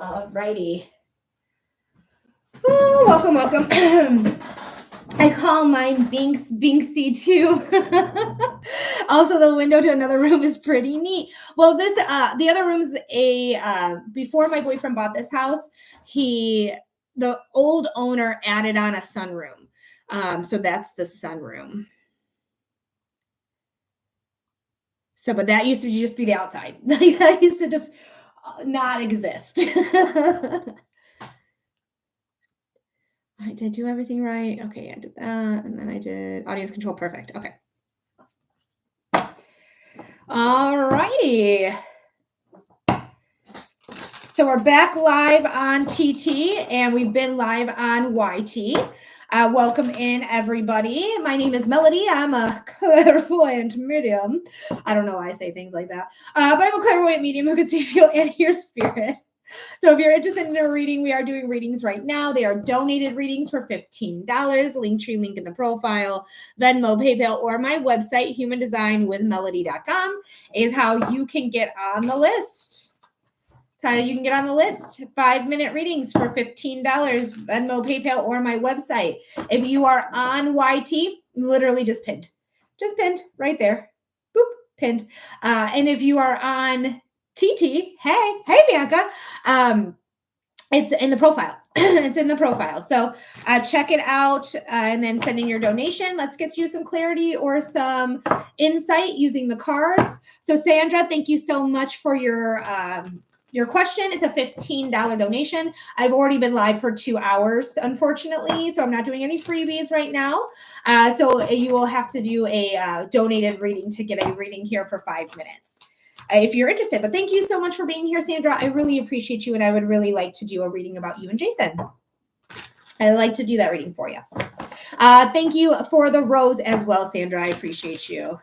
Alrighty. Oh, welcome. I call mine Binks Binksy too. Also, the window to another room is pretty neat. Well, this the other room's before my boyfriend bought this house, the old owner added on a sunroom. So that's the sunroom. So, but that used to just be the outside. That used to just not exist. Did I do everything right? Okay, I did that. And then I did audience control. Perfect. Okay. All righty. So we're back live on TT and we've been live on YT. Welcome in, everybody. My name is Melody. I'm a clairvoyant medium. I don't know why I say things like that. But I'm a clairvoyant medium who can see, feel, and hear spirit. So if you're interested in a reading, we are doing readings right now. They are donated readings for $15. Linktree link in the profile, Venmo, PayPal, or my website, humandesignwithmelody.com, is how you can get on the list. That's how you can get on the list. 5-minute readings for $15, Venmo, PayPal, or my website. If you are on YT, literally just pinned right there. Boop, pinned. And if you are on TT, hey Bianca, it's in the profile. It's in the profile. So check it out and then send in your donation. Let's get you some clarity or some insight using the cards. So Sandra, thank you so much for your question. It's a $15 donation. I've already been live for 2 hours, unfortunately, so I'm not doing any freebies right now. So you will have to do a donated reading to get a reading here for 5 minutes. If you're interested. But thank you so much for being here, Sandra. I really appreciate you, and I would really like to do a reading about you and Jason. I'd like to do that reading for you. Thank you for the rose as well, Sandra. I appreciate you.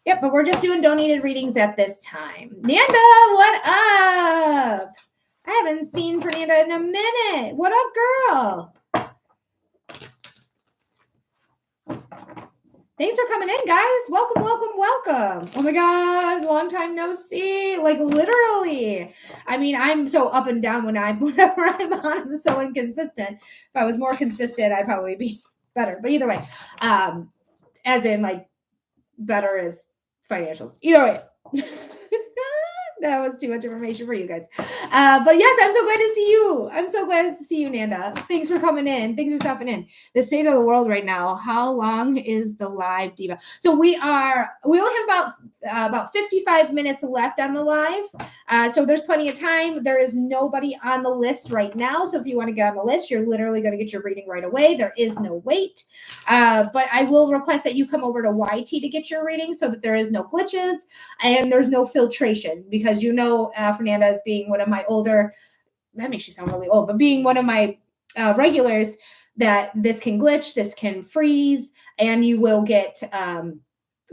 Yep, but we're just doing donated readings at this time. Nanda, what up? I haven't seen Fernanda in a minute. What up, girl? Thanks for coming in, guys. Welcome. Oh my God, long time no see. Like literally. I mean, I'm so up and down whenever I'm on. I'm so inconsistent. If I was more consistent, I'd probably be better. But either way, as in like better as financials. Either way. That was too much information for you guys. But yes, I'm so glad to see you. I'm so glad to see you, Nanda. Thanks for coming in. Thanks for stopping in. The state of the world right now. How long is the live, Diva? So we only have about 55 minutes left on the live. So there's plenty of time. There is nobody on the list right now. So if you want to get on the list, you're literally going to get your reading right away. There is no wait. But I will request that you come over to YT to get your reading so that there is no glitches and there's no filtration, because Fernanda is being one of my older, that makes you sound really old, but being one of my regulars, that this can glitch, this can freeze, and you will get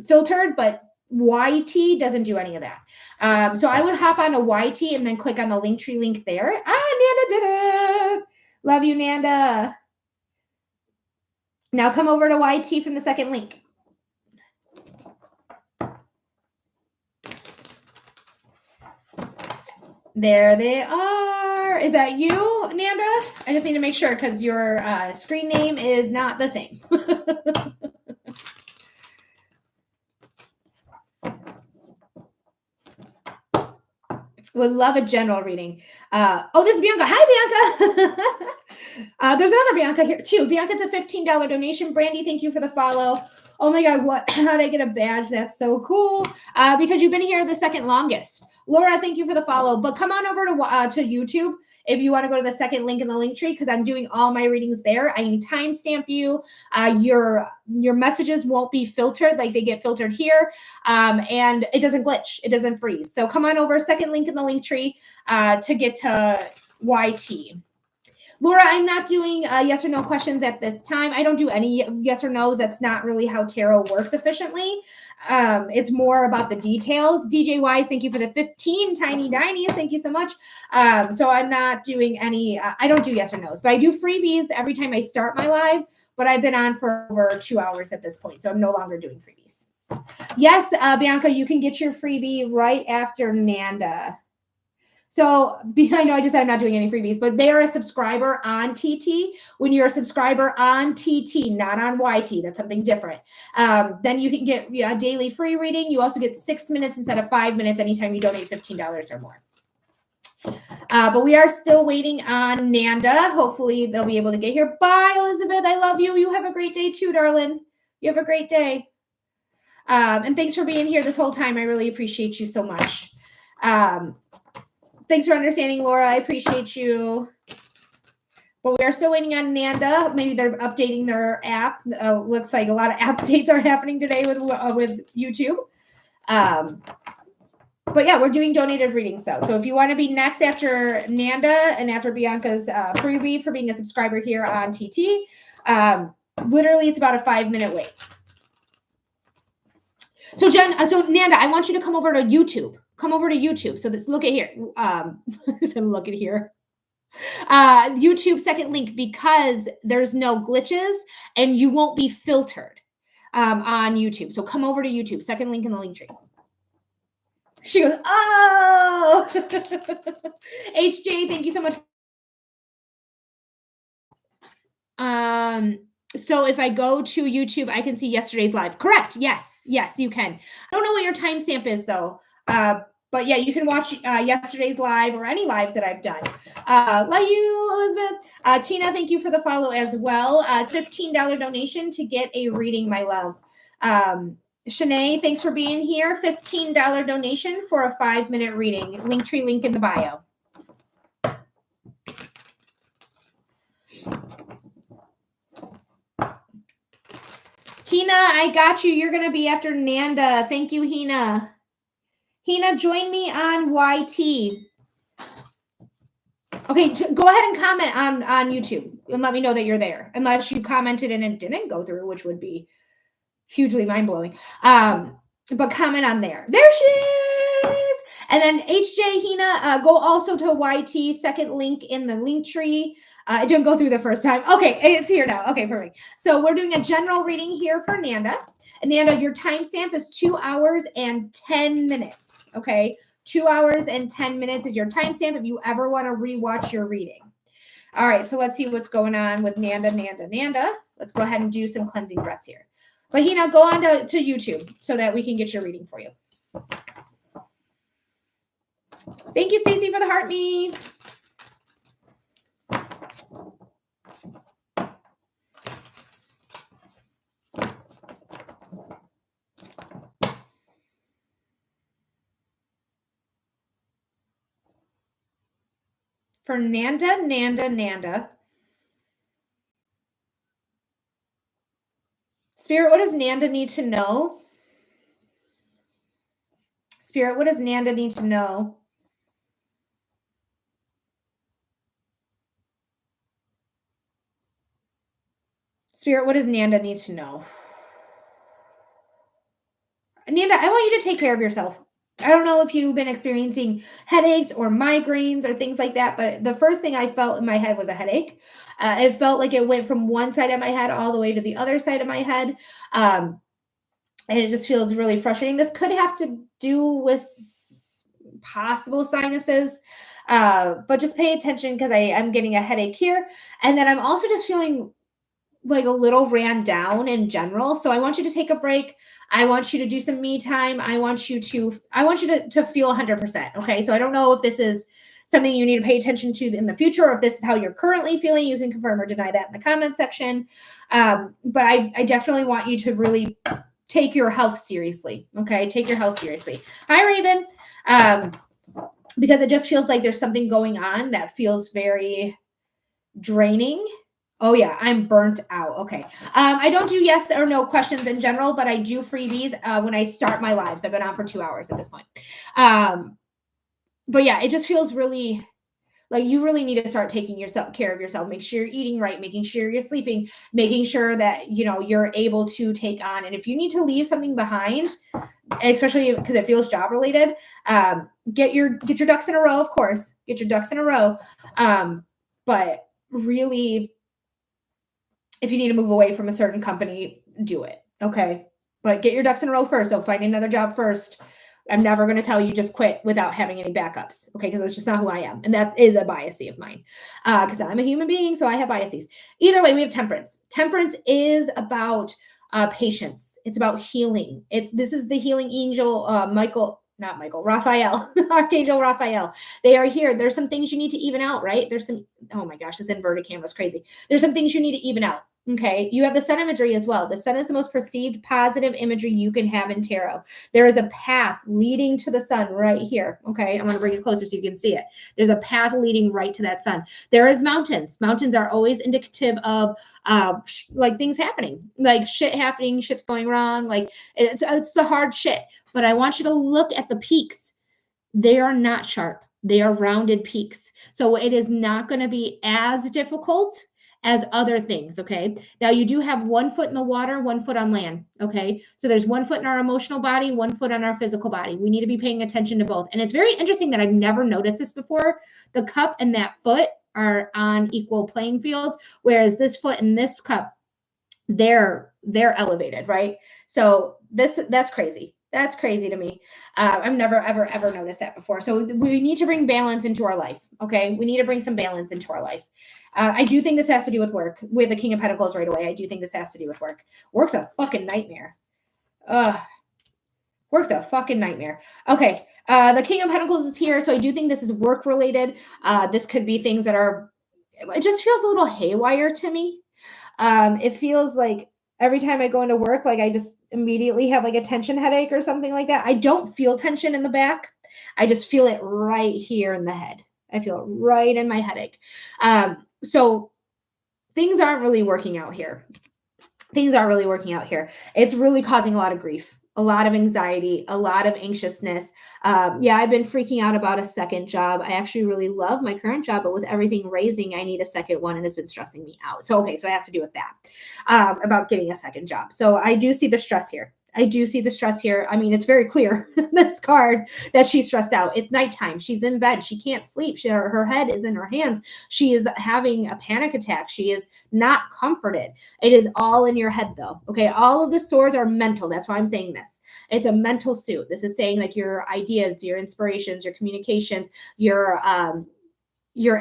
filtered, but YT doesn't do any of that. So I would hop on a YT and then click on the Linktree link there. Nanda did it. Love you, Nanda. Now come over to YT from the second link. There they are. Is that you, Nanda? I just need to make sure because your screen name is not the same. Would love a general reading. This is Bianca. Hi, Bianca. There's another Bianca here too. Bianca, it's a $15 donation. Brandy, thank you for the follow. Oh my God, how did I get a badge? That's so cool. Because you've been here the second longest. Laura, thank you for the follow. But come on over to YouTube if you want to go to the second link in the link tree, because I'm doing all my readings there. I can timestamp you. Your messages won't be filtered like they get filtered here. And it doesn't glitch. It doesn't freeze. So come on over, second link in the link tree to get to YT. Laura, I'm not doing yes or no questions at this time. I don't do any yes or no's. That's not really how tarot works efficiently. It's more about the details. DJ Wise, thank you for the 15 tiny dinies. Thank you so much. So I'm not doing any, I don't do yes or no's, but I do freebies every time I start my live, but I've been on for over 2 hours at this point, so I'm no longer doing freebies. Yes, Bianca, you can get your freebie right after Nanda. So I know I just said I'm not doing any freebies, but they are a subscriber on TT. When you're a subscriber on TT, not on YT, that's something different. Then you can get a daily free reading. You also get 6 minutes instead of 5 minutes anytime you donate $15 or more. But we are still waiting on Nanda. Hopefully they'll be able to get here. Bye, Elizabeth. I love you. You have a great day too, darling. You have a great day. And thanks for being here this whole time. I really appreciate you so much. Thanks for understanding, Laura. I appreciate you. But we are still waiting on Nanda. Maybe they're updating their app. Looks like a lot of updates are happening today with YouTube. But yeah, we're doing donated readings though. So if you want to be next after Nanda and after Bianca's freebie for being a subscriber here on TT, literally it's about a 5-minute wait. So Nanda, I want you to come over to YouTube. come over to YouTube. So look at here. Look at here. YouTube second link, because there's no glitches and you won't be filtered on YouTube. So come over to YouTube, second link in the link tree. She goes, oh, HJ, thank you so much. So if I go to YouTube, I can see yesterday's live. Correct. Yes, you can. I don't know what your timestamp is though. But yeah, you can watch yesterday's live or any lives that I've done. Love you, Elizabeth. Tina, thank you for the follow as well. It's $15 donation to get a reading, my love. Shanae, thanks for being here. $15 donation for a 5-minute reading. Linktree link in the bio. Hina, I got you. You're going to be after Nanda. Thank you, Hina. Hina, join me on YT. Okay, go ahead and comment on YouTube and let me know that you're there. Unless you commented and it didn't go through, which would be hugely mind-blowing. But comment on there. There she is. And then HJ, Hina, go also to YT, second link in the link tree. It didn't go through the first time. Okay, it's here now. Okay, perfect. So we're doing a general reading here for Nanda. And Nanda, your timestamp is 2 hours and 10 minutes. Okay, 2 hours and 10 minutes is your timestamp if you ever want to rewatch your reading. All right, so let's see what's going on with Nanda. Let's go ahead and do some cleansing breaths here. But Hina, go on to YouTube so that we can get your reading for you. Thank you, Stacy, for the heart me. For Nanda. Spirit, what does Nanda need to know? Spirit, what does Nanda need to know? Spirit, what does Nanda need to know? Nanda, I want you to take care of yourself. I don't know if you've been experiencing headaches or migraines or things like that, but the first thing I felt in my head was a headache. It felt like it went from one side of my head all the way to the other side of my head. And it just feels really frustrating. This could have to do with possible sinuses, but just pay attention because I'm getting a headache here. And then I'm also just feeling like a little ran down in general. So I want you to take a break. I want you to do some me time. I want you to feel 100%. Okay. So I don't know if this is something you need to pay attention to in the future, or if this is how you're currently feeling. You can confirm or deny that in the comment section. But I definitely want you to really take your health seriously. Okay. Take your health seriously. Hi, Raven. Because it just feels like there's something going on that feels very draining. Oh yeah, I'm burnt out. Okay. I don't do yes or no questions in general, but I do freebies when I start my lives. I've been on for 2 hours at this point. But yeah, it just feels really like you really need to start taking care of yourself. Make sure you're eating right, making sure you're sleeping, making sure that you're able to take on. And if you need to leave something behind, especially because it feels job related, get your ducks in a row, of course. Get your ducks in a row. But really, if you need to move away from a certain company, do it. Okay. But get your ducks in a row first. So find another job first. I'm never going to tell you just quit without having any backups. Okay. Because that's just not who I am. And that is a bias of mine. Because I'm a human being. So I have biases. Either way, we have temperance. Temperance is about patience. It's about healing. This is the healing angel, Raphael, Archangel Raphael. They are here. There's some things you need to even out, right? Oh my gosh, this inverted camera is crazy. There's some things you need to even out. Okay. You have the sun imagery as well. The sun is the most perceived positive imagery you can have in tarot. There is a path leading to the sun right here. Okay. I'm going to bring it closer so you can see it. There's a path leading right to that sun. There is mountains. Mountains are always indicative of like things happening, like shit happening, shit's going wrong. Like it's the hard shit. But I want you to look at the peaks. They are not sharp. They are rounded peaks. So it is not going to be as difficult as other things, okay? Now you do have 1 foot in the water, 1 foot on land, okay? So there's 1 foot in our emotional body, 1 foot on our physical body. We need to be paying attention to both. And it's very interesting that I've never noticed this before. The cup and that foot are on equal playing fields, whereas this foot and this cup, they're elevated, right? So that's crazy. That's crazy to me. I've never, ever noticed that before. So we need to bring balance into our life. Okay. We need to bring some balance into our life. I do think this has to do with work. With the King of Pentacles right away, I do think this has to do with work. Work's a fucking nightmare. Work's a fucking nightmare. Okay. The King of Pentacles is here. So I do think this is work related. This could be things that are, it just feels a little haywire to me. It feels like every time I go into work, like I just immediately have like a tension headache or something like that. I don't feel tension in the back. I just feel it right here in the head. I feel it right in my headache. So things aren't really working out here. Things aren't really working out here. It's really causing a lot of grief, a lot of anxiety, a lot of anxiousness. Yeah, I've been freaking out about a second job. I actually really love my current job, but with everything raising, I need a second one and it's been stressing me out. So, okay, so it has to do with that, about getting a second job. So I do see the stress here. I do see the stress here. I mean, it's very clear in this card that she's stressed out. It's nighttime. She's in bed. She can't sleep. Her head is in her hands. She is having a panic attack. She is not comforted. It is all in your head, though. Okay. All of the swords are mental. That's why I'm saying this. It's a mental suit. This is saying like your ideas, your inspirations, your communications, your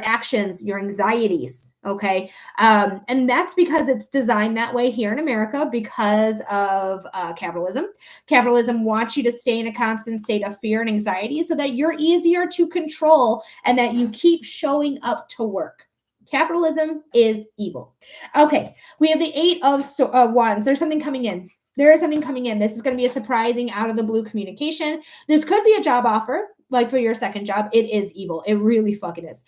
actions, your anxieties. Okay. And that's because it's designed that way here in America because of capitalism. Capitalism wants you to stay in a constant state of fear and anxiety so that you're easier to control and that you keep showing up to work. Capitalism is evil. Okay. We have the 8 of Wands. There's something coming in. There is something coming in. This is going to be a surprising out of the blue communication. This could be a job offer. Like for your second job, it is evil. It really fucking is.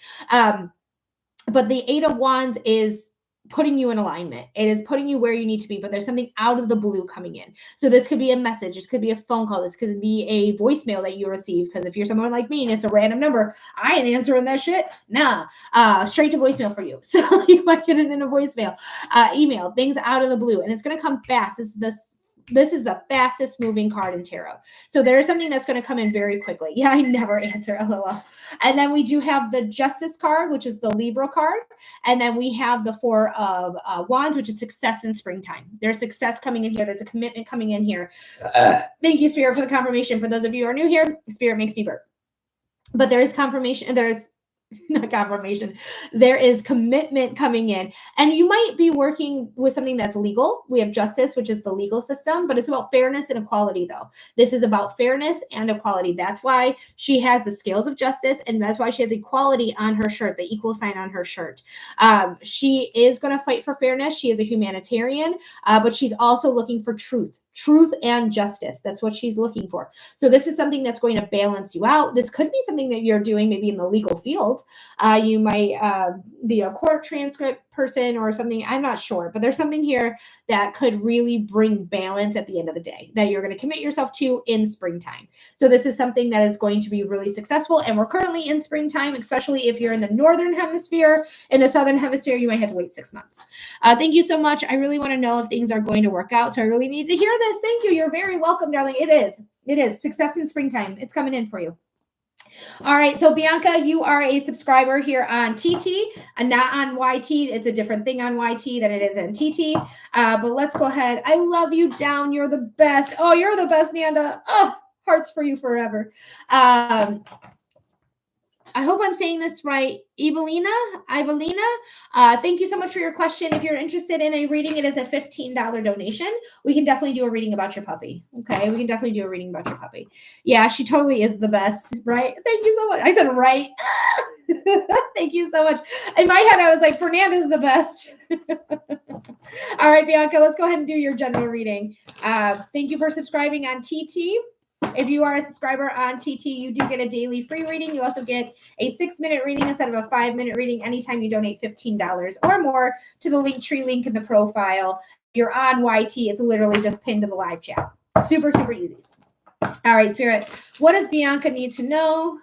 But the 8 of Wands is putting you in alignment. It is putting you where you need to be, but there's something out of the blue coming in. So this could be a message. This could be a phone call. This could be a voicemail that you receive. Because if you're someone like me and it's a random number, I ain't answering that shit. Nah, straight to voicemail for you. So you might get it in a voicemail, email, things out of the blue. And it's going to come fast. This is the fastest moving card in tarot. So there is something that's going to come in very quickly. Yeah, I never answer, LOL. And then we do have the Justice card, which is the Libra card. And then we have the 4 of Wands, which is success in springtime. There's success coming in here. There's a commitment coming in here. Thank you, Spirit, for the confirmation. For those of you who are new here, Spirit makes me burp. But there is confirmation. There's not confirmation. There is commitment coming in. And you might be working with something that's legal. We have justice, which is the legal system, but it's about fairness and equality, though. This is about fairness and equality. That's why she has the scales of justice, and that's why she has equality on her shirt, the equal sign on her shirt. She is going to fight for fairness. She is a humanitarian, but she's also looking for truth and justice. That's what she's looking for. So this is something that's going to balance you out. This could be something that you're doing maybe in the legal field. You might be a court transcript person or something. I'm not sure, but there's something here that could really bring balance at the end of the day that you're going to commit yourself to in springtime. So this is something that is going to be really successful. And we're currently in springtime, especially if you're in the northern hemisphere. In the southern hemisphere, you might have to wait 6 months. Thank you so much. I really want to know if things are going to work out. So I really need to hear this. Thank you. You're very welcome, darling. It is. It is. Success in springtime. It's coming in for you. All right. So Bianca, you are a subscriber here on TT and not on YT. It's a different thing on YT than it is in TT. But let's go ahead. I love you down. You're the best. Oh, you're the best, Nanda. Oh, hearts for you forever. I hope I'm saying this right. Evelina, thank you so much for your question. If you're interested in a reading, it is a $15 donation. We can definitely do a reading about your puppy. Okay, we can definitely do a reading about your puppy. Yeah, she totally is the best, right? Thank you so much. I said right. Thank you so much. In my head, I was like, Fernanda's the best. All right, Bianca, let's go ahead and do your general reading. Thank you for subscribing on TT. If you are a subscriber on TT, you do get a daily free reading. You also get a 6-minute reading instead of a 5-minute reading anytime you donate $15 or more to the Linktree link in the profile. If you're on YT, it's literally just pinned to the live chat. Super, super easy. All right, Spirit, what does Bianca need to know?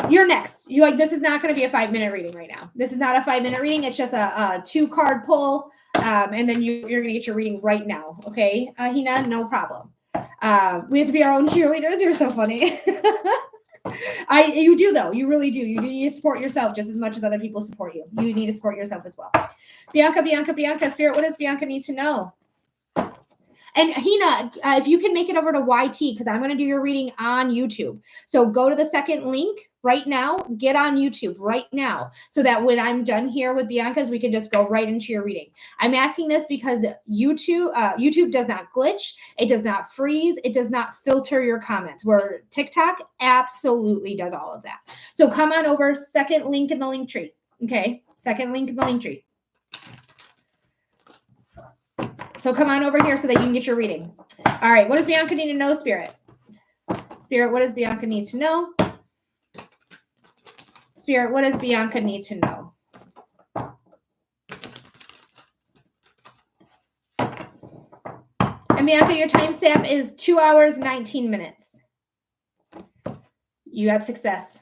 You're next. You like, this is not going to be a 5-minute reading right now. This is not a 5-minute reading. It's just a 2-card pull. And then you're going to get your reading right now. Okay, Hina, no problem. We have to be our own cheerleaders. You're so funny. You do though. You really do. You do need to support yourself just as much as other people support you. You need to support yourself as well. Bianca, Spirit, what does Bianca need to know? And Hina, if you can make it over to YT, because I'm going to do your reading on YouTube. So go to the second link right now, get on YouTube right now, so that when I'm done here with Bianca's, we can just go right into your reading. I'm asking this because YouTube does not glitch. It does not freeze. It does not filter your comments, where TikTok absolutely does all of that. So come on over, second link in the link tree. Okay, second link in the link tree. So come on over here so that you can get your reading. All right. What does Bianca need to know, Spirit? Spirit, what does Bianca need to know? Spirit, what does Bianca need to know? And Bianca, your timestamp is 2 hours, 19 minutes. You got success.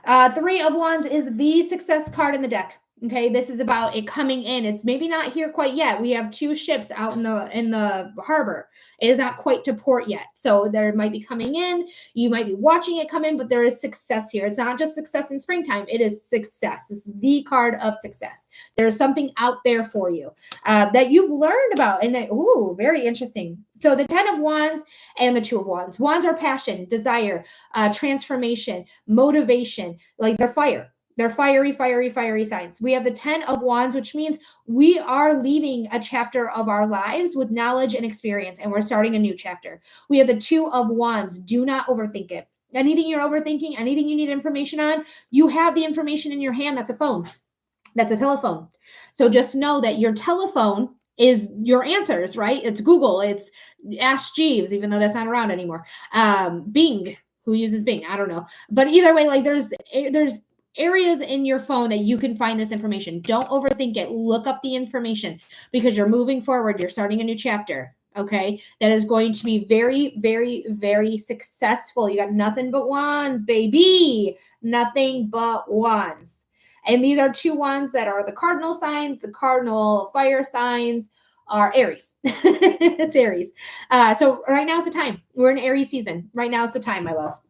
3 of Wands is the success card in the deck. Okay, this is about it coming in. It's maybe not here quite yet. We have 2 ships out in the harbor. It is not quite to port yet. So there might be coming in. You might be watching it come in, but there is success here. It's not just success in springtime. It is success. This is the card of success. There's something out there for you that you've learned about. And very interesting. So the 10 of Wands and the 2 of Wands. Wands are passion, desire, transformation, motivation. Like they're fire. They're fiery signs. We have the 10 of Wands, which means we are leaving a chapter of our lives with knowledge and experience, and we're starting a new chapter. We have the 2 of Wands. Do not overthink it. Anything you're overthinking, anything you need information on, you have the information in your hand. That's a phone. That's a telephone. So just know that your telephone is your answers, right? It's Google. It's Ask Jeeves, even though that's not around anymore. Bing. Who uses Bing? I don't know. But either way, like there's areas in your phone that you can find this information. Don't overthink it. Look up the information because you're moving forward. You're starting a new chapter. Okay. That is going to be very, very, very successful. You got nothing but wands, baby. Nothing but wands. And these are 2 wands that are the cardinal signs. The cardinal fire signs are Aries. It's Aries. So right now is the time. We're in Aries season. Right now is the time, my love.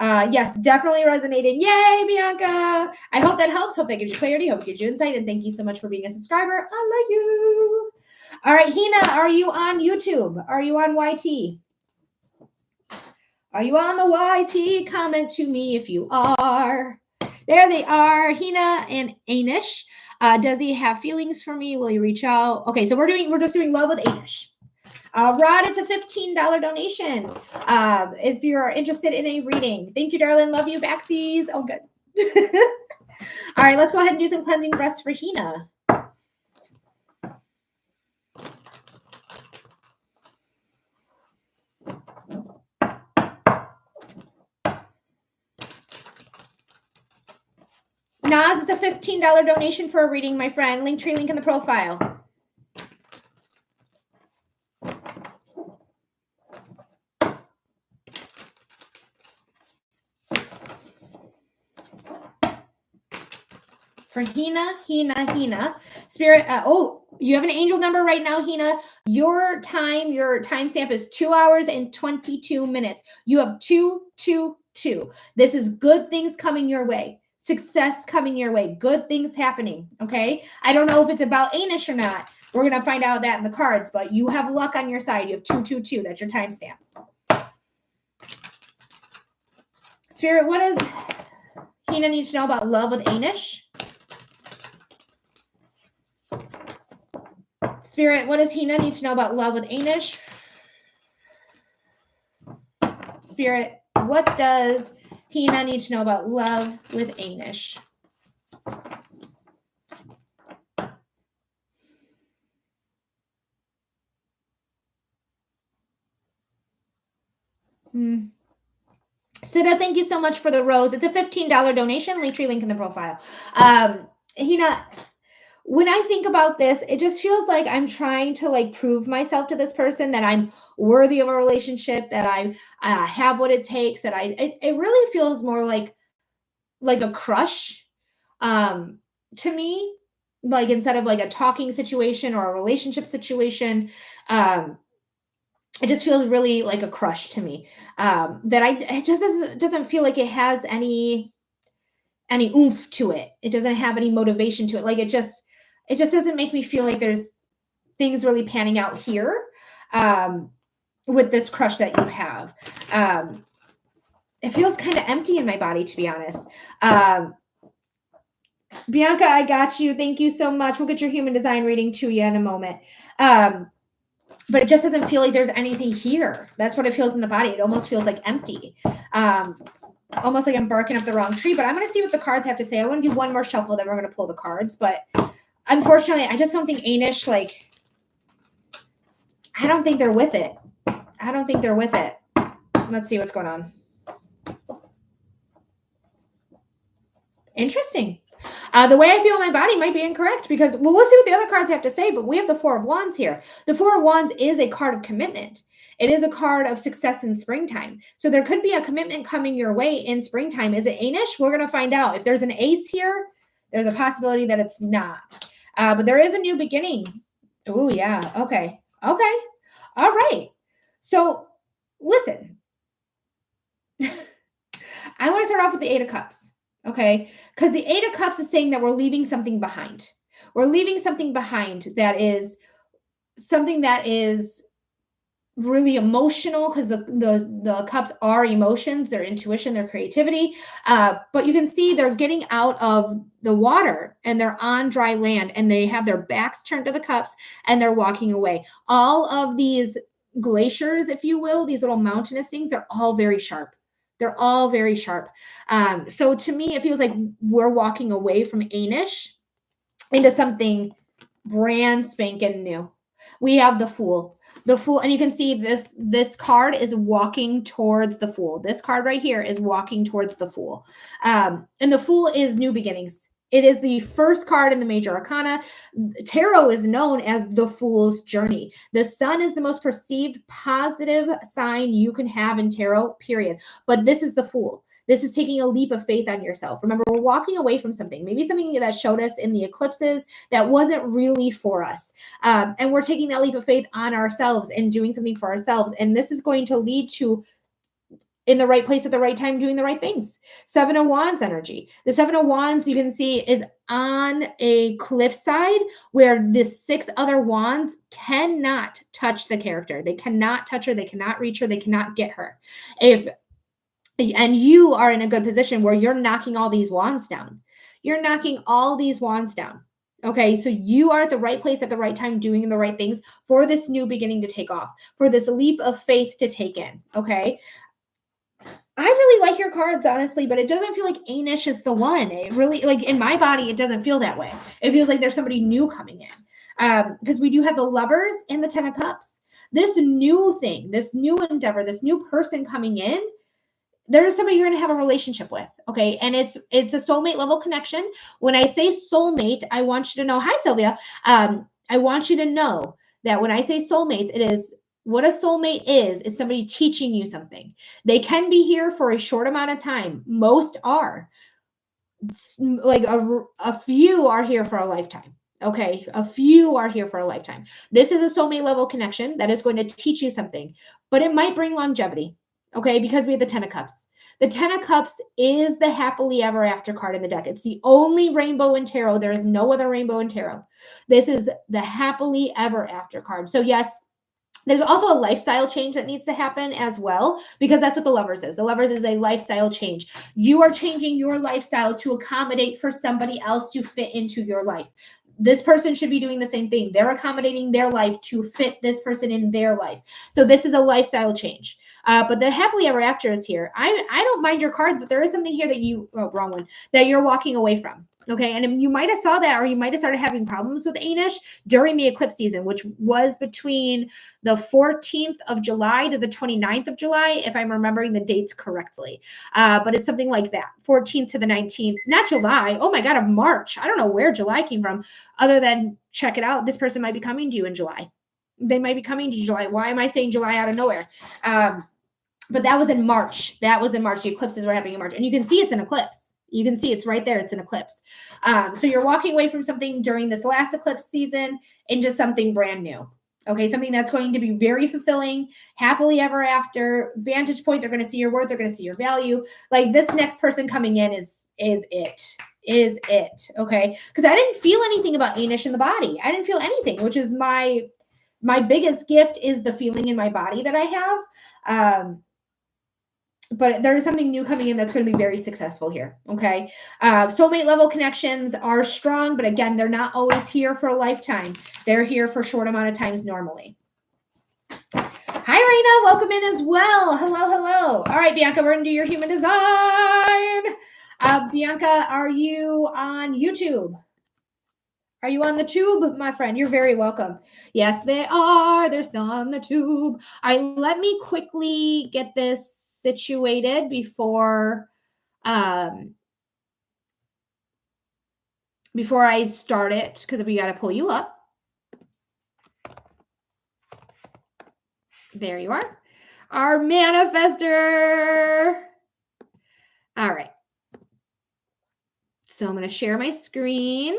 Yes, definitely resonating. Yay, Bianca. I hope that helps. Hope that gives you clarity. Hope it gives you insight. And thank you so much for being a subscriber. I love you. All right, Hina, are you on YouTube? Are you on YT? Are you on the YT? Comment to me if you are. There they are, Hina and Anish. Does he have feelings for me? Will he reach out? Okay, so we're just doing love with Anish. Rod, it's a $15 donation. If you're interested in a reading. Thank you, darling. Love you, backsies. Oh, good. All right, let's go ahead and do some cleansing breaths for Hina. Naz, it's a $15 donation for a reading, my friend. Linktree link in the profile. For Hina. Spirit, you have an angel number right now, Hina. Your timestamp is 2 hours and 22 minutes. You have 222. This is good things coming your way. Success coming your way. Good things happening, okay? I don't know if it's about Anish or not. We're going to find out that in the cards, but you have luck on your side. You have 222. That's your timestamp. Spirit, what does Hina need to know about love with Anish? Spirit, what does Hina need to know about love with Anish? Spirit, what does Hina need to know about love with Anish? Sita, thank you so much for the rose. It's a $15 donation. Linktree link in the profile. Hina, when I think about this, it just feels like I'm trying to prove myself to this person that I'm worthy of a relationship, that I have what it takes, that it really feels more like like a crush to me, like instead of like a talking situation or a relationship situation. It just feels really like a crush to me. That it just doesn't feel like it has any oomph to it. It doesn't have any motivation to it. Like it just doesn't make me feel like there's things really panning out here with this crush that you have. It feels kind of empty in my body, to be honest. Bianca, I got you. Thank you so much. We'll get your human design reading to you in a moment. But it just doesn't feel like there's anything here. That's what it feels in the body. It almost feels like empty. Almost like I'm barking up the wrong tree, but I'm going to see what the cards have to say. I want to do one more shuffle, then we're going to pull the cards. But unfortunately, I just don't think Anish, like, I don't think they're with it. I don't think they're with it. Let's see what's going on. Interesting. The way I feel in my body might be incorrect because, well, we'll see what the other cards have to say, but we have the Four of Wands here. The Four of Wands is a card of commitment. It is a card of success in springtime. So there could be a commitment coming your way in springtime. Is it Anish? We're going to find out. If there's an ace here, there's a possibility that it's not. But there is a new beginning. Oh, yeah. Okay. Okay. All right. So listen, I want to start off with the Eight of Cups. Okay. Because the Eight of Cups is saying that we're leaving something behind. We're leaving something behind that is something that is really emotional, because the cups are emotions, their intuition, their creativity. But you can see they're getting out of the water and they're on dry land and they have their backs turned to the cups and they're walking away. All of these glaciers, if you will, these little mountainous things, are all very sharp. They're all very sharp. So to me, it feels like we're walking away from Anish into something brand spanking new. We have the Fool. The Fool, and you can see this card is walking towards the Fool. This card right here is walking towards the Fool. And the Fool is new beginnings. It is the first card in the major arcana. Tarot is known as the Fool's journey. The sun is the most perceived positive sign you can have in tarot, period. But this is the Fool. This is taking a leap of faith on yourself. Remember, we're walking away from something, maybe something that showed us in the eclipses that wasn't really for us. And we're taking that leap of faith on ourselves and doing something for ourselves. And this is going to lead to, in the right place at the right time, doing the right things. Seven of Wands energy. The Seven of Wands, you can see, is on a cliffside where the six other wands cannot touch the character. They cannot touch her. They cannot reach her. They cannot get her. And you are in a good position where you're knocking all these wands down. You're knocking all these wands down. Okay, so you are at the right place at the right time, doing the right things for this new beginning to take off, for this leap of faith to take in. Okay. I really like your cards, honestly, but it doesn't feel like Anish is the one. It really, like, in my body, it doesn't feel that way. It feels like there's somebody new coming in. Because we do have the Lovers and the Ten of Cups. This new thing, this new endeavor, this new person coming in, there's somebody you're going to have a relationship with. Okay. And it's a soulmate level connection. When I say soulmate, I want you to know, hi, Sylvia. I want you to know that when I say soulmates, it is, what a soulmate is somebody teaching you something. They can be here for a short amount of time. Most are. Like a few are here for a lifetime. Okay. A few are here for a lifetime. This is a soulmate level connection that is going to teach you something, but it might bring longevity. Okay, because we have the Ten of Cups. The Ten of Cups is the happily ever after card in the deck. It's the only rainbow in tarot. There is no other rainbow in tarot. This is the happily ever after card. So yes, there's also a lifestyle change that needs to happen as well, because that's what the Lovers is. The Lovers is a lifestyle change. You are changing your lifestyle to accommodate for somebody else to fit into your life. This person should be doing the same thing. They're accommodating their life to fit this person in their life. So this is a lifestyle change. But the happily ever after is here. I don't mind your cards, but there is something here that wrong one, that you're walking away from. Okay. And you might have saw that, or you might have started having problems with Anish during the eclipse season, which was between the 14th of July to the 29th of July, if I'm remembering the dates correctly. But it's something like that, 14th to the 19th, not July. Oh my God, of March. I don't know where July came from, other than, check it out, this person might be coming to you in July. They might be coming to you in July. Why am I saying July out of nowhere? But that was in March. The eclipses were happening in March. And you can see it's an eclipse. You can see it's right there. It's an eclipse. So you're walking away from something during this last eclipse season into something brand new. Okay, something that's going to be very fulfilling, happily ever after, vantage point. They're going to see your worth. They're going to see your value. Like this next person coming in is it. Okay, because I didn't feel anything about Anish in the body. I didn't feel anything, which is my biggest gift is the feeling in my body that I have. But there is something new coming in that's going to be very successful here. Okay. Soulmate level connections are strong, but again, they're not always here for a lifetime. They're here for a short amount of times normally. Hi, Raina. Welcome in as well. Hello. All right, Bianca, we're going to do your human design. Bianca, are you on YouTube? Are you on the tube, my friend? You're very welcome. Yes, they are. They're still on the tube. All right, let me quickly get this situated before I start it, because we got to pull you up. There you are. Our manifester. All right. So I'm going to share my screen.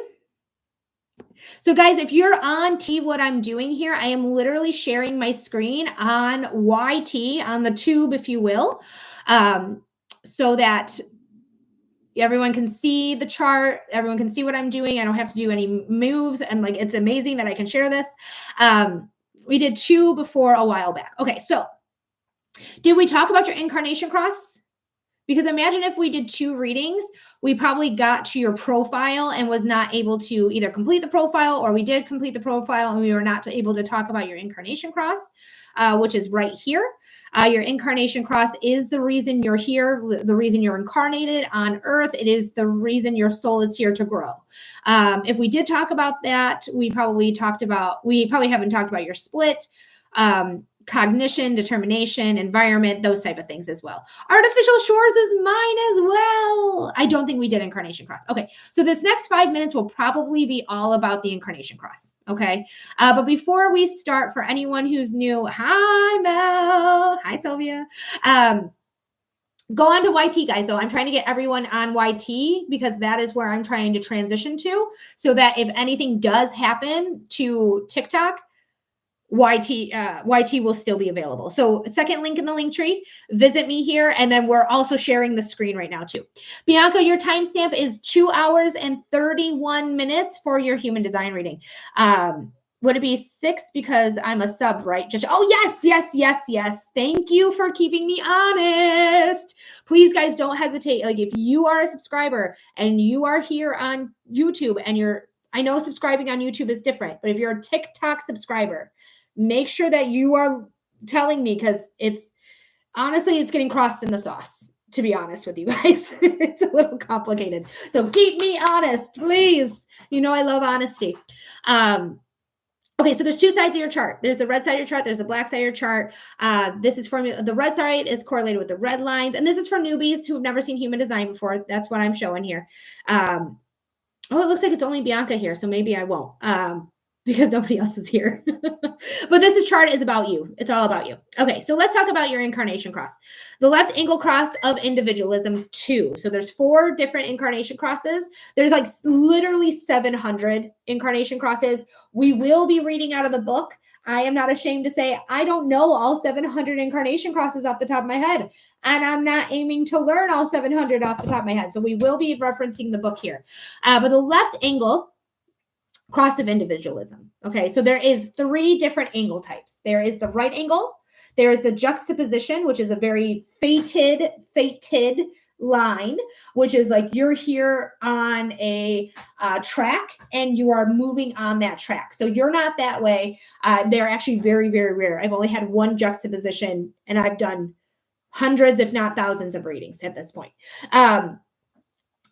So guys, if you're on what I'm doing here, I am literally sharing my screen on YT, on the tube, if you will, so that everyone can see the chart. Everyone can see what I'm doing. I don't have to do any moves. And like, it's amazing that I can share this. We did 2 before a while back. Okay. So did we talk about your incarnation cross? Because imagine if we did 2 readings, we probably got to your profile and was not able to either complete the profile, or we did complete the profile and we were not able to talk about your incarnation cross, which is right here. Your incarnation cross is the reason you're here, the reason you're incarnated on earth. It is the reason your soul is here to grow. If we did talk about that, we probably haven't talked about your split, cognition, determination, environment, those type of things as well. Artificial shores is mine as well. I don't think we did incarnation cross. Okay, so this next 5 minutes will probably be all about the incarnation cross. Okay, but before we start, for anyone who's new, hi Mel, hi Sylvia. Go on to YT, guys, though. I'm trying to get everyone on YT because that is where I'm trying to transition to, so that if anything does happen to TikTok, YT will still be available. So second link in the link tree, visit me here. And then we're also sharing the screen right now too. Bianca, your timestamp is 2 hours and 31 minutes for your human design reading. Would it be 6 because I'm a sub, right? Just, oh, yes. Thank you for keeping me honest. Please, guys, don't hesitate. Like, if you are a subscriber and you are here on YouTube and I know subscribing on YouTube is different, but if you're a TikTok subscriber, make sure that you are telling me, because it's getting crossed in the sauce, to be honest with you guys. It's a little complicated. So keep me honest, please. You know I love honesty. Okay, so there's 2 sides of your chart. There's the red side of your chart. There's the black side of your chart. This is for the red side is correlated with the red lines. And this is for newbies who've never seen human design before. That's what I'm showing here. It looks like it's only Bianca here, so maybe I won't. Because nobody else is here. But this chart is about you. It's all about you. Okay, so let's talk about your incarnation cross. The left angle cross of individualism 2. So there's 4 different incarnation crosses. There's like literally 700 incarnation crosses. We will be reading out of the book. I am not ashamed to say I don't know all 700 incarnation crosses off the top of my head. And I'm not aiming to learn all 700 off the top of my head. So we will be referencing the book here. But the left angle cross of individualism. Okay, so there is 3 different angle types. There is the right angle. There is the juxtaposition, which is a very fated line, which is like you're here on a track and you are moving on that track. So you're not that way. They're actually very, very rare. I've only had 1 juxtaposition and I've done hundreds, if not thousands of readings at this point.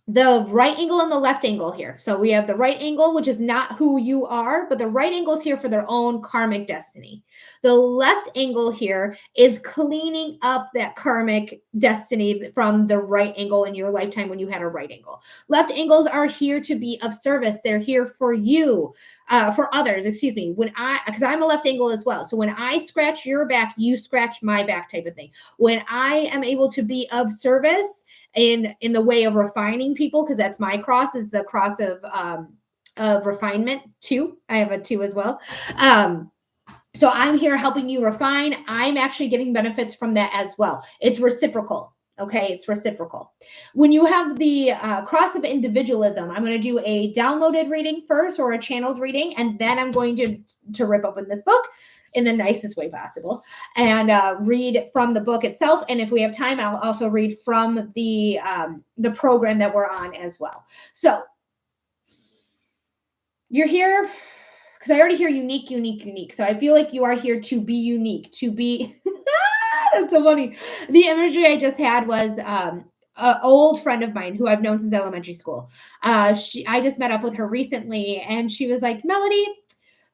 the right angle and the left angle here. So we have the right angle, which is not who you are, but the right angle is here for their own karmic destiny. The left angle here is cleaning up that karmic destiny from the right angle in your lifetime when you had a right angle. Left angles are here to be of service. They're here for you, for others, excuse me. Because I'm a left angle as well. So when I scratch your back, you scratch my back type of thing. When I am able to be of service, in the way of refining people, because that's my cross, is the cross of refinement 2. I have a 2 as well. So I'm here helping you refine. I'm actually getting benefits from that as well. It's reciprocal. Okay, it's reciprocal. When you have the cross of individualism, I'm going to do a downloaded reading first, or a channeled reading, and then I'm going to rip open this book in the nicest way possible and read from the book itself. And if we have time, I'll also read from the program that we're on as well. So you're here because I already hear unique, unique, unique. So I feel like you are here to be unique, to be, that's so funny. The imagery I just had was an old friend of mine who I've known since elementary school. I just met up with her recently, and she was like, Melody,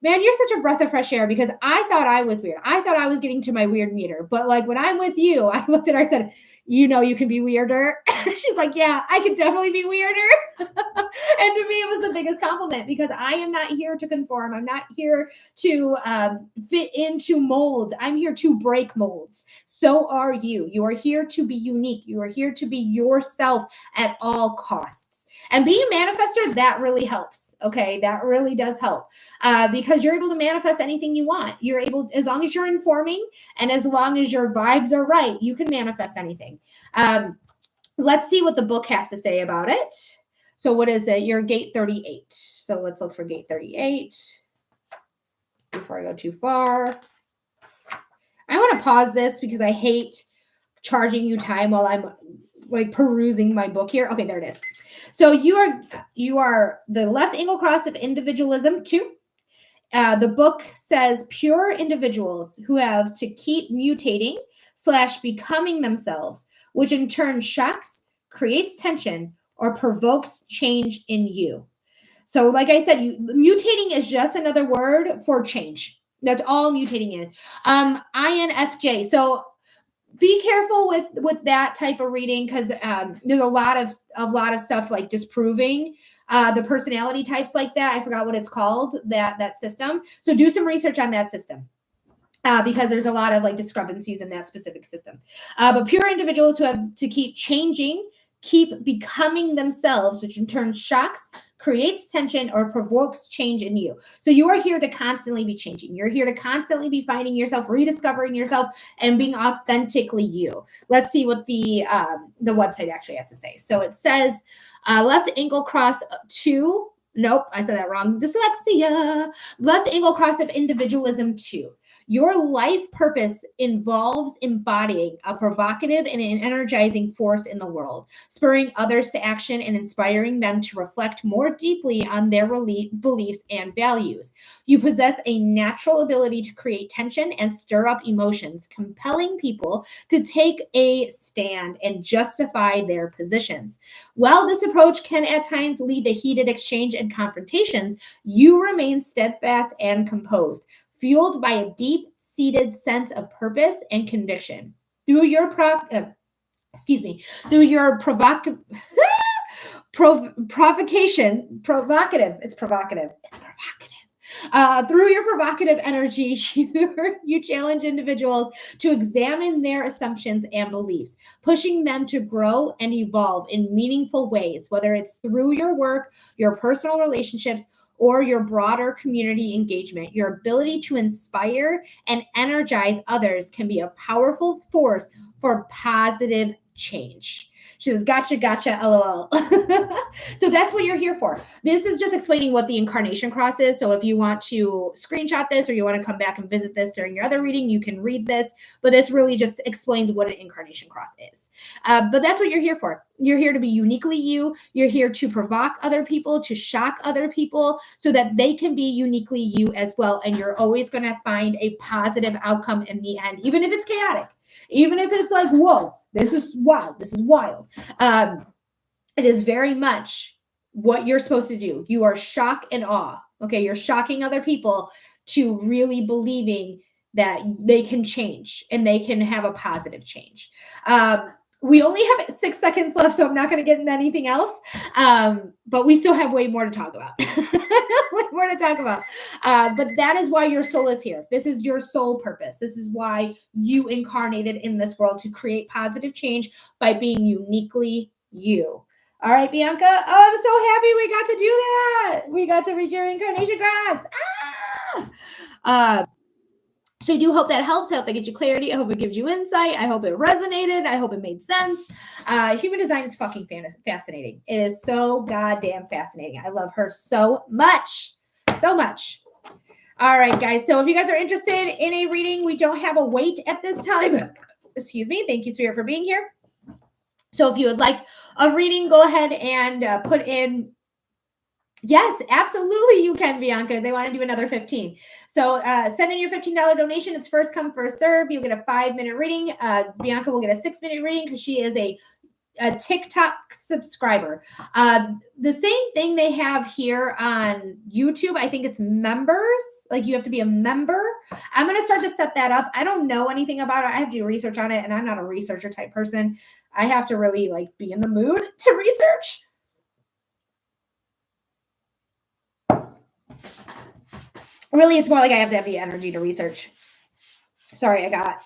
man, you're such a breath of fresh air, because I thought I was weird. I thought I was getting to my weird meter. But like when I'm with you, I looked at her and said, you know, you can be weirder. She's like, yeah, I could definitely be weirder. And to me, it was the biggest compliment, because I am not here to conform. I'm not here to fit into molds. I'm here to break molds. So are you. You are here to be unique. You are here to be yourself at all costs. And being a manifester, that really helps. Okay, that really does help, because you're able to manifest anything you want. You're able, as long as you're informing and as long as your vibes are right, you can manifest anything. Let's see what the book has to say about it. So what is it? You're gate 38. So let's look for gate 38 before I go too far. I want to pause this because I hate charging you time while I'm like perusing my book here. Okay, there it is. So you are the left angle cross of individualism 2. The book says pure individuals who have to keep mutating / becoming themselves, which in turn shocks, creates tension, or provokes change in you. So like I said, mutating is just another word for change. That's all mutating is. INFJ. So be careful with that type of reading, because there's a lot of stuff like disproving the personality types like that. I forgot what it's called, that system. So do some research on that system. Because there's a lot of like discrepancies in that specific system. But pure individuals who have to keep changing, keep becoming themselves, which in turn shocks, creates tension, or provokes change in you. So you are here to constantly be changing. You're here to constantly be finding yourself, rediscovering yourself, and being authentically you. Let's see what the website actually has to say. So it says left angle cross 2. Nope, I said that wrong. Dyslexia. Left angle cross of individualism 2. Your life purpose involves embodying a provocative and an energizing force in the world, spurring others to action and inspiring them to reflect more deeply on their beliefs and values. You possess a natural ability to create tension and stir up emotions, compelling people to take a stand and justify their positions. While this approach can at times lead to heated exchange and confrontations, you remain steadfast and composed, fueled by a deep-seated sense of purpose and conviction. Through your provocative, through your provocative energy, you challenge individuals to examine their assumptions and beliefs, pushing them to grow and evolve in meaningful ways, whether it's through your work, your personal relationships, or your broader community engagement. Your ability to inspire and energize others can be a powerful force for positive change. She says, gotcha, LOL. So that's what you're here for. This is just explaining what the incarnation cross is. So if you want to screenshot this, or you want to come back and visit this during your other reading, you can read this. But this really just explains what an incarnation cross is. But that's what you're here for. You're here to be uniquely you. You're here to provoke other people, to shock other people, so that they can be uniquely you as well. And you're always going to find a positive outcome in the end, even if it's chaotic, even if it's like, whoa, this is wild. It is very much what you're supposed to do. You are shock and awe. Okay. You're shocking other people to really believing that they can change and they can have a positive change. We only have 6 seconds left, so I'm not going to get into anything else. But we still have way more to talk about. Way more to talk about. But that is why your soul is here. This is your soul purpose. This is why you incarnated in this world, to create positive change by being uniquely you. All right, Bianca. Oh, I'm so happy we got to do that. We got to read your incarnation grass. So I do hope that helps. I hope that gives you clarity. I hope it gives you insight. I hope it resonated. I hope it made sense. Human design is fucking fascinating. It is so goddamn fascinating. I love her so much. So much. All right, guys. So if you guys are interested in a reading, we don't have a wait at this time. Excuse me. Thank you, Spirit, for being here. So if you would like a reading, go ahead and put in. Yes, absolutely you can, Bianca. They want to do another 15. So send in your $15 donation. It's first come, first serve. You'll get a 5-minute reading. Bianca will get a 6-minute reading because she is a TikTok subscriber. The same thing they have here on YouTube. I think it's members. Like you have to be a member. I'm going to start to set that up. I don't know anything about it. I have to do research on it, and I'm not a researcher type person. I have to really like be in the mood to research. Really, it's more like I have to have the energy to research. Sorry, I got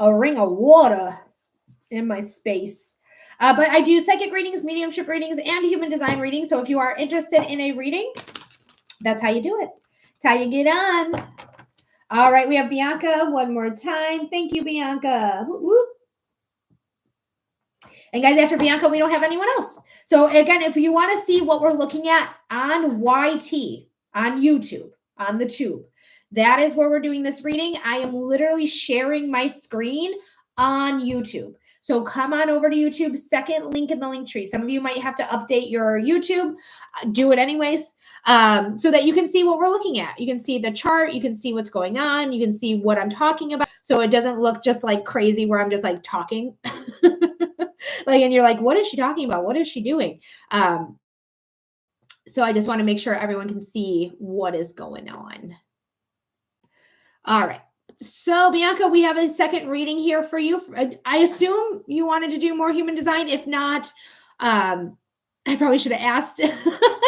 a ring of water in my space. But I do psychic readings, mediumship readings, and human design readings. So if you are interested in a reading, that's how you do it. That's how you get on. All right, we have Bianca one more time. Thank you, Bianca. Whoop, whoop. And guys, after Bianca, we don't have anyone else. So again, if you want to see what we're looking at on YT, on YouTube, on the tube, that is where we're doing this reading. I am literally sharing my screen on YouTube. So come on over to YouTube, second link in the link tree. Some of you might have to update your YouTube. Do it anyways, so that you can see what we're looking at. You can see the chart. You can see what's going on. You can see what I'm talking about. So it doesn't look just like crazy where I'm just like talking. Like, and you're like, what is she talking about? What is she doing? So I just want to make sure everyone can see what is going on. All right. So Bianca, we have a second reading here for you. I assume you wanted to do more human design. If not, I probably should have asked.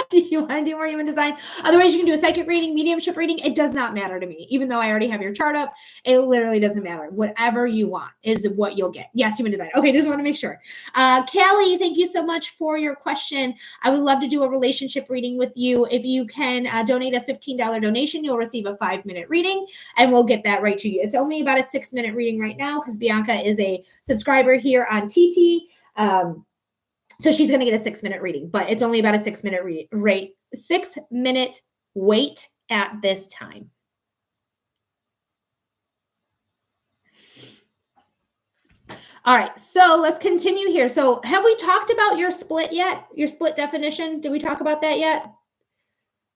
Did you want to do more human design? Otherwise, you can do a psychic reading, mediumship reading. It does not matter to me. Even though I already have your chart up, it literally doesn't matter. Whatever you want is what you'll get. Yes, human design. Okay, just want to make sure. Callie, thank you so much for your question. I would love to do a relationship reading with you. If you can donate a $15 donation, you'll receive a 5-minute reading, and we'll get that right to you. It's only about a 6-minute reading right now because Bianca is a subscriber here on TT. So she's going to get a 6-minute reading, but it's only about a 6-minute 6-minute wait at this time. All right, so let's continue here. So have we talked about your split yet? Your split definition? Did we talk about that yet?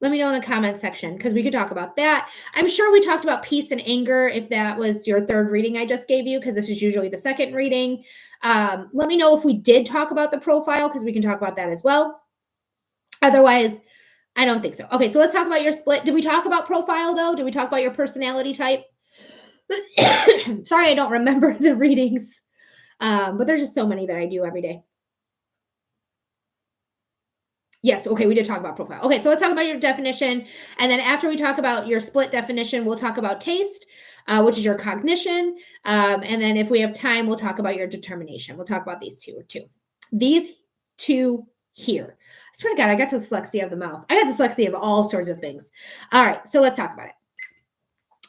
Let me know in the comment section because we could talk about that. I'm sure we talked about peace and anger if that was your third reading I just gave you, because this is usually the second reading. Let me know if we did talk about the profile because we can talk about that as well. Otherwise, I don't think so. Okay, so let's talk about your split. Did we talk about profile though? Did we talk about your personality type? Sorry, I don't remember the readings, but there's just so many that I do every day. Yes. Okay. We did talk about profile. Okay. So let's talk about your definition. And then after we talk about your split definition, we'll talk about taste, which is your cognition. And then if we have time, we'll talk about your determination. We'll talk about these two too. These two here. I swear to God, I got dyslexia of the mouth. I got dyslexia of all sorts of things. All right. So let's talk about it.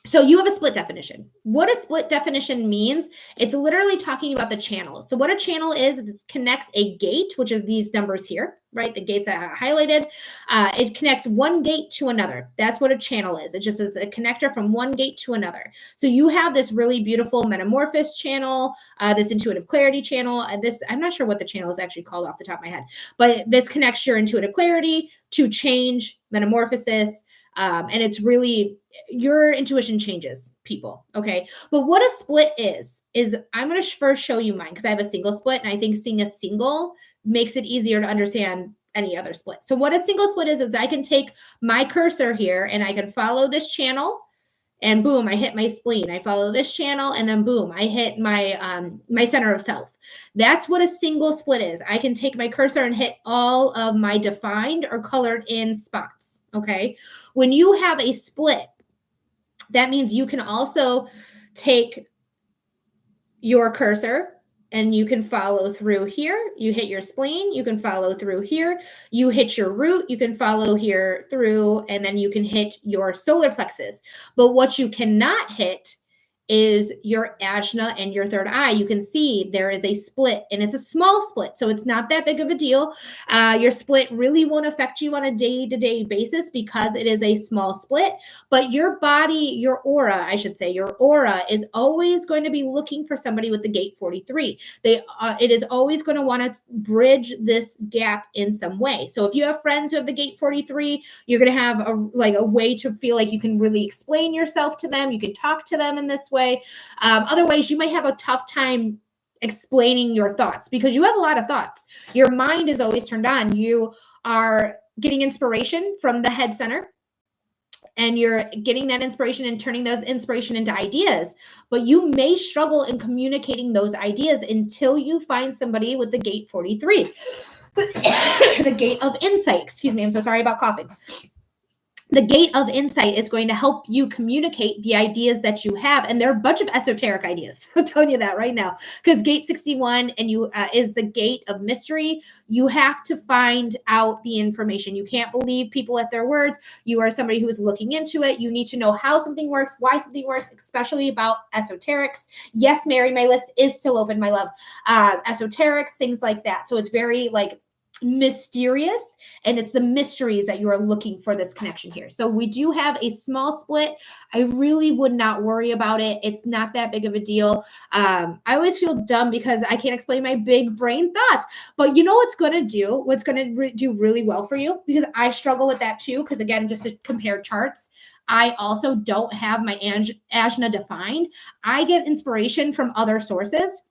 So you have a split definition. What a split definition means, it's literally talking about the channel. So what a channel is it connects a gate, which is these numbers here, right? The gates that are highlighted. It connects one gate to another. That's what a channel is. It just is a connector from one gate to another. So you have this really beautiful metamorphosis channel, this intuitive clarity channel. And this, I'm not sure what the channel is actually called off the top of my head, but this connects your intuitive clarity to change, metamorphosis. And it's really, your intuition changes people. Okay. But what a split is I'm going to first show you mine because I have a single split, and I think seeing a single makes it easier to understand any other split. So what a single split is I can take my cursor here and I can follow this channel and boom, I hit my spleen. I follow this channel and then boom, I hit my my center of self. That's what a single split is. I can take my cursor and hit all of my defined or colored in spots, okay? When you have a split, that means you can also take your cursor and you can follow through here. You hit your spleen, you can follow through here. You hit your root, you can follow here through, and then you can hit your solar plexus. But what you cannot hit is your ajna and your third eye. You can see there is a split and it's a small split. So it's not that big of a deal. Your split really won't affect you on a day-to-day basis because it is a small split, but your body, your aura, I should say, your aura is always going to be looking for somebody with the gate 43. It is always going to want to bridge this gap in some way. So if you have friends who have the gate 43, you're going to have a way to feel like you can really explain yourself to them. You can talk to them in this way. Otherwise, you might have a tough time explaining your thoughts because you have a lot of thoughts. Your mind is always turned on. You are getting inspiration from the head center and you're getting that inspiration and turning those inspiration into ideas, but you may struggle in communicating those ideas until you find somebody with the gate 43, the gate of insight. Excuse me. I'm so sorry about coughing. The gate of insight is going to help you communicate the ideas that you have. And there are a bunch of esoteric ideas. I'm telling you that right now, because gate 61 and you is the gate of mystery. You have to find out the information. You can't believe people at their words. You are somebody who is looking into it. You need to know how something works, why something works, especially about esoterics. Yes, Mary, my list is still open, my love. Esoterics, things like that. So it's very mysterious, and it's the mysteries that you are looking for this connection here. So we do have a small split. I really would not worry about it. It's not that big of a deal. I always feel dumb because I can't explain my big brain thoughts, but you know what's going to do really well for you, because I struggle with that too, because again, just to compare charts, I also don't have my ajna defined. I get inspiration from other sources.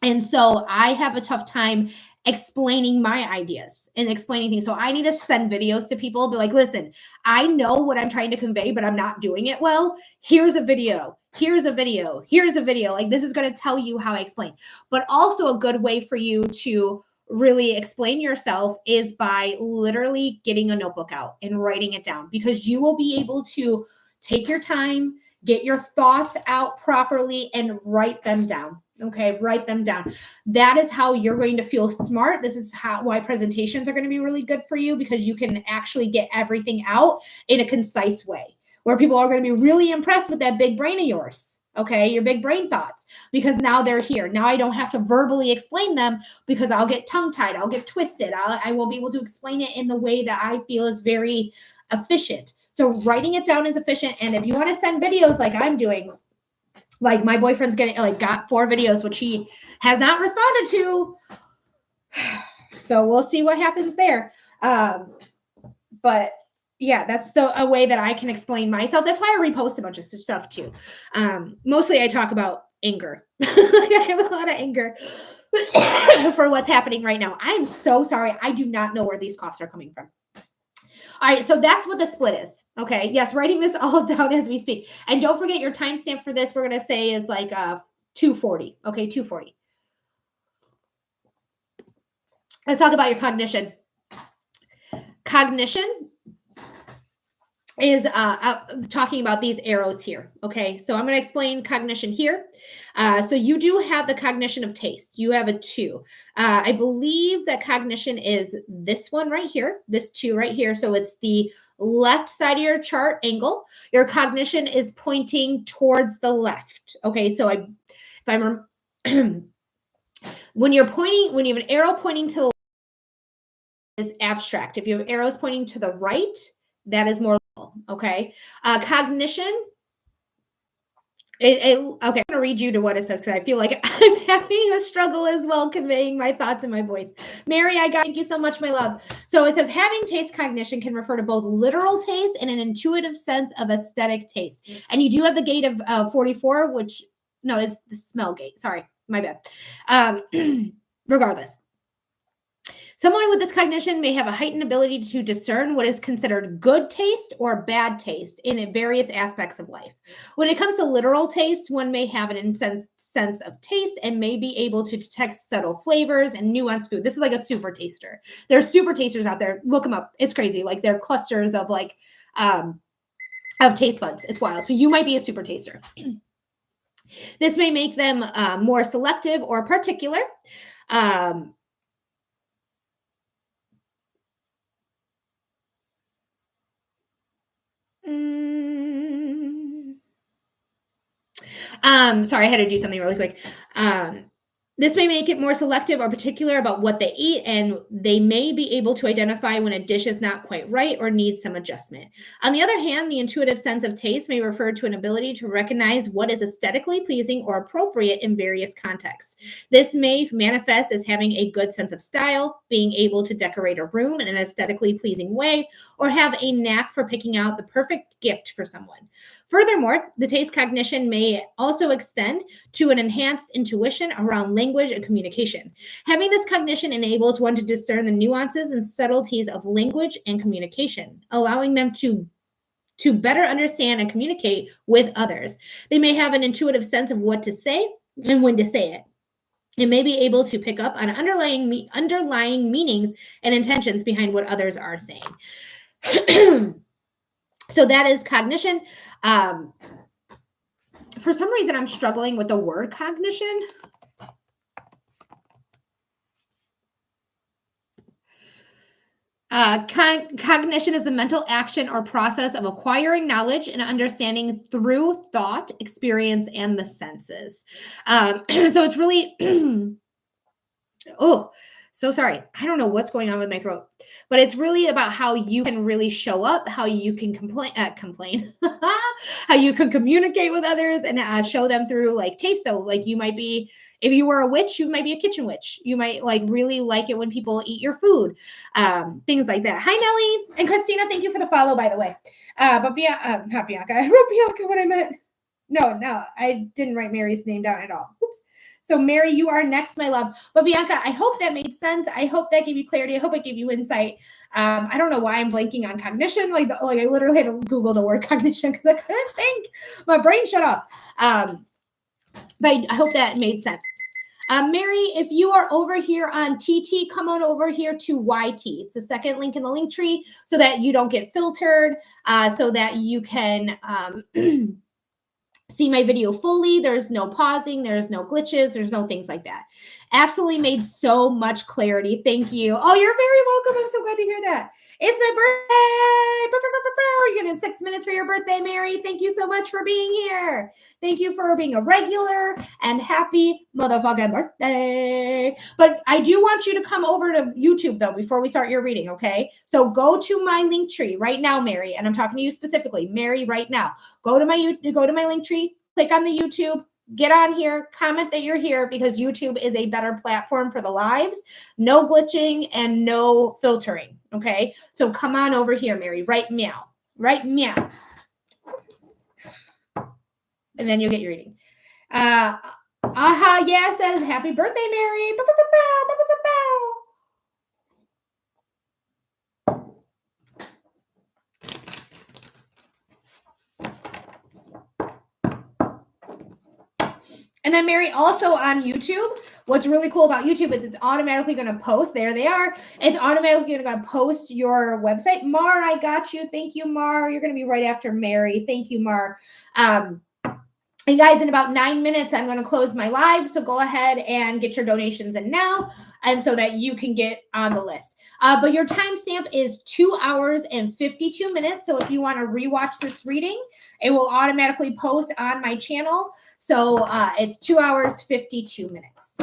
And so I have a tough time explaining my ideas and explaining things. So I need to send videos to people, be like, listen, I know what I'm trying to convey, but I'm not doing it well. Here's a video. Here's a video. Here's a video. Like, this is going to tell you how I explain. But also a good way for you to really explain yourself is by literally getting a notebook out and writing it down, because you will be able to take your time, get your thoughts out properly, and write them down. Okay, write them down. That is how you're going to feel smart. This is why presentations are going to be really good for you, because you can actually get everything out in a concise way where people are going to be really impressed with that big brain of yours. Okay, your big brain thoughts, because now they're here. Now I don't have to verbally explain them, because I'll get tongue-tied, I'll get twisted. I won't be able to explain it in the way that I feel is very efficient. So writing it down is efficient. And if you want to send videos like I'm doing, like my boyfriend's got 4 videos, which he has not responded to. So we'll see what happens there. But yeah, that's a way that I can explain myself. That's why I repost a bunch of stuff too. Mostly I talk about anger. I have a lot of anger for what's happening right now. I am so sorry. I do not know where these coughs are coming from. All right, so that's what the split is. Okay, yes, writing this all down as we speak. And don't forget your timestamp for this, we're going to say is 2:40. Okay, 2:40. Let's talk about your cognition. Cognition is talking about these arrows here. Okay, so I'm going to explain cognition here. So you do have the cognition of taste. You have a 2. I believe that cognition is this one right here, this 2 right here. So it's the left side of your chart angle. Your cognition is pointing towards the left. Okay, so when you have an arrow pointing to the left, is abstract. If you have arrows pointing to the right, that is more. Okay. Cognition. Okay, I'm going to read you to what it says, because I feel like I'm having a struggle as well conveying my thoughts in my voice. Mary, thank you so much, my love. So it says having taste cognition can refer to both literal taste and an intuitive sense of aesthetic taste. And you do have the gate of 44, which, no, is the smell gate. Sorry, my bad. Regardless. Someone with this cognition may have a heightened ability to discern what is considered good taste or bad taste in various aspects of life. When it comes to literal taste, one may have an intense sense of taste and may be able to detect subtle flavors and nuanced food. This is like a super taster. There's super tasters out there. Look them up. It's crazy. Like they're clusters of of taste buds. It's wild. So you might be a super taster. This may make them more selective or particular. Sorry, I had to do something really quick. This may make it more selective or particular about what they eat, and they may be able to identify when a dish is not quite right or needs some adjustment. On the other hand, the intuitive sense of taste may refer to an ability to recognize what is aesthetically pleasing or appropriate in various contexts. This may manifest as having a good sense of style, being able to decorate a room in an aesthetically pleasing way, or have a knack for picking out the perfect gift for someone. Furthermore, the taste cognition may also extend to an enhanced intuition around language and communication. Having this cognition enables one to discern the nuances and subtleties of language and communication, allowing them to better understand and communicate with others. They may have an intuitive sense of what to say and when to say it. It may be able to pick up on underlying meanings and intentions behind what others are saying. So that is cognition. For some reason, I'm struggling with the word cognition. Cognition is the mental action or process of acquiring knowledge and understanding through thought, experience, and the senses. So it's really, oh, so sorry. I don't know what's going on with my throat, but it's really about how you can really show up, how you can complain, how you can communicate with others and show them through like taste. So like you might be, if you were a witch, you might be a kitchen witch. You might like really like it when people eat your food, things like that. Hi, Nellie and Christina. Thank you for the follow, by the way. But not Bianca. I wrote Bianca what I meant. No, I didn't write Mary's name down at all. Oops. So Mary, you are next, my love. But Bianca, I hope that made sense. I hope that gave you clarity. I hope it gave you insight. I don't know why I'm blanking on cognition. Like I literally had to Google the word cognition because I couldn't think. My brain shut off. But I hope that made sense. Mary, if you are over here on TT, come on over here to YT. It's the second link in the link tree so that you don't get filtered, so that you can see my video fully. There's no pausing. There's no glitches. There's no things like that. Absolutely made so much clarity. Thank you. Oh, you're very welcome. I'm so glad to hear that. It's my birthday. You're getting 6 minutes for your birthday, Mary. Thank you so much for being here. Thank you for being a regular and happy motherfucking birthday. But I do want you to come over to YouTube though before we start your reading, okay? So go to my link tree right now, Mary, and I'm talking to you specifically, Mary, right now. Go to my link tree, click on the YouTube, get on here, comment that you're here because YouTube is a better platform for the lives. No glitching and no filtering. Okay. So come on over here, Mary. Right meow. Right meow. And then you'll get your reading. Yeah says happy birthday, Mary. And then Mary, also on YouTube, what's really cool about YouTube is it's automatically going to post. There they are. It's automatically going to post your website. Mar, I got you. Thank you, Mar. You're going to be right after Mary. Thank you, Mar. And guys, in about 9 minutes, I'm going to close my live. So go ahead and get your donations in now, and so that you can get on the list. But your timestamp is 2 hours and 52 minutes. So if you want to rewatch this reading, it will automatically post on my channel. So it's 2 hours, 52 minutes.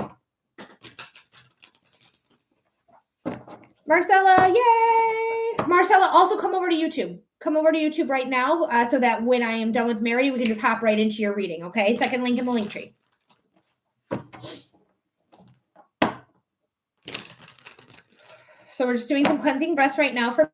Marcella, yay! Marcella, also come over to YouTube. Come over to YouTube right now so that when I am done with Mary, we can just hop right into your reading, okay? Second link in the link tree. So we're just doing some cleansing breaths right now for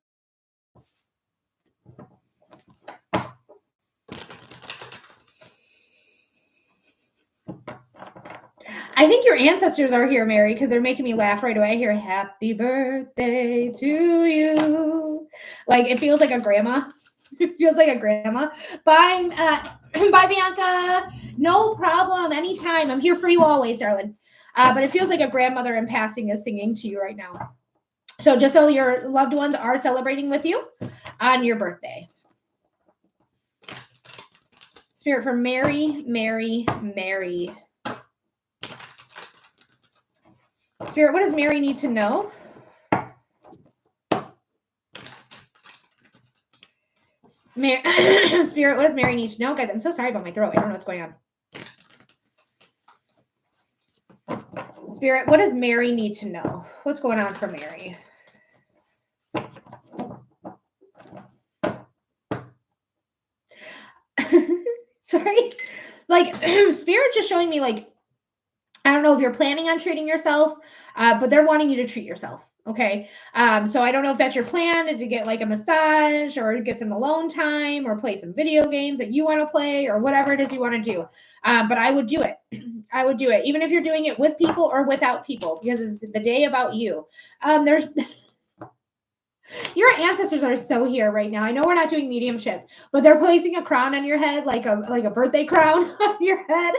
I think your ancestors are here, Mary, because they're making me laugh right away. I hear happy birthday to you. Like it feels like a grandma. It feels like a grandma. Bye, bye, Bianca. No problem. Anytime. I'm here for you always, darling. But it feels like a grandmother in passing is singing to you right now. So just so your loved ones are celebrating with you on your birthday. Spirit for Mary, Mary, Mary. Spirit, what does Mary need to know? Spirit, what does Mary need to know? Guys, I'm so sorry about my throat. I don't know what's going on. Spirit, what does Mary need to know? What's going on for Mary? Sorry. Like, Spirit just showing me, like, I don't know if you're planning on treating yourself, but they're wanting you to treat yourself. Okay. So I don't know if that's your plan to get like a massage or get some alone time or play some video games that you want to play or whatever it is you want to do. But I would do it. I would do it, even if you're doing it with people or without people, because it's the day about you. There's your ancestors are so here right now. I know we're not doing mediumship, but they're placing a crown on your head, like a birthday crown on your head.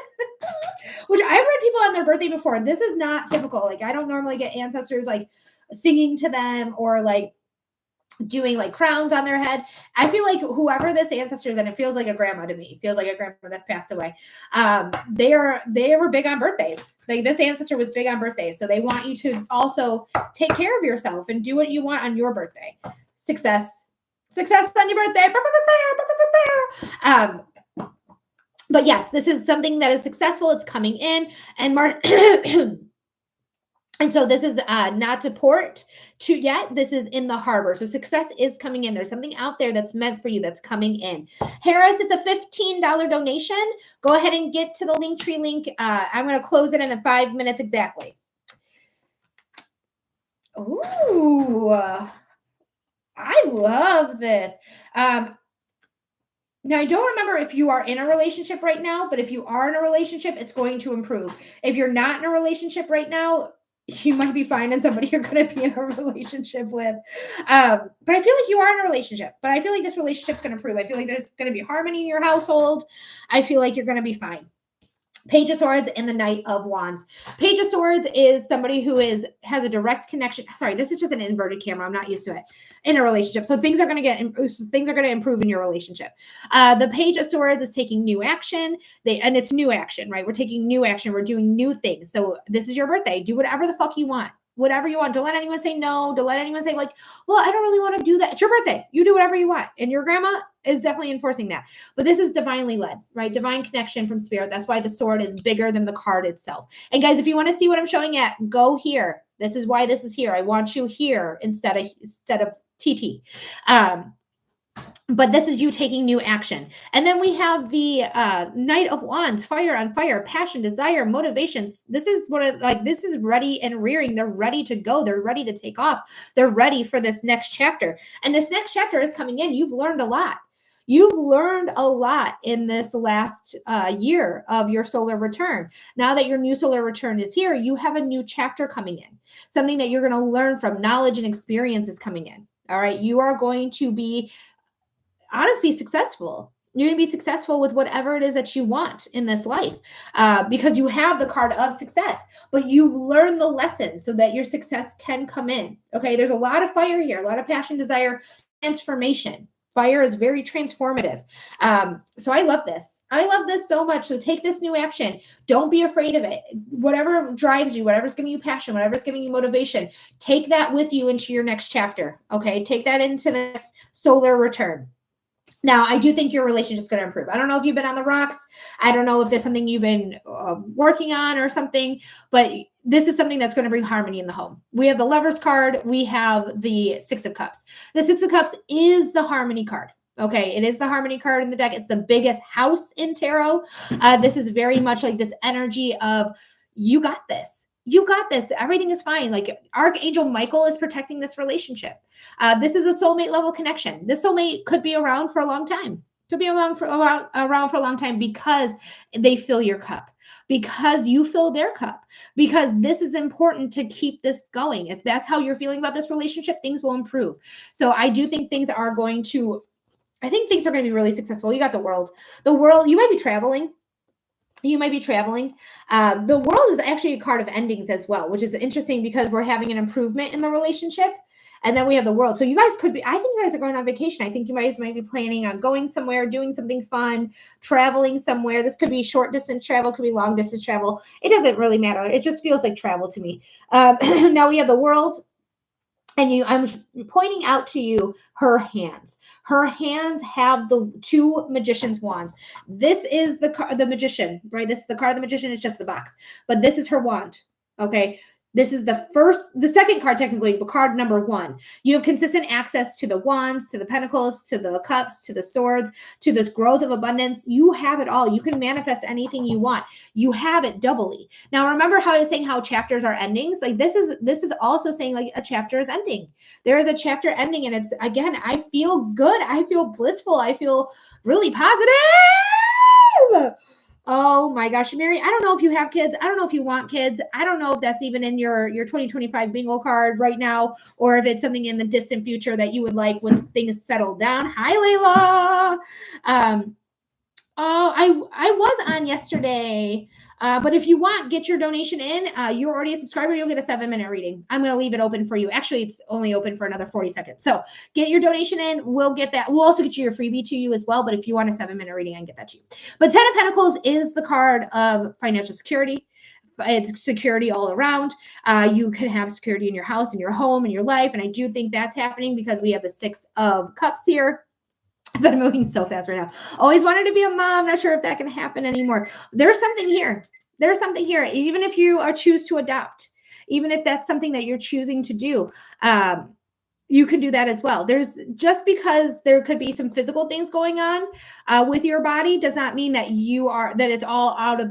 Which I've read people on their birthday before. This is not typical. Like I don't normally get ancestors like singing to them or like doing like crowns on their head. I feel like whoever this ancestor is, and it feels like a grandma to me, it feels like a grandma that's passed away. They were big on birthdays. Like this ancestor was big on birthdays. So they want you to also take care of yourself and do what you want on your birthday. Success on your birthday. But yes, this is something that is successful. It's coming in, and and so this is not to port to yet. This is in the harbor. So success is coming in. There's something out there that's meant for you that's coming in. Harris, it's a $15 donation. Go ahead and get to the Linktree link. I'm going to close it in 5 minutes exactly. Ooh, I love this. Now, I don't remember if you are in a relationship right now, but if you are in a relationship, it's going to improve. If you're not in a relationship right now, you might be finding somebody you're going to be in a relationship with. But I feel like you are in a relationship, but I feel like this relationship's going to improve. I feel like there's going to be harmony in your household. I feel like you're going to be fine. Page of Swords and the Knight of Wands. Page of Swords is somebody who has a direct connection. Sorry, this is just an inverted camera. I'm not used to it in a relationship. So things are going to improve in your relationship. The Page of Swords is taking new action. And it's new action, right? We're taking new action. We're doing new things. So this is your birthday. Do whatever the fuck you want. Whatever you want. Don't let anyone say no. Don't let anyone say like, well, I don't really want to do that. It's your birthday. You do whatever you want. And your grandma is definitely enforcing that. But this is divinely led, right? Divine connection from spirit. That's why the sword is bigger than the card itself. And guys, if you want to see what I'm showing at, go here. This is why this is here. I want you here instead of TT. But this is you taking new action. And then we have the Knight of Wands, fire on fire, passion, desire, motivations. This is this is ready and rearing. They're ready to go. They're ready to take off. They're ready for this next chapter. And this next chapter is coming in. You've learned a lot. You've learned a lot in this last year of your solar return. Now that your new solar return is here, you have a new chapter coming in. Something that you're going to learn from. Knowledge and experience is coming in. All right. You are going to be honestly successful. You're going to be successful with whatever it is that you want in this life because you have the card of success, but you've learned the lesson so that your success can come in. Okay. There's a lot of fire here, a lot of passion, desire, transformation. Fire is very transformative. So I love this. I love this so much. So take this new action. Don't be afraid of it. Whatever drives you, whatever's giving you passion, whatever's giving you motivation, take that with you into your next chapter. Okay. Take that into this solar return. Now, I do think your relationship's going to improve. I don't know if you've been on the rocks. I don't know if there's something you've been working on or something, but this is something that's going to bring harmony in the home. We have the Lovers card. We have the Six of Cups. The Six of Cups is the harmony card. Okay, it is the harmony card in the deck. It's the biggest house in tarot. This is very much like this energy of you got this. You got this. Everything is fine. Like Archangel Michael is protecting this relationship. This is a soulmate level connection. This soulmate could be around for a long time. Could be around for a long time because they fill your cup, because you fill their cup, because this is important to keep this going. If that's how you're feeling about this relationship, things will improve. So I do think things are going to be really successful. You got the world, you might be traveling. The world is actually a card of endings as well, which is interesting because we're having an improvement in the relationship. And then we have the world. So you guys I think you guys are going on vacation. I think you guys might be planning on going somewhere, doing something fun, traveling somewhere. This could be short distance travel, could be long distance travel. It doesn't really matter. It just feels like travel to me. Now we have the world. And I'm pointing out to you her hands. Her hands have the two magician's wands. This is the magician, right? This is the card of the magician. It's just the box. But this is her wand, okay? This is the second card technically, but card number 1. You have consistent access to the wands, to the pentacles, to the cups, to the swords, to this growth of abundance. You have it all. You can manifest anything you want. You have it doubly. Now, remember how I was saying how chapters are endings? Like this is also saying like a chapter is ending. There is a chapter ending, and it's, again, I feel good. I feel blissful. I feel really positive. Oh my gosh, Mary, I don't know if you have kids. I don't know if you want kids. I don't know if that's even in your 2025 bingo card right now, or if it's something in the distant future that you would like when things settle down. Hi, Layla. I was on yesterday. But if you want, get your donation in. You're already a subscriber, you'll get a 7-minute reading. I'm going to leave it open for you. Actually, it's only open for another 40 seconds. So get your donation in. We'll get that. We'll also get you your freebie to you as well. But if you want a 7-minute reading, I can get that to you. But 10 of Pentacles is the card of financial security. It's security all around. You can have security in your house, in your home, in your life. And I do think that's happening because we have the 6 of Cups here. But I'm moving so fast right now. Always wanted to be a mom. Not sure if that can happen anymore. There's something here. Even if you choose to adopt, even if that's something that you're choosing to do, you can do that as well. There's just because there could be some physical things going on with your body does not mean that that it's all out of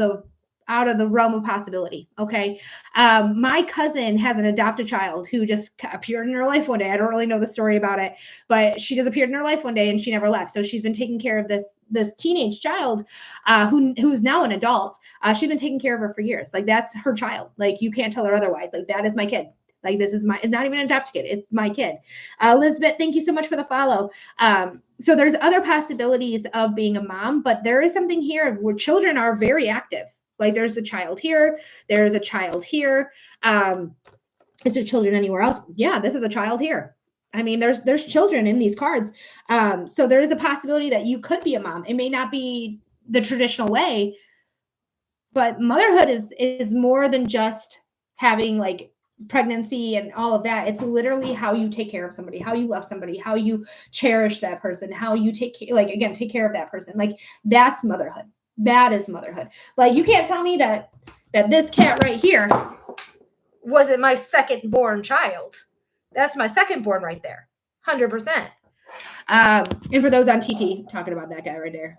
the realm of possibility. Okay. My cousin has an adopted child who just appeared in her life one day. I don't really know the story about it, but she just appeared in her life one day and she never left. So she's been taking care of this teenage child who's now an adult. She's been taking care of her for years. Like that's her child. Like you can't tell her otherwise. Like that is my kid. Like this is it's not even an adopted kid. It's my kid. Elizabeth, thank you so much for the follow. So there's other possibilities of being a mom, but there is something here where children are very active. Like there's a child here. There's a child here. Is there children anywhere else? Yeah, this is a child here. I mean, there's children in these cards. So there is a possibility that you could be a mom. It may not be the traditional way, but motherhood is more than just having like pregnancy and all of that. It's literally how you take care of somebody, how you love somebody, how you cherish that person, how you take care of that person. Like that's motherhood. That is motherhood. Like you can't tell me that this cat right here wasn't my second born child. That's my second born right there. 100%. And for those on TT, talking about that guy right there.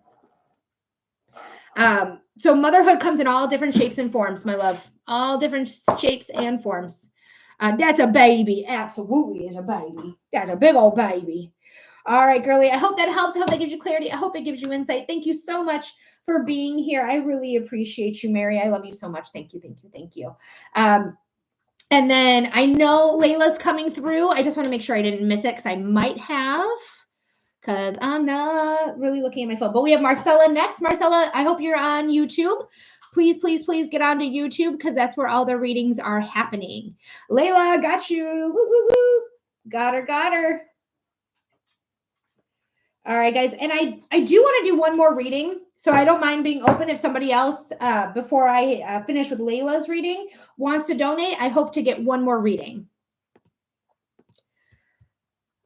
So motherhood comes in all different shapes and forms, my love. All different shapes and forms. That's a baby. Absolutely is a baby. That's a big old baby. All right, girly. I hope that helps. I hope that gives you clarity. I hope it gives you insight. Thank you so much for being here. I really appreciate you, Mary. I love you so much. Thank you. Thank you. Thank you. And then I know Layla's coming through. I just want to make sure I didn't miss it because I might have, because I'm not really looking at my phone. But we have Marcella next. Marcella, I hope you're on YouTube. Please, please, please get onto YouTube because that's where all the readings are happening. Layla, got you. Woo, woo, woo. Got her. All right, guys. And I do want to do one more reading. So I don't mind being open if somebody else, before I finish with Layla's reading, wants to donate. I hope to get one more reading.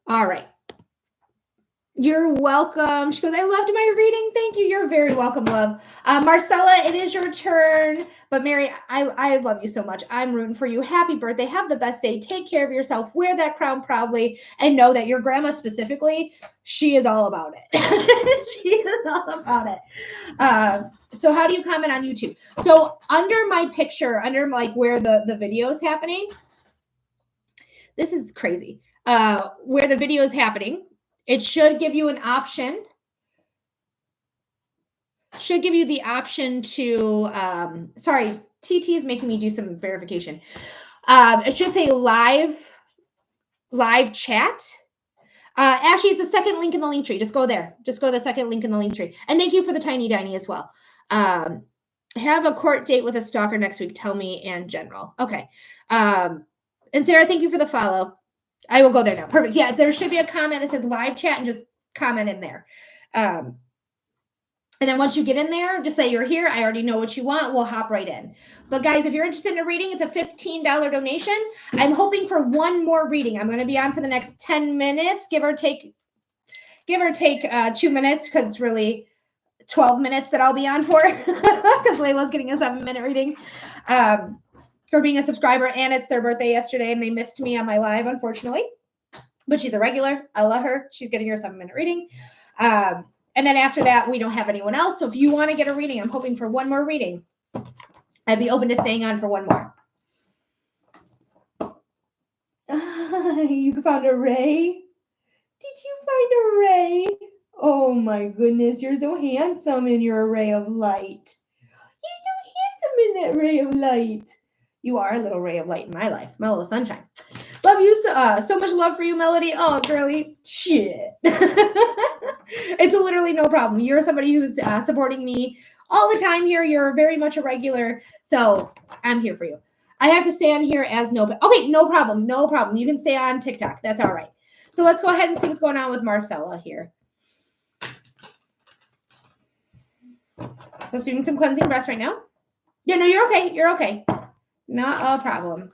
All right. You're welcome. She goes, I loved my reading. Thank you. You're very welcome, love. Marcella, it is your turn. But Mary, I love you so much. I'm rooting for you. Happy birthday. Have the best day. Take care of yourself. Wear that crown proudly. And know that your grandma specifically, she is all about it. She is all about it. So how do you comment on YouTube? So under my picture, under like where the video is happening, this is crazy. Where the video is happening, it should give you an option should give you the option to, sorry, TT is making me do some verification. It should say live chat. Ashley, it's the second link in the link tree. Just go there. Just go to the second link in the link tree. And thank you for the tiny diny as well. Have a court date with a stalker next week. Tell me and general. Okay. And Sarah, thank you for the follow. I will go there now. Perfect. Yeah, there should be a comment that says live chat and just comment in there. And then once you get in there, just say you're here. I already know what you want. We'll hop right in. But guys, if you're interested in a reading, it's a $15 donation. I'm hoping for one more reading. I'm going to be on for the next 10 minutes, give or take 2 minutes, because it's really 12 minutes that I'll be on for, because Layla's getting a 7-minute reading for being a subscriber, and it's their birthday yesterday, and they missed me on my live, unfortunately. But she's a regular. I love her. She's getting her 7-minute reading. And then after that, we don't have anyone else. So if you want to get a reading, I'm hoping for one more reading. I'd be open to staying on for one more. You found a ray? Did you find a ray? Oh my goodness, you're so handsome in your ray of light. You're so handsome in that ray of light. You are a little ray of light in my life, my little sunshine. Love you so much love for you, Melody. Oh, girly, shit. It's literally no problem. You're somebody who's supporting me all the time here. You're very much a regular, so I'm here for you. I have to stay on here as no. Okay, no problem. No problem. You can stay on TikTok. That's all right. So let's go ahead and see what's going on with Marcella here. So doing some cleansing breaths right now. Yeah, no, you're okay. You're okay. Not a problem.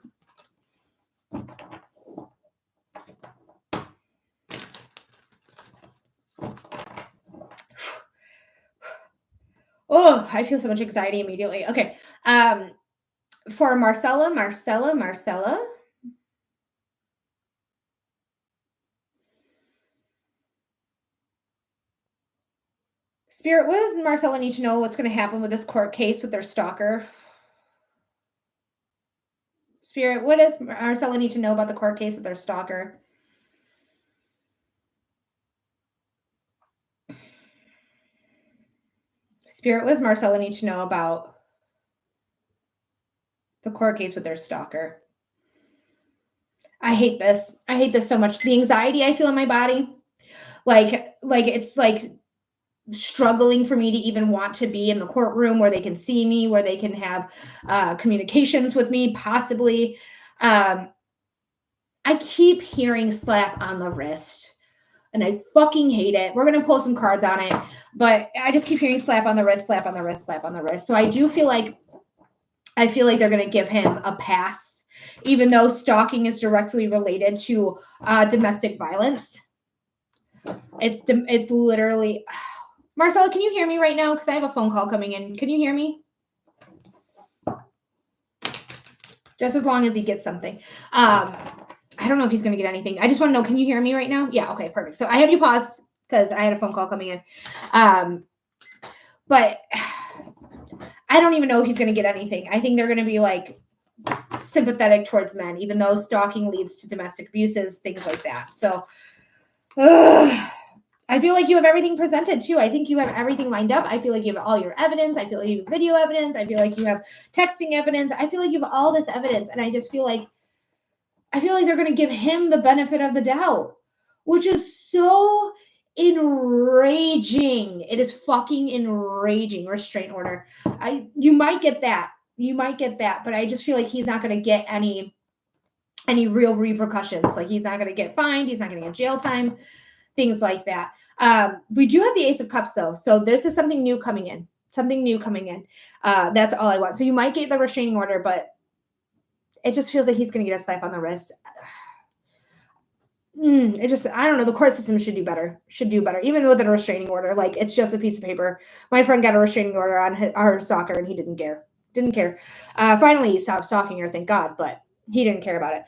Oh, I feel so much anxiety immediately. Okay. For Marcella. Spirit, what does Marcella need to know what's going to happen with this court case with their stalker? Spirit, what does Marcella need to know about the court case with their stalker? Spirit, what does Marcella need to know about the court case with their stalker? I hate this. I hate this so much. The anxiety I feel in my body, like it's like struggling for me to even want to be in the courtroom where they can see me, where they can have communications with me, possibly. I keep hearing slap on the wrist, and I fucking hate it. We're going to pull some cards on it, but I just keep hearing slap on the wrist, slap on the wrist, slap on the wrist. So I feel like they're going to give him a pass, even though stalking is directly related to domestic violence. It's literally... Marcella, can you hear me right now? Because I have a phone call coming in. Can you hear me? Just as long as he gets something. I don't know if he's going to get anything. I just want to know, can you hear me right now? Yeah, okay, perfect. So I have you paused because I had a phone call coming in. But I don't even know if he's going to get anything. I think they're going to be like sympathetic towards men, even though stalking leads to domestic abuses, things like that. So I feel like you have everything presented too. I think you have everything lined up. I feel like you have all your evidence. I feel like you have video evidence. I feel like you have texting evidence. I feel like you have all this evidence. And I just feel like they're going to give him the benefit of the doubt, which is so enraging. It is fucking enraging. Restraint order. You might get that. But I just feel like he's not going to get any real repercussions. Like he's not going to get fined. He's not going to get jail time. Things like that. We do have the Ace of Cups though. So this is something new coming in. That's all I want. So you might get the restraining order, but it just feels like he's going to get a slap on the wrist. I don't know. The court system should do better. Even with a restraining order. Like it's just a piece of paper. My friend got a restraining order on her stalker and he didn't care. Finally he stopped stalking her, thank God, but he didn't care about it.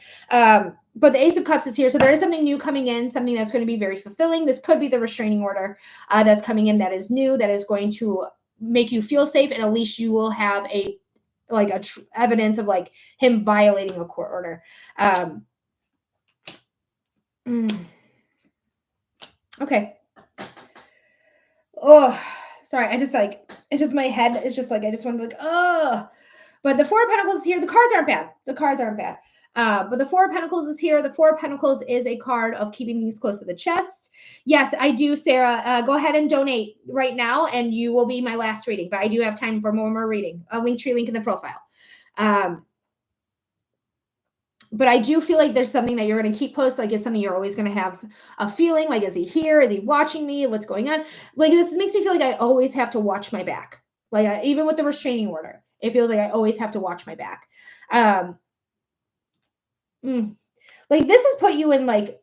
But the Ace of Cups is here. So there is something new coming in, something that's going to be very fulfilling. This could be the restraining order that's coming in that is new, that is going to make you feel safe. And at least you will have evidence of like him violating a court order. Okay. Oh, sorry. I just it's just my head is just like, I just want to be like, oh. But the Four of Pentacles is here. The cards aren't bad. The cards aren't bad. But the Four of Pentacles is here. The Four of Pentacles is a card of keeping things close to the chest. Yes, I do, Sarah. Go ahead and donate right now, and you will be my last reading. But I do have time for more reading. A Linktree link in the profile. But I do feel like there's something that you're going to keep close. Like it's something you're always going to have a feeling like, is he here? Is he watching me? What's going on? Like this makes me feel like I always have to watch my back. Like even with the restraining order, it feels like I always have to watch my back. Like this has put you in like,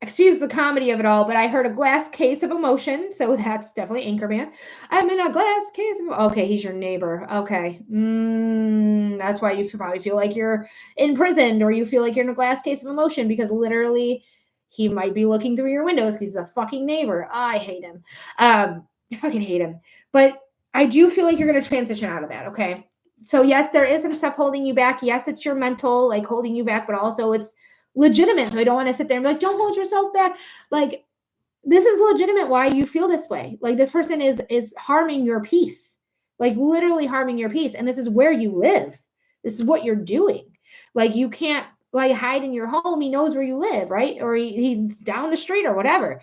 excuse the comedy of it all, but I heard a glass case of emotion. So that's definitely Anchorman. I'm in a glass case of, okay, he's your neighbor. Okay. That's why you probably feel like you're imprisoned or you feel like you're in a glass case of emotion because literally he might be looking through your windows because he's a fucking neighbor. I hate him. I fucking hate him. But I do feel like you're going to transition out of that. Okay. So yes, there is some stuff holding you back. Yes, it's your mental, like holding you back, but also it's legitimate. So I don't want to sit there and be like, don't hold yourself back. Like this is legitimate why you feel this way. Like this person is harming your peace, like literally harming your peace. And this is where you live. This is what you're doing. Like you can't like hide in your home. He knows where you live, right? Or he's down the street or whatever.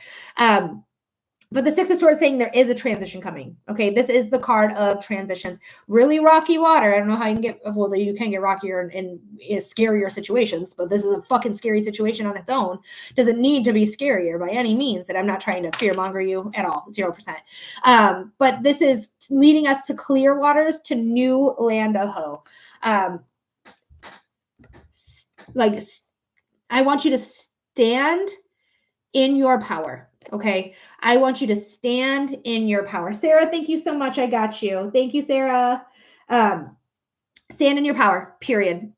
But the Six of Swords saying there is a transition coming. Okay, this is the card of transitions. Really rocky water. I don't know how you can get, well, you can get rockier in scarier situations, but this is a fucking scary situation on its own. Doesn't need to be scarier by any means, and I'm not trying to fearmonger you at all, 0%. But this is leading us to clear waters, to new land of Ho. Like, I want you to stand in your power. Okay. I want you to stand in your power. Sarah, thank you so much. I got you. Thank you, Sarah. Stand in your power, period.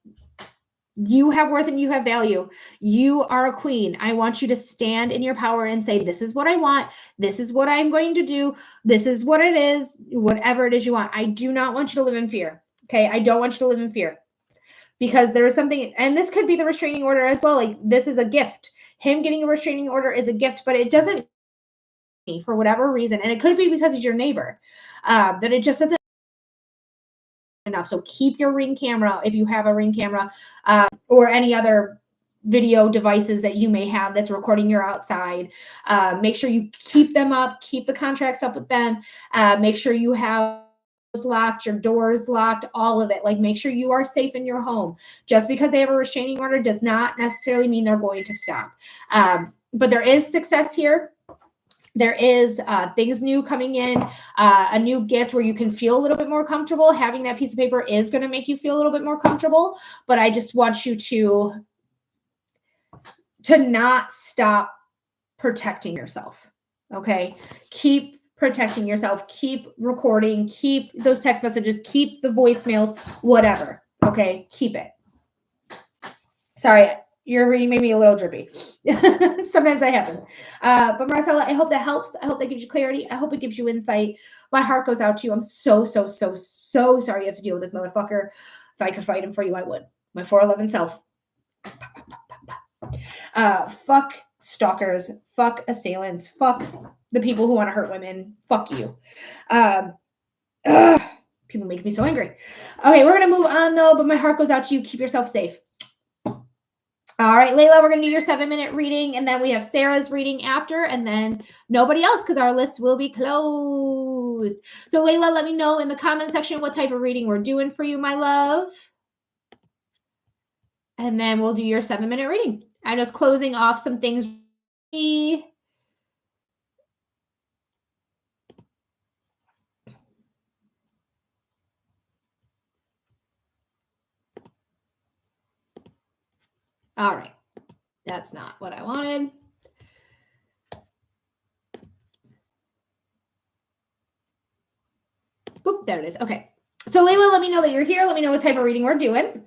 You have worth and you have value. You are a queen. I want you to stand in your power and say, this is what I want. This is what I'm going to do. This is what it is, whatever it is you want. I do not want you to live in fear. Okay. I don't want you to live in fear because there is something, and this could be the restraining order as well. Like this is a gift. Him getting a restraining order is a gift, but it doesn't for whatever reason. And it could be because he's your neighbor, that it just doesn't enough. So keep your Ring camera if you have a Ring camera or any other video devices that you may have that's recording your outside. Make sure you keep them up, keep the contracts up with them. Make sure you have locked, your doors locked, all of it. Like make sure you are safe in your home. Just because they have a restraining order does not necessarily mean they're going to stop. But there is success here. There is things new coming in, a new gift where you can feel a little bit more comfortable. Having that piece of paper is going to make you feel a little bit more comfortable, but I just want you to not stop protecting yourself. Okay. Keep protecting yourself. Keep recording. Keep those text messages. Keep the voicemails, whatever. Okay. Keep it. Sorry. Your reading made me a little drippy. Sometimes that happens. But Marcella, I hope that helps. I hope that gives you clarity. I hope it gives you insight. My heart goes out to you. I'm so sorry you have to deal with this motherfucker. If I could fight him for you, I would. My 411 self. Fuck stalkers. Fuck assailants. Fuck the people who want to hurt women. Fuck you. People make me so angry. Okay, we're going to move on though, but my heart goes out to you. Keep yourself safe. All right, Layla, we're going to do your 7-minute reading, and then we have Sarah's reading after, and then nobody else because our list will be closed. So, Layla, let me know in the comment section what type of reading we're doing for you, my love. And then we'll do your 7-minute reading. I'm just closing off some things. All right. That's not what I wanted. Boop, there it is. Okay. So Layla, let me know that you're here. Let me know what type of reading we're doing.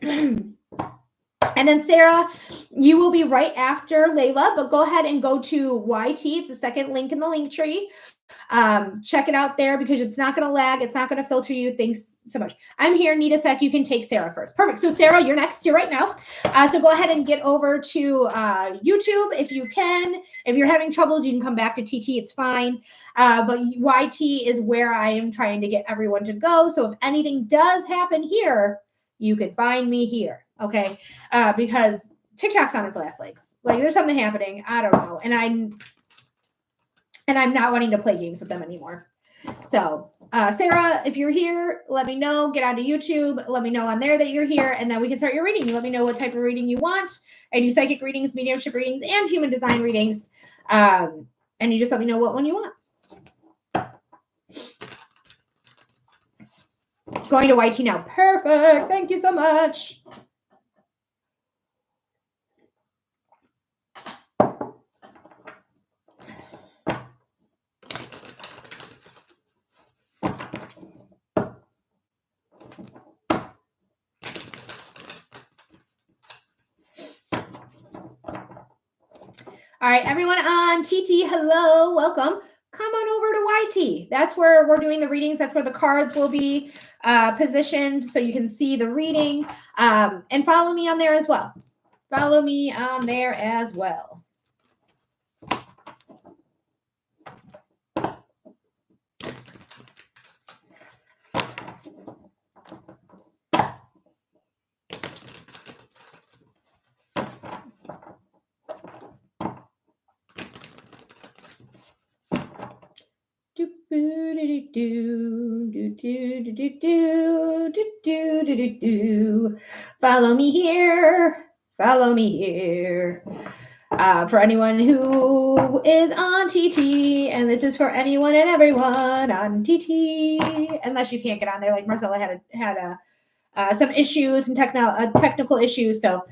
And And then Sarah, you will be right after Layla, but go ahead and go to YT. It's the second link in the link tree. Check it out there because it's not going to lag. It's not going to filter you. Thanks so much. I'm here. Need a sec. You can take Sarah first. Perfect. So Sarah, you're next here right now. So go ahead and get over to YouTube if you can. If you're having troubles, you can come back to TT. It's fine. But YT is where I am trying to get everyone to go. So if anything does happen here, you can find me here. Okay. Because TikTok's on its last legs. Like there's something happening. I don't know. And I'm not wanting to play games with them anymore. So, Sarah, if you're here, let me know. Get onto YouTube. Let me know on there that you're here, and then we can start your reading. You let me know what type of reading you want. I do psychic readings, mediumship readings, and human design readings. And you just let me know what one you want. Going to YT now. Perfect. Thank you so much. All right, everyone on TT, hello, welcome. Come on over to YT. That's where we're doing the readings. That's where the cards will be positioned so you can see the reading. And follow me on there as well. Follow me on there as well. Follow me here. Follow me here. For anyone who is on TT, and this is for anyone and everyone on TT, unless you can't get on there, like Marcella had some issues, some technical issues, so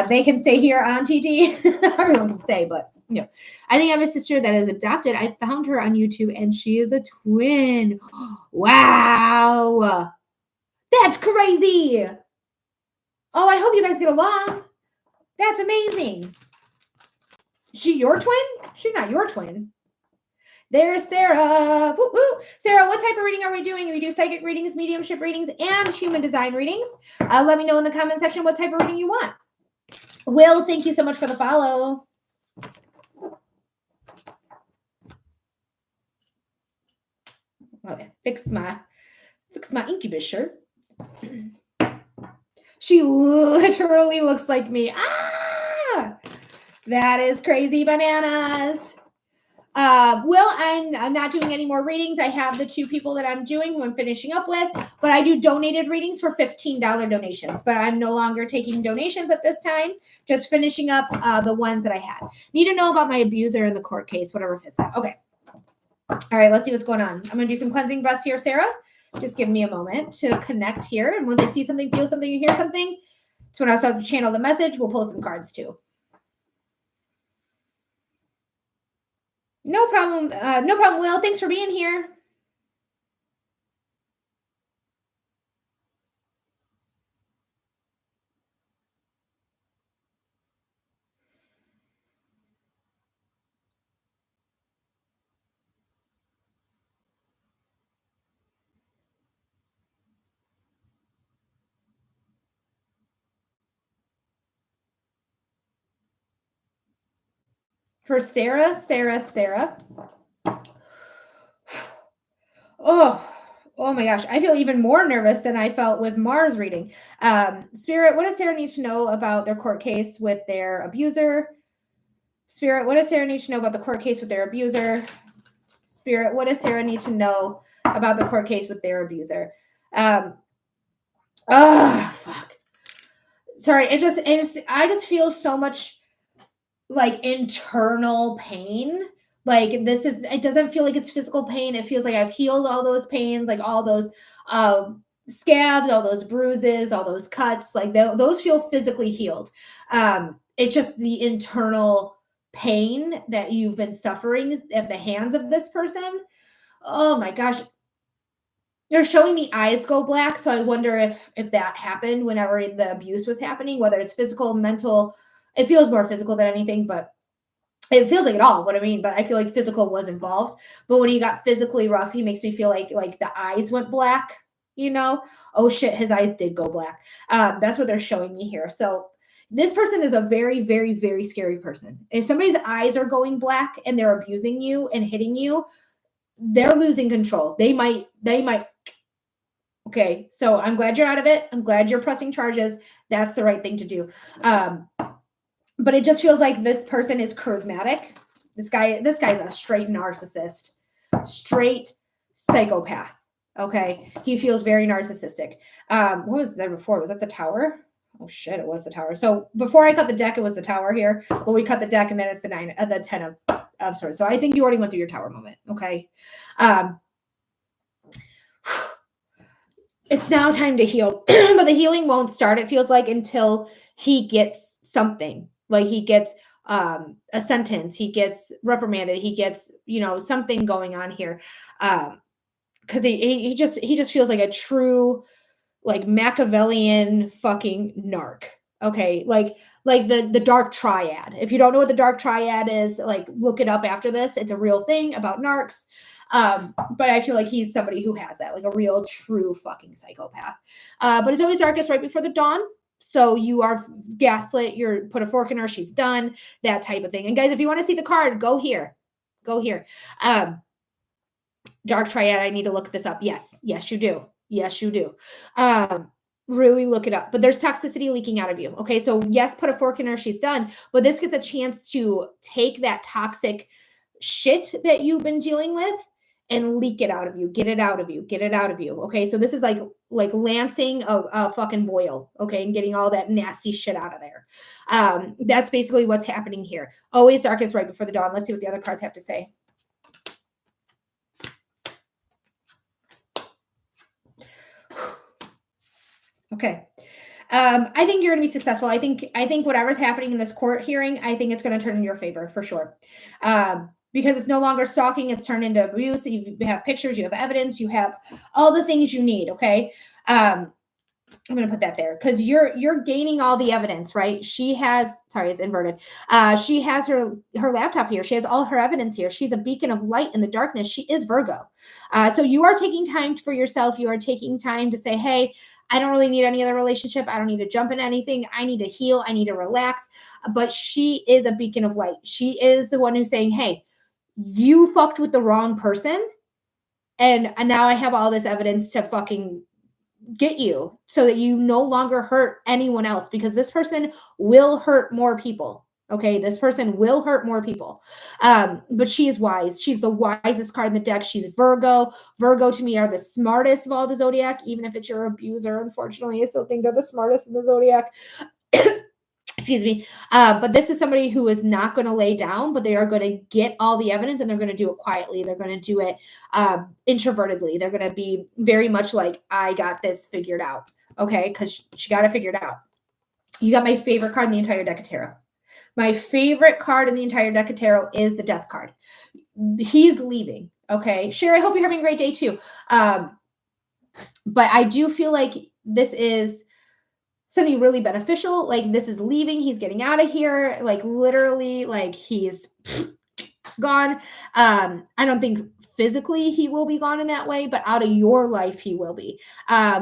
they can stay here on TT. Everyone can stay, but you know, I think I have a sister that is adopted. I found her on YouTube, and she is a twin. Wow, that's crazy. Oh, I hope you guys get along. That's amazing. She your twin? She's not your twin. There's Sarah. Woo, woo. Sarah, what type of reading are we doing? We do psychic readings, mediumship readings, and human design readings. Let me know in the comment section what type of reading you want. Will, thank you so much for the follow. Okay, fix my Incubus shirt. She literally looks like me. Ah, that is crazy bananas. Will, I'm not doing any more readings. I have the two people that I'm doing who I'm finishing up with, but I do donated readings for $15 donations, but I'm no longer taking donations at this time, just finishing up the ones that I had. Need to know about my abuser in the court case, whatever fits that. Okay. All right, let's see what's going on. I'm going to do some cleansing breaths here, Sarah. Just give me a moment to connect here. And when they see something, feel something, you hear something, it's when I start to channel the message. We'll pull some cards too. No problem. No problem, Will. Thanks for being here. For Sarah. Oh my gosh. I feel even more nervous than I felt with Mars reading. Spirit, what does Sarah need to know about their court case with their abuser? Spirit, what does Sarah need to know about the court case with their abuser? Spirit, what does Sarah need to know about the court case with their abuser? Fuck. Sorry, I just feel so much like internal pain. Like it doesn't feel like it's physical pain. It feels like I've healed all those pains, like all those scabs, all those bruises, all those cuts, like those feel physically healed. It's just the internal pain that you've been suffering at the hands of this person. Oh my gosh. They're showing me eyes go black, so I wonder if that happened whenever the abuse was happening, whether it's physical, mental. It feels more physical than anything, but it feels like it all, what I mean, but I feel like physical was involved. But when he got physically rough, he makes me feel like the eyes went black, you know? Oh shit, his eyes did go black. That's what they're showing me here. So this person is a very, very, very scary person. If somebody's eyes are going black and they're abusing you and hitting you, they're losing control. They might. Okay, so I'm glad you're out of it. I'm glad you're pressing charges. That's the right thing to do. But it just feels like this person is charismatic. This guy's a straight narcissist, straight psychopath. Okay, he feels very narcissistic. What was there before? Was that the tower? Oh shit, it was the tower. So before I cut the deck, it was the tower here, but we cut the deck and then it's the the 10 of swords. So I think you already went through your tower moment. Okay. It's now time to heal, but the healing won't start, it feels like, until he gets something. Like he gets a sentence, he gets reprimanded, he gets, something going on here. Because he just feels like a true, like, Machiavellian fucking narc. Okay, like the dark triad. If you don't know what the dark triad is, like, look it up after this. It's a real thing about narcs. But I feel like he's somebody who has that, like a real, true fucking psychopath. But it's always darkest right before the dawn. So you are gaslit, you're put a fork in her, she's done, that type of thing. And guys, if you want to see the card, go here. Go here. Dark triad, I need to look this up. Yes, you do. Yes, you do. Really look it up. But there's toxicity leaking out of you. Okay, so yes, put a fork in her, she's done. But this gets a chance to take that toxic shit that you've been dealing with and leak it out of you, get it out of you, get it out of you. Okay, so this is like lancing a fucking boil, okay, and getting all that nasty shit out of there. That's basically what's happening here. Always darkest right before the dawn. Let's see what the other cards have to say. Okay. I think you're going to be successful. I think whatever's happening in this court hearing, I think it's going to turn in your favor for sure. Because it's no longer stalking, it's turned into abuse. You have pictures, you have evidence, you have all the things you need. Okay. I'm going to put that there because you're gaining all the evidence, right? She has, sorry, it's inverted. She has her laptop here. She has all her evidence here. She's a beacon of light in the darkness. She is Virgo. So you are taking time for yourself. You are taking time to say, hey, I don't really need any other relationship. I don't need to jump into anything. I need to heal. I need to relax. But she is a beacon of light. She is the one who's saying, hey, you fucked with the wrong person. And now I have all this evidence to fucking get you so that you no longer hurt anyone else, because this person will hurt more people. Okay, this person will hurt more people. But she is wise. She's the wisest card in the deck. She's Virgo. Virgo to me are the smartest of all the zodiac, even if it's your abuser. Unfortunately, I still think they're the smartest in the zodiac. Excuse me. But this is somebody who is not going to lay down, but they are going to get all the evidence and they're going to do it quietly. They're going to do it introvertedly. They're going to be very much like, I got this figured out. Okay. Because she got it figured out. You got my favorite card in the entire deck of tarot. My favorite card in the entire deck of tarot is the Death card. He's leaving. Okay. Sherry, I hope you're having a great day too. But I do feel like this is something really beneficial. Like, this is leaving. He's getting out of here. Like, literally, like, he's gone. I don't think physically he will be gone in that way, but out of your life he will be.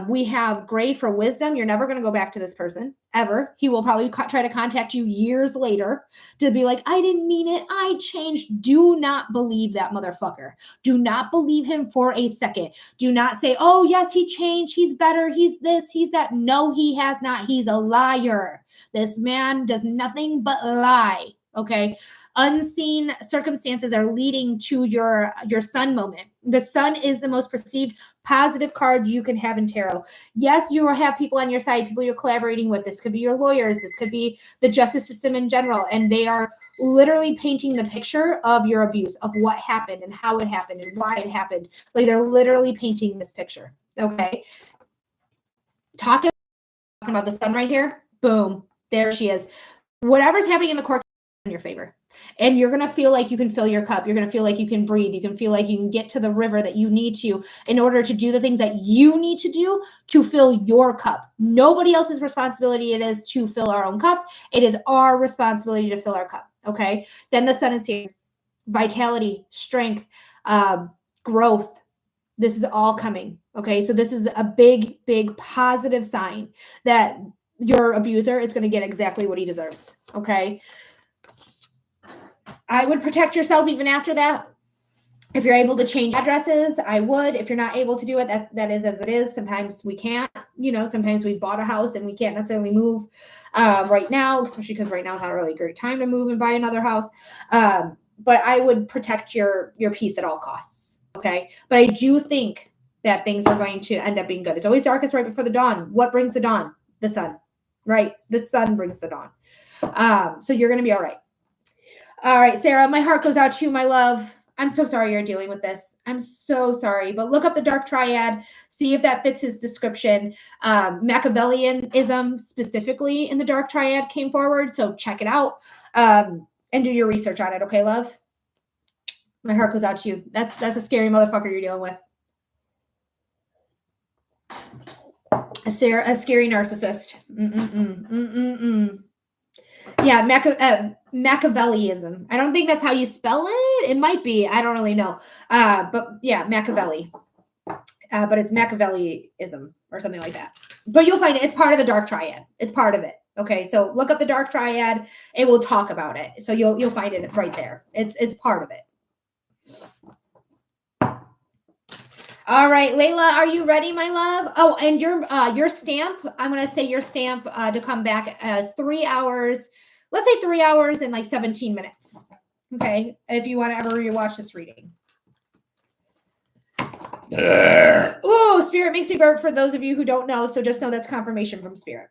We have Gray for wisdom. You're never going to go back to this person ever. He will probably try to contact you years later to be like, I didn't mean it, I changed. Do not believe that motherfucker. Do not believe him for a second. Do not say, oh yes, he changed, he's better, he's this, he's that. No, he has not. He's a liar. This man does nothing but lie. Okay. Unseen circumstances are leading to your sun moment. The sun is the most perceived positive card you can have in tarot. Yes, you will have people on your side, people you're collaborating with. This could be your lawyers. This could be the justice system in general. And they are literally painting the picture of your abuse, of what happened and how it happened and why it happened. Like, they're literally painting this picture. Okay. Talking about the sun right here. Boom. There she is. Whatever's happening in the court in your favor. And you're going to feel like you can fill your cup. You're going to feel like you can breathe. You can feel like you can get to the river that you need to in order to do the things that you need to do to fill your cup. Nobody else's responsibility it is to fill our own cups. It is our responsibility to fill our cup. Okay. Then the sun is here. Vitality, strength, growth. This is all coming. Okay. So this is a big, big positive sign that your abuser is going to get exactly what he deserves. Okay. I would protect yourself even after that. If you're able to change addresses, I would. If you're not able to do it, that is as it is. Sometimes we can't, sometimes we bought a house and we can't necessarily move right now, especially because right now is not a really great time to move and buy another house. But I would protect your peace at all costs. Okay. But I do think that things are going to end up being good. It's always darkest right before the dawn. What brings the dawn? The sun, right? The sun brings the dawn. So you're going to be all right. All right, Sarah, my heart goes out to you, my love. I'm so sorry you're dealing with this. I'm so sorry. But look up the Dark Triad, see if that fits his description. Machiavellianism specifically in the Dark Triad came forward, so check it out and do your research on it, okay, love? My heart goes out to you. That's a scary motherfucker you're dealing with. A scary narcissist. Yeah, Machiavellianism. I don't think that's how you spell it. It might be. I don't really know. But yeah, Machiavelli. But it's Machiavellianism or something like that. But you'll find it. It's part of the Dark Triad. It's part of it. Okay, so look up the Dark Triad. It will talk about it. So you'll find it right there. It's part of it. All right, Layla, are you ready, my love? Oh, and your stamp, I'm going to say your stamp to come back as 3 hours. Let's say 3 hours and like 17 minutes. Okay, if you want to ever rewatch this reading. Ooh, Spirit makes me burp for those of you who don't know, so just know that's confirmation from Spirit.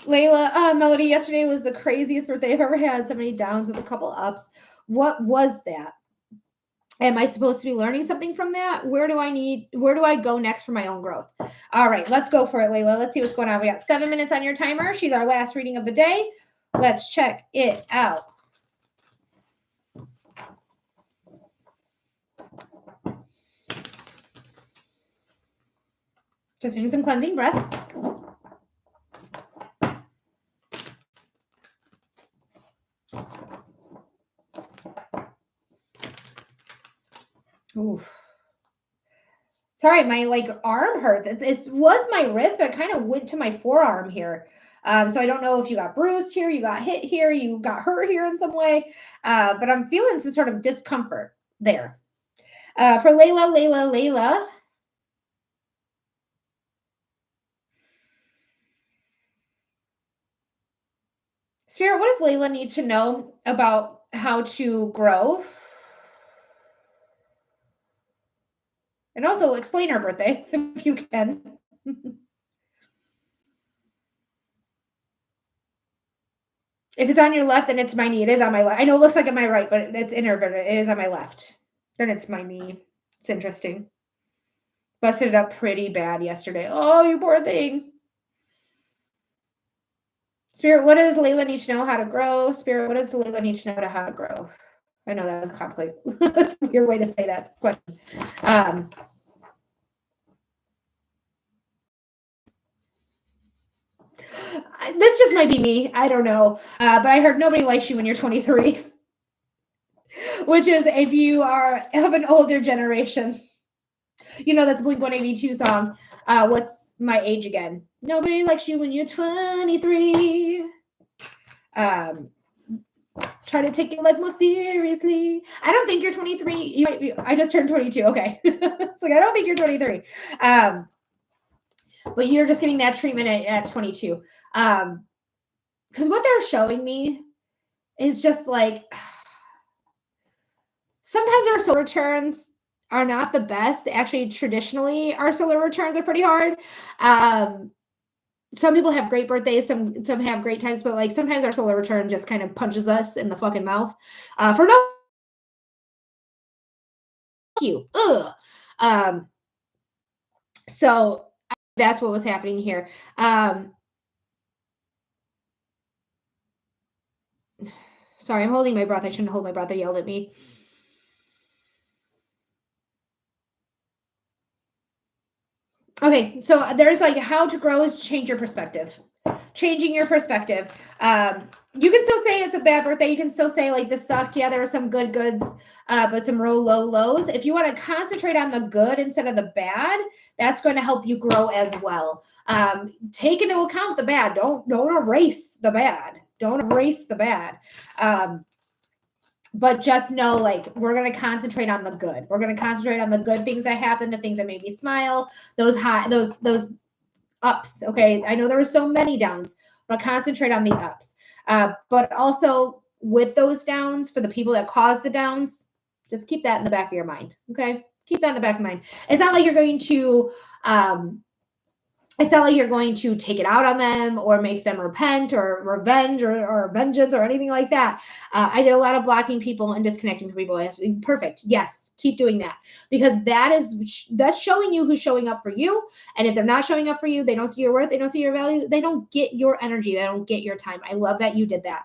Layla, Melody, yesterday was the craziest birthday I've ever had. So many downs with a couple ups. What was that? Am I supposed to be learning something from that? Where do I go next for my own growth? All right, let's go for it, Layla. Let's see what's going on. We got 7 minutes on your timer. She's our last reading of the day. Let's check it out. Just doing some cleansing breaths. Oof. Sorry, my arm hurts. It was my wrist, but it kind of went to my forearm here. So I don't know if you got bruised here, you got hit here, you got hurt here in some way. But I'm feeling some sort of discomfort there. For Layla. Spirit, what does Layla need to know about how to grow? And also explain her birthday, if you can. If it's on your left, then it's my knee. It is on my left. I know it looks like on my right, but it's inverted. It is on my left. Then it's my knee. It's interesting. Busted it up pretty bad yesterday. Oh, you poor thing. Spirit, what does Layla need to know how to grow? Spirit, what does Layla need to know how to grow? I know that was complicated. That's a weird way to say that question. This just might be me. I don't know. But I heard nobody likes you when you're 23. Which is if you are of an older generation. That's Blink-182 song. What's my age again? Nobody likes you when you're 23. Try to take your life more seriously. I don't think you're 23. You might be. I just turned 22. Okay. It's like, I don't think you're 23. But you're just getting that treatment at 22. Because what they're showing me is just like, sometimes our soul returns are not the best. Actually, traditionally, our solar returns are pretty hard. Some people have great birthdays, some have great times, but sometimes our solar return just kind of punches us in the fucking mouth for no you. Ugh. So that's what was happening here. Sorry, I'm holding my breath. I shouldn't hold my breath. They yelled at me. Okay, so there's like how to grow is change your perspective. Changing your perspective. You can still say it's a bad birthday. You can still say like this sucked. Yeah, there were some good goods, but some real low lows. If you want to concentrate on the good instead of the bad, that's going to help you grow as well. Take into account the bad. Don't erase the bad. Don't erase the bad. But just know, like, we're going to concentrate on the good. We're going to concentrate on the good things that happened, the things that made me smile, those ups. Okay. I know there were so many downs, but concentrate on the ups. But also with those downs, for the people that cause the downs, just keep that in the back of your mind. Okay. Keep that in the back of mind. It's not like you're going to, take it out on them or make them repent or revenge or vengeance or anything like that. I did a lot of blocking people and disconnecting from people. Perfect. Yes, keep doing that, because that's showing you who's showing up for you. And if they're not showing up for you, they don't see your worth, they don't see your value, they don't get your energy, they don't get your time. I love that you did that.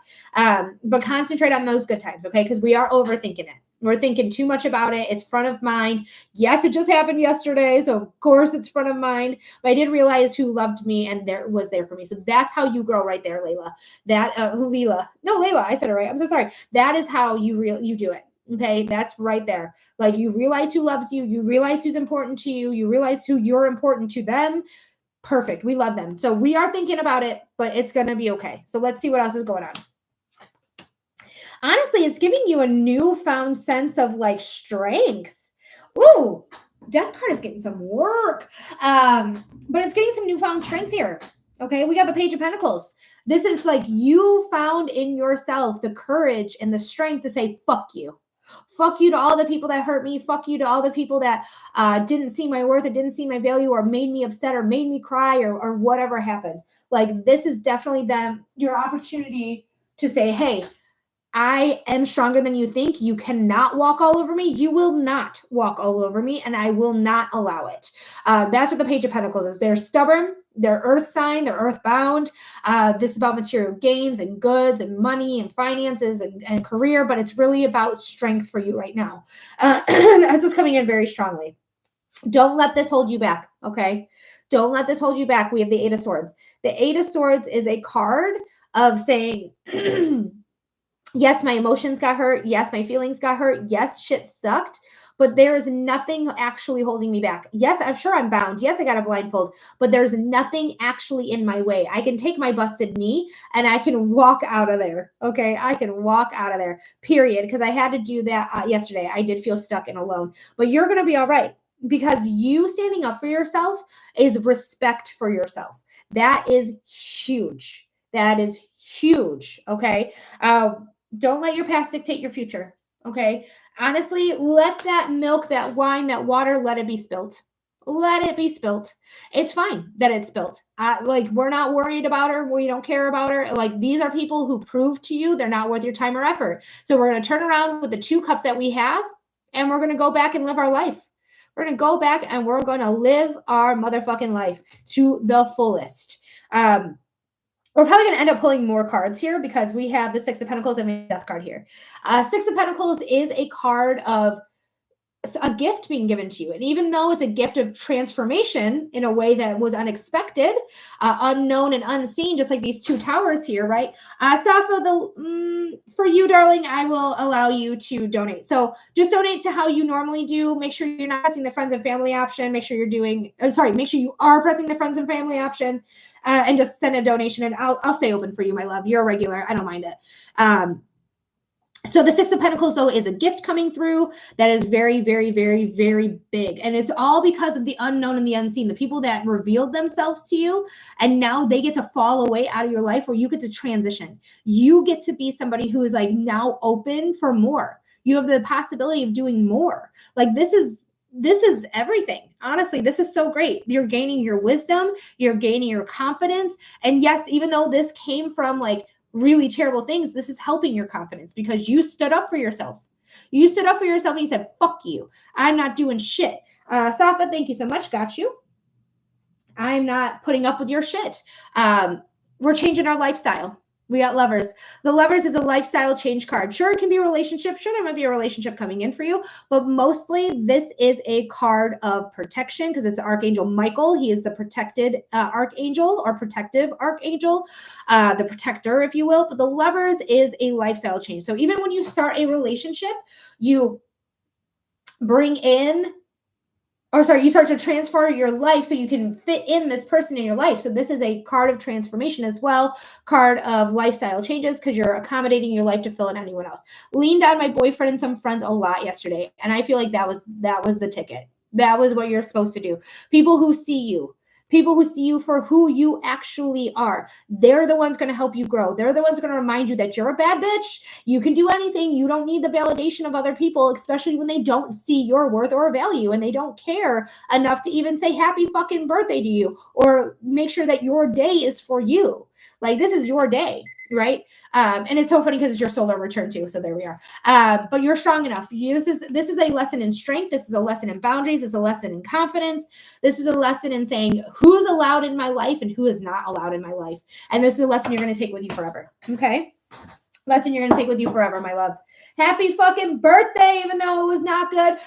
But concentrate on those good times, okay? Because we are overthinking it. We're thinking too much about it. It's front of mind. Yes, it just happened yesterday, so of course it's front of mind. But I did realize who loved me and was there for me. So that's how you grow right there, Layla. Layla. I said it right. I'm so sorry. That is how you do it. Okay, that's right there. Like, you realize who loves you. You realize who's important to you. You realize who you're important to them. Perfect. We love them. So we are thinking about it, but it's going to be okay. So let's see what else is going on. Honestly, it's giving you a newfound sense of like strength. Ooh, Death card is getting some work. But it's getting some newfound strength here. Okay, we got the Page of Pentacles. This is like you found in yourself the courage and the strength to say, fuck you. Fuck you to all the people that hurt me. Fuck you to all the people that didn't see my worth or didn't see my value or made me upset or made me cry or whatever happened. Like, this is definitely your opportunity to say, hey, I am stronger than you think. You cannot walk all over me. You will not walk all over me, and I will not allow it. That's what the Page of Pentacles is. They're stubborn. They're earth sign. They're earthbound. This is about material gains and goods and money and finances and career, but it's really about strength for you right now. That's what's coming in very strongly. Don't let this hold you back, okay? Don't let this hold you back. We have the Eight of Swords. The Eight of Swords is a card of saying... Yes, my emotions got hurt. Yes, my feelings got hurt. Yes, shit sucked. But there is nothing actually holding me back. Yes, I'm sure I'm bound. Yes, I got a blindfold. But there's nothing actually in my way. I can take my busted knee and I can walk out of there. Okay, I can walk out of there, period. Because I had to do that yesterday. I did feel stuck and alone. But you're going to be all right. Because you standing up for yourself is respect for yourself. That is huge. That is huge. Okay. Don't let your past dictate your future. Okay. Honestly, let that milk, that wine, that water, let it be spilt. Let it be spilt. It's fine that it's spilt. Like, we're not worried about her. We don't care about her. Like, these are people who prove to you they're not worth your time or effort. So we're going to turn around with the 2 cups that we have, and we're going to go back and live our life. We're going to go back and we're going to live our motherfucking life to the fullest. We're probably going to end up pulling more cards here because we have the Six of Pentacles and the Death card here. Six of Pentacles is a card of a gift being given to you. And even though it's a gift of transformation in a way that was unexpected, unknown and unseen, just like these 2 towers here, right? Safa, for you, darling, I will allow you to donate. So just donate to how you normally do. Make sure you're not pressing the friends and family option. Make sure make sure you are pressing the friends and family option, and just send a donation, and I'll stay open for you, my love. You're a regular. I don't mind it. So the Six of Pentacles, though, is a gift coming through that is very, very, very, very big. And it's all because of the unknown and the unseen, the people that revealed themselves to you, and now they get to fall away out of your life, or you get to transition. You get to be somebody who is like now open for more. You have the possibility of doing more. Like, this is everything. Honestly, this is so great. You're gaining your wisdom, you're gaining your confidence. And yes, even though this came from like really terrible things, this is helping your confidence because you stood up for yourself. You stood up for yourself and you said, fuck you. I'm not doing shit. Safa, thank you so much. Got you. I'm not putting up with your shit. We're changing our lifestyle. We got Lovers. The Lovers is a lifestyle change card. Sure, it can be a relationship. Sure, there might be a relationship coming in for you, but mostly this is a card of protection because it's Archangel Michael. He is the protected archangel or protective archangel, the protector, if you will. But the Lovers is a lifestyle change. So even when you start a relationship, you bring in you start to transfer your life so you can fit in this person in your life. So this is a card of transformation as well, card of lifestyle changes because you're accommodating your life to fill in anyone else. Leaned on my boyfriend and some friends a lot yesterday, and I feel like that was the ticket. That was what you're supposed to do. People who see you for who you actually are. They're the ones going to help you grow. They're the ones going to remind you that you're a bad bitch. You can do anything. You don't need the validation of other people, especially when they don't see your worth or value and they don't care enough to even say happy fucking birthday to you or make sure that your day is for you. Like, this is your day, right? And it's so funny because it's your solar return too. So there we are. But you're strong enough. This is a lesson in strength. This is a lesson in boundaries. This is a lesson in confidence. This is a lesson in saying who's allowed in my life and who is not allowed in my life. And this is a lesson you're going to take with you forever. Okay? Lesson you're going to take with you forever, my love. Happy fucking birthday, even though it was not good.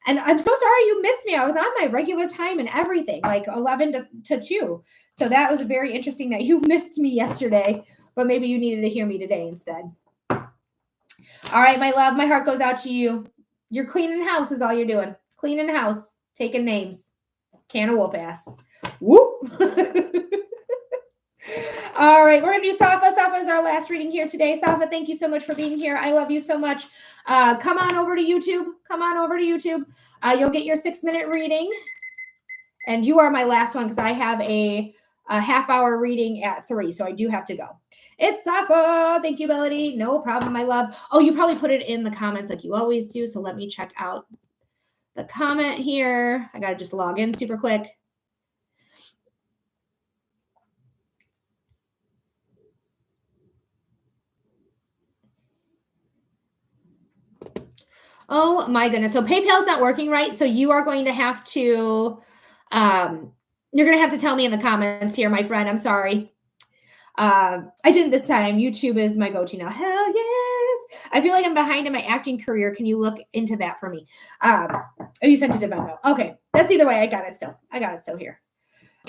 And I'm so sorry you missed me. I was on my regular time and everything, like 11 to 2. So that was very interesting that you missed me yesterday, but maybe you needed to hear me today instead. All right, my love, my heart goes out to you. You're cleaning house is all you're doing. Cleaning house, taking names. Can of whoop ass. Whoop. All right, we're going to do Safa. Safa is our last reading here today. Safa, thank you so much for being here. I love you so much. Come on over to YouTube. You'll get your 6-minute reading. And you are my last one because I have a half-hour reading at 3, so I do have to go. It's Safa. Thank you, Melody. No problem, my love. Oh, you probably put it in the comments like you always do, so let me check out the comment here. I got to just log in super quick. Oh my goodness. So PayPal's not working right. So you are going to have to, you're going to have to tell me in the comments here, my friend. I'm sorry. I didn't this time. YouTube is my go-to now. Hell yes. I feel like I'm behind in my acting career. Can you look into that for me? Oh, you sent it to Venmo. Okay. That's either way. I got it still here.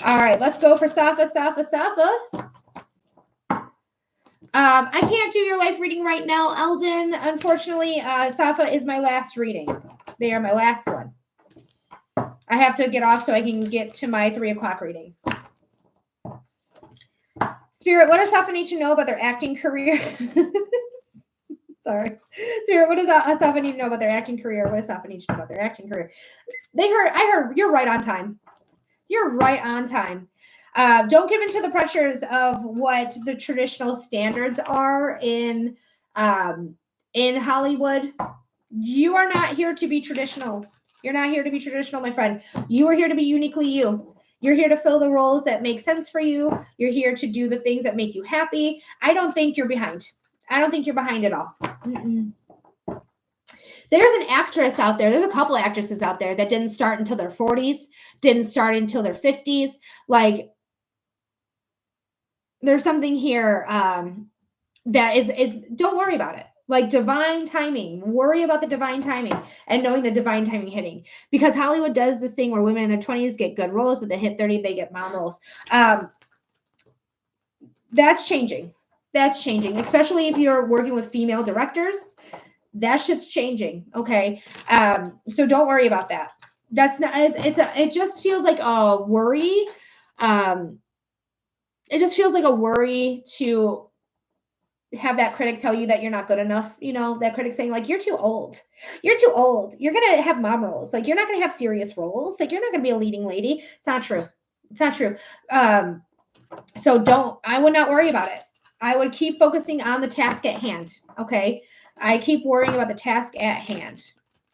All right. Let's go for Safa. I can't do your life reading right now, Eldon. Unfortunately, Safa is my last reading. They are my last one. I have to get off so I can get to my 3 o'clock reading. Spirit, what does Safa need to know about their acting career? Sorry. Spirit, what does Safa need to know about their acting career? What does Safa need to know about their acting career? I heard you're right on time. Don't give in to the pressures of what the traditional standards are in Hollywood. You are not here to be traditional. You're not here to be traditional, my friend. You are here to be uniquely you. You're here to fill the roles that make sense for you. You're here to do the things that make you happy. I don't think you're behind. I don't think you're behind at all. Mm-mm. There's an actress out there. There's a couple actresses out there that didn't start until their 40s, didn't start until their 50s. Like, there's something here that it's don't worry about it. Like, divine timing. Worry about the divine timing and knowing the divine timing hitting. Because Hollywood does this thing where women in their 20s get good roles, but they hit 30, they get mom roles. That's changing. Especially if you're working with female directors. That shit's changing. Okay. So don't worry about that. That's not, it just feels like a worry. It just feels like a worry to have that critic tell you that you're not good enough. You know, that critic saying like, you're too old. You're going to have mom roles. Like, you're not going to have serious roles. Like, you're not going to be a leading lady. It's not true. So I would not worry about it. I would keep focusing on the task at hand. Okay. I keep worrying about the task at hand.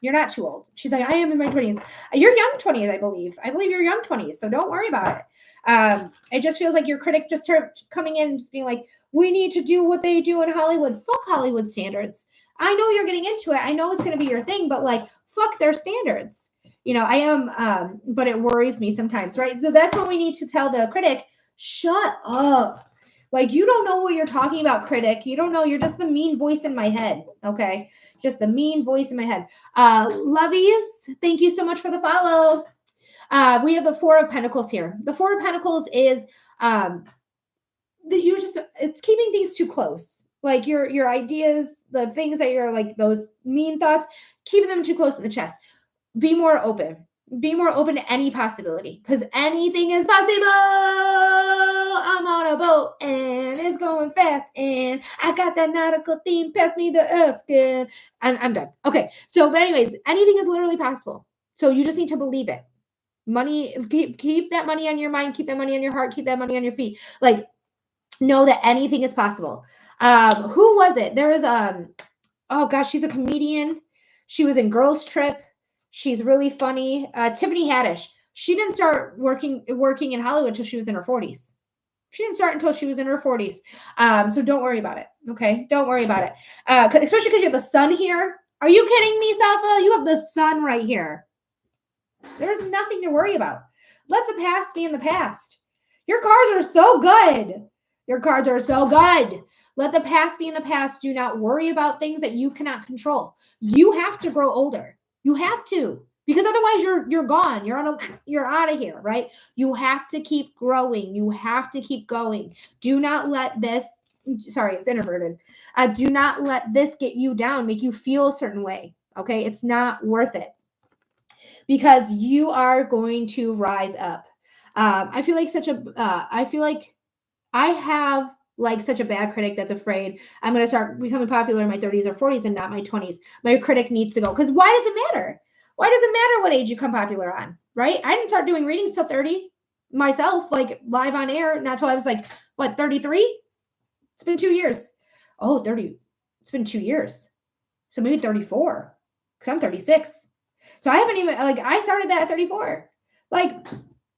You're not too old. She's like, I am in my 20s. You're young 20s, I believe. I believe you're young 20s. So don't worry about it. It just feels like your critic just started coming in and just being like, we need to do what they do in Hollywood. Fuck Hollywood standards. I know you're getting into it. I know it's going to be your thing, but like, fuck their standards. You know, I am, but it worries me sometimes, right? So that's when we need to tell the critic, shut up. Like, you don't know what you're talking about, critic. You don't know. You're just the mean voice in my head. Okay. Just the mean voice in my head. Lovies, thank you so much for the follow. We have the Four of Pentacles here. The Four of Pentacles is it's keeping things too close. Like your ideas, the things that you're like, those mean thoughts, keeping them too close to the chest. Be more open. Be more open to any possibility, because anything is possible. I'm on a boat and it's going fast, and I got that nautical theme. Pass me the Afghan. I'm done. Okay. So, but anyways, anything is literally possible. So you just need to believe it. Money, keep that money on your mind, keep that money on your heart, keep that money on your feet. Like, know that anything is possible. Who was it? There was oh gosh, she's a comedian. She was in Girls Trip. She's really funny. Tiffany Haddish. She didn't start working in Hollywood until she was in her 40s. She didn't start until she was in her 40s. So don't worry about it. Okay, don't worry about it. Especially because you have the sun here. Are you kidding me, Safa? You have the sun right here. There's nothing to worry about. Let the past be in the past. Your cards are so good. Your cards are so good. Let the past be in the past. Do not worry about things that you cannot control. You have to grow older. You have to, because otherwise you're gone. You're out of here, right? You have to keep growing. You have to keep going. Do not let this, sorry, it's introverted. Do not let this get you down, make you feel a certain way. Okay, it's not worth it, because you are going to rise up. I feel like I have like such a bad critic that's afraid I'm going to start becoming popular in my 30s or 40s and not my 20s. My critic needs to go. Because why does it matter? Why does it matter what age you become popular on, right? I didn't start doing readings till 30 myself, like live on air, not till I was like, what, 33? It's been 2 years. Oh, 30. It's been 2 years. So maybe 34, because I'm 36. So I haven't even, like, I started that at 34. Like,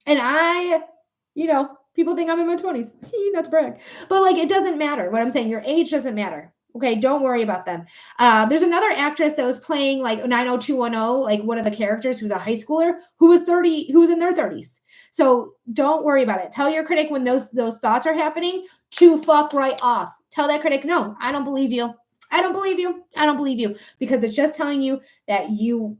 and I, people think I'm in my 20s. Not to brag. But, like, it doesn't matter. What I'm saying, your age doesn't matter. Okay, don't worry about them. There's another actress that was playing, like, 90210, like, one of the characters who's a high schooler who was in their 30s. So don't worry about it. Tell your critic when those thoughts are happening to fuck right off. Tell that critic, no, I don't believe you. I don't believe you. I don't believe you. Because it's just telling you that you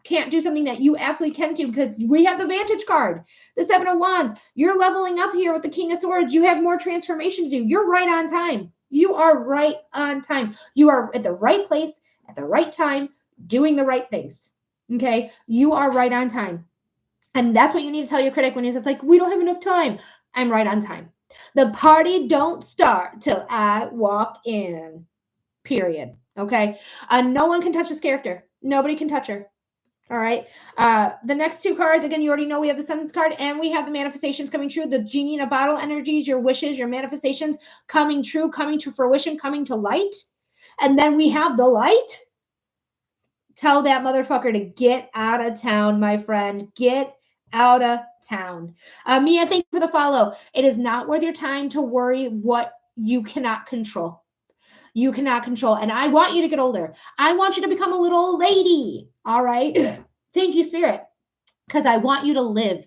can't do something that you absolutely can do, because we have the Vantage card, the Seven of Wands. You're leveling up here with the King of Swords. You have more transformation to do. You're right on time. You are right on time. You are at the right place at the right time, doing the right things. Okay? You are right on time. And that's what you need to tell your critic when it's like, we don't have enough time. I'm right on time. The party don't start till I walk in. Period. Okay? No one can touch this character. Nobody can touch her. All right. The next two cards, again, you already know we have the Sun's card and we have the manifestations coming true. The genie in a bottle energies, your wishes, your manifestations coming true, coming to fruition, coming to light. And then we have the light. Tell that motherfucker to get out of town, my friend. Get out of town. Mia, thank you for the follow. It is not worth your time to worry what you cannot control. You cannot control. And I want you to get older. I want you to become a little old lady. All right. Thank you, Spirit. Because I want you to live.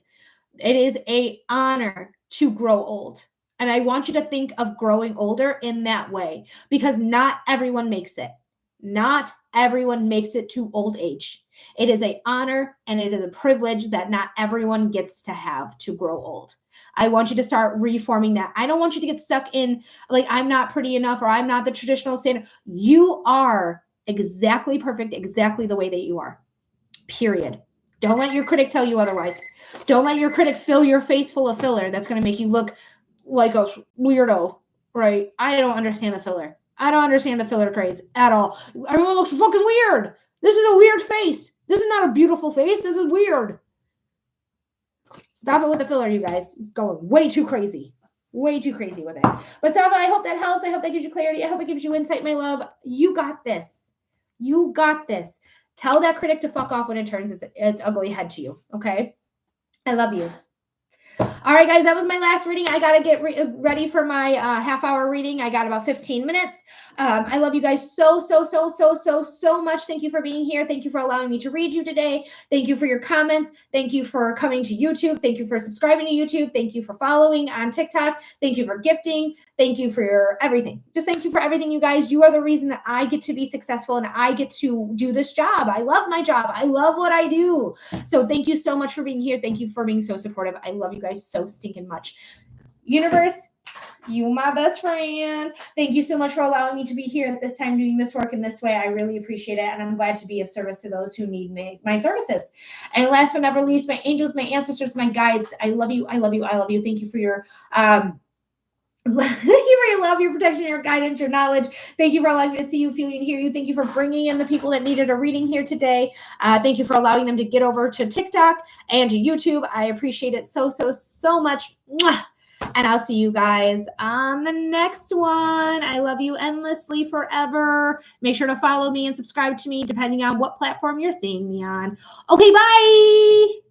It is an honor to grow old. And I want you to think of growing older in that way, because not everyone makes it. Not everyone makes it to old age. It is an honor and it is a privilege that not everyone gets to have, to grow old. I want you to start reforming that. I don't want you to get stuck in, like, I'm not pretty enough, or I'm not the traditional standard. You are exactly perfect, exactly the way that you are. Period. Don't let your critic tell you otherwise. Don't let your critic fill your face full of filler. That's going to make you look like a weirdo, right? I don't understand the filler. I don't understand the filler craze at all. Everyone looks fucking weird. This is a weird face. This is not a beautiful face. This is weird. Stop it with the filler, you guys. Going way too crazy. Way too crazy with it. But Salva, I hope that helps. I hope that gives you clarity. I hope it gives you insight, my love. You got this. You got this. Tell that critic to fuck off when it turns its ugly head to you, okay? I love you. All right, guys, that was my last reading. I got to get ready for my half-hour reading. I got about 15 minutes. I love you guys so much. Thank you for being here. Thank you for allowing me to read you today. Thank you for your comments. Thank you for coming to YouTube. Thank you for subscribing to YouTube. Thank you for following on TikTok. Thank you for gifting. Thank you for your everything. Just thank you for everything, you guys. You are the reason that I get to be successful and I get to do this job. I love my job. I love what I do. So thank you so much for being here. Thank you for being so supportive. I love you guys so stinking much. Universe, you my best friend. Thank you so much for allowing me to be here at this time doing this work in this way. I really appreciate it. And I'm glad to be of service to those who need my services. And last but never least, my angels, my ancestors, my guides. I love you. I love you. I love you. Thank you for your thank you for your love, your protection, your guidance, your knowledge. Thank you for allowing me to see you, feel you, and hear you. Thank you for bringing in the people that needed a reading here today. Thank you for allowing them to get over to TikTok and to YouTube. I appreciate it so much. Mwah! And I'll see you guys on the next one. I love you endlessly forever. Make sure to follow me and subscribe to me depending on what platform you're seeing me on. Okay, bye.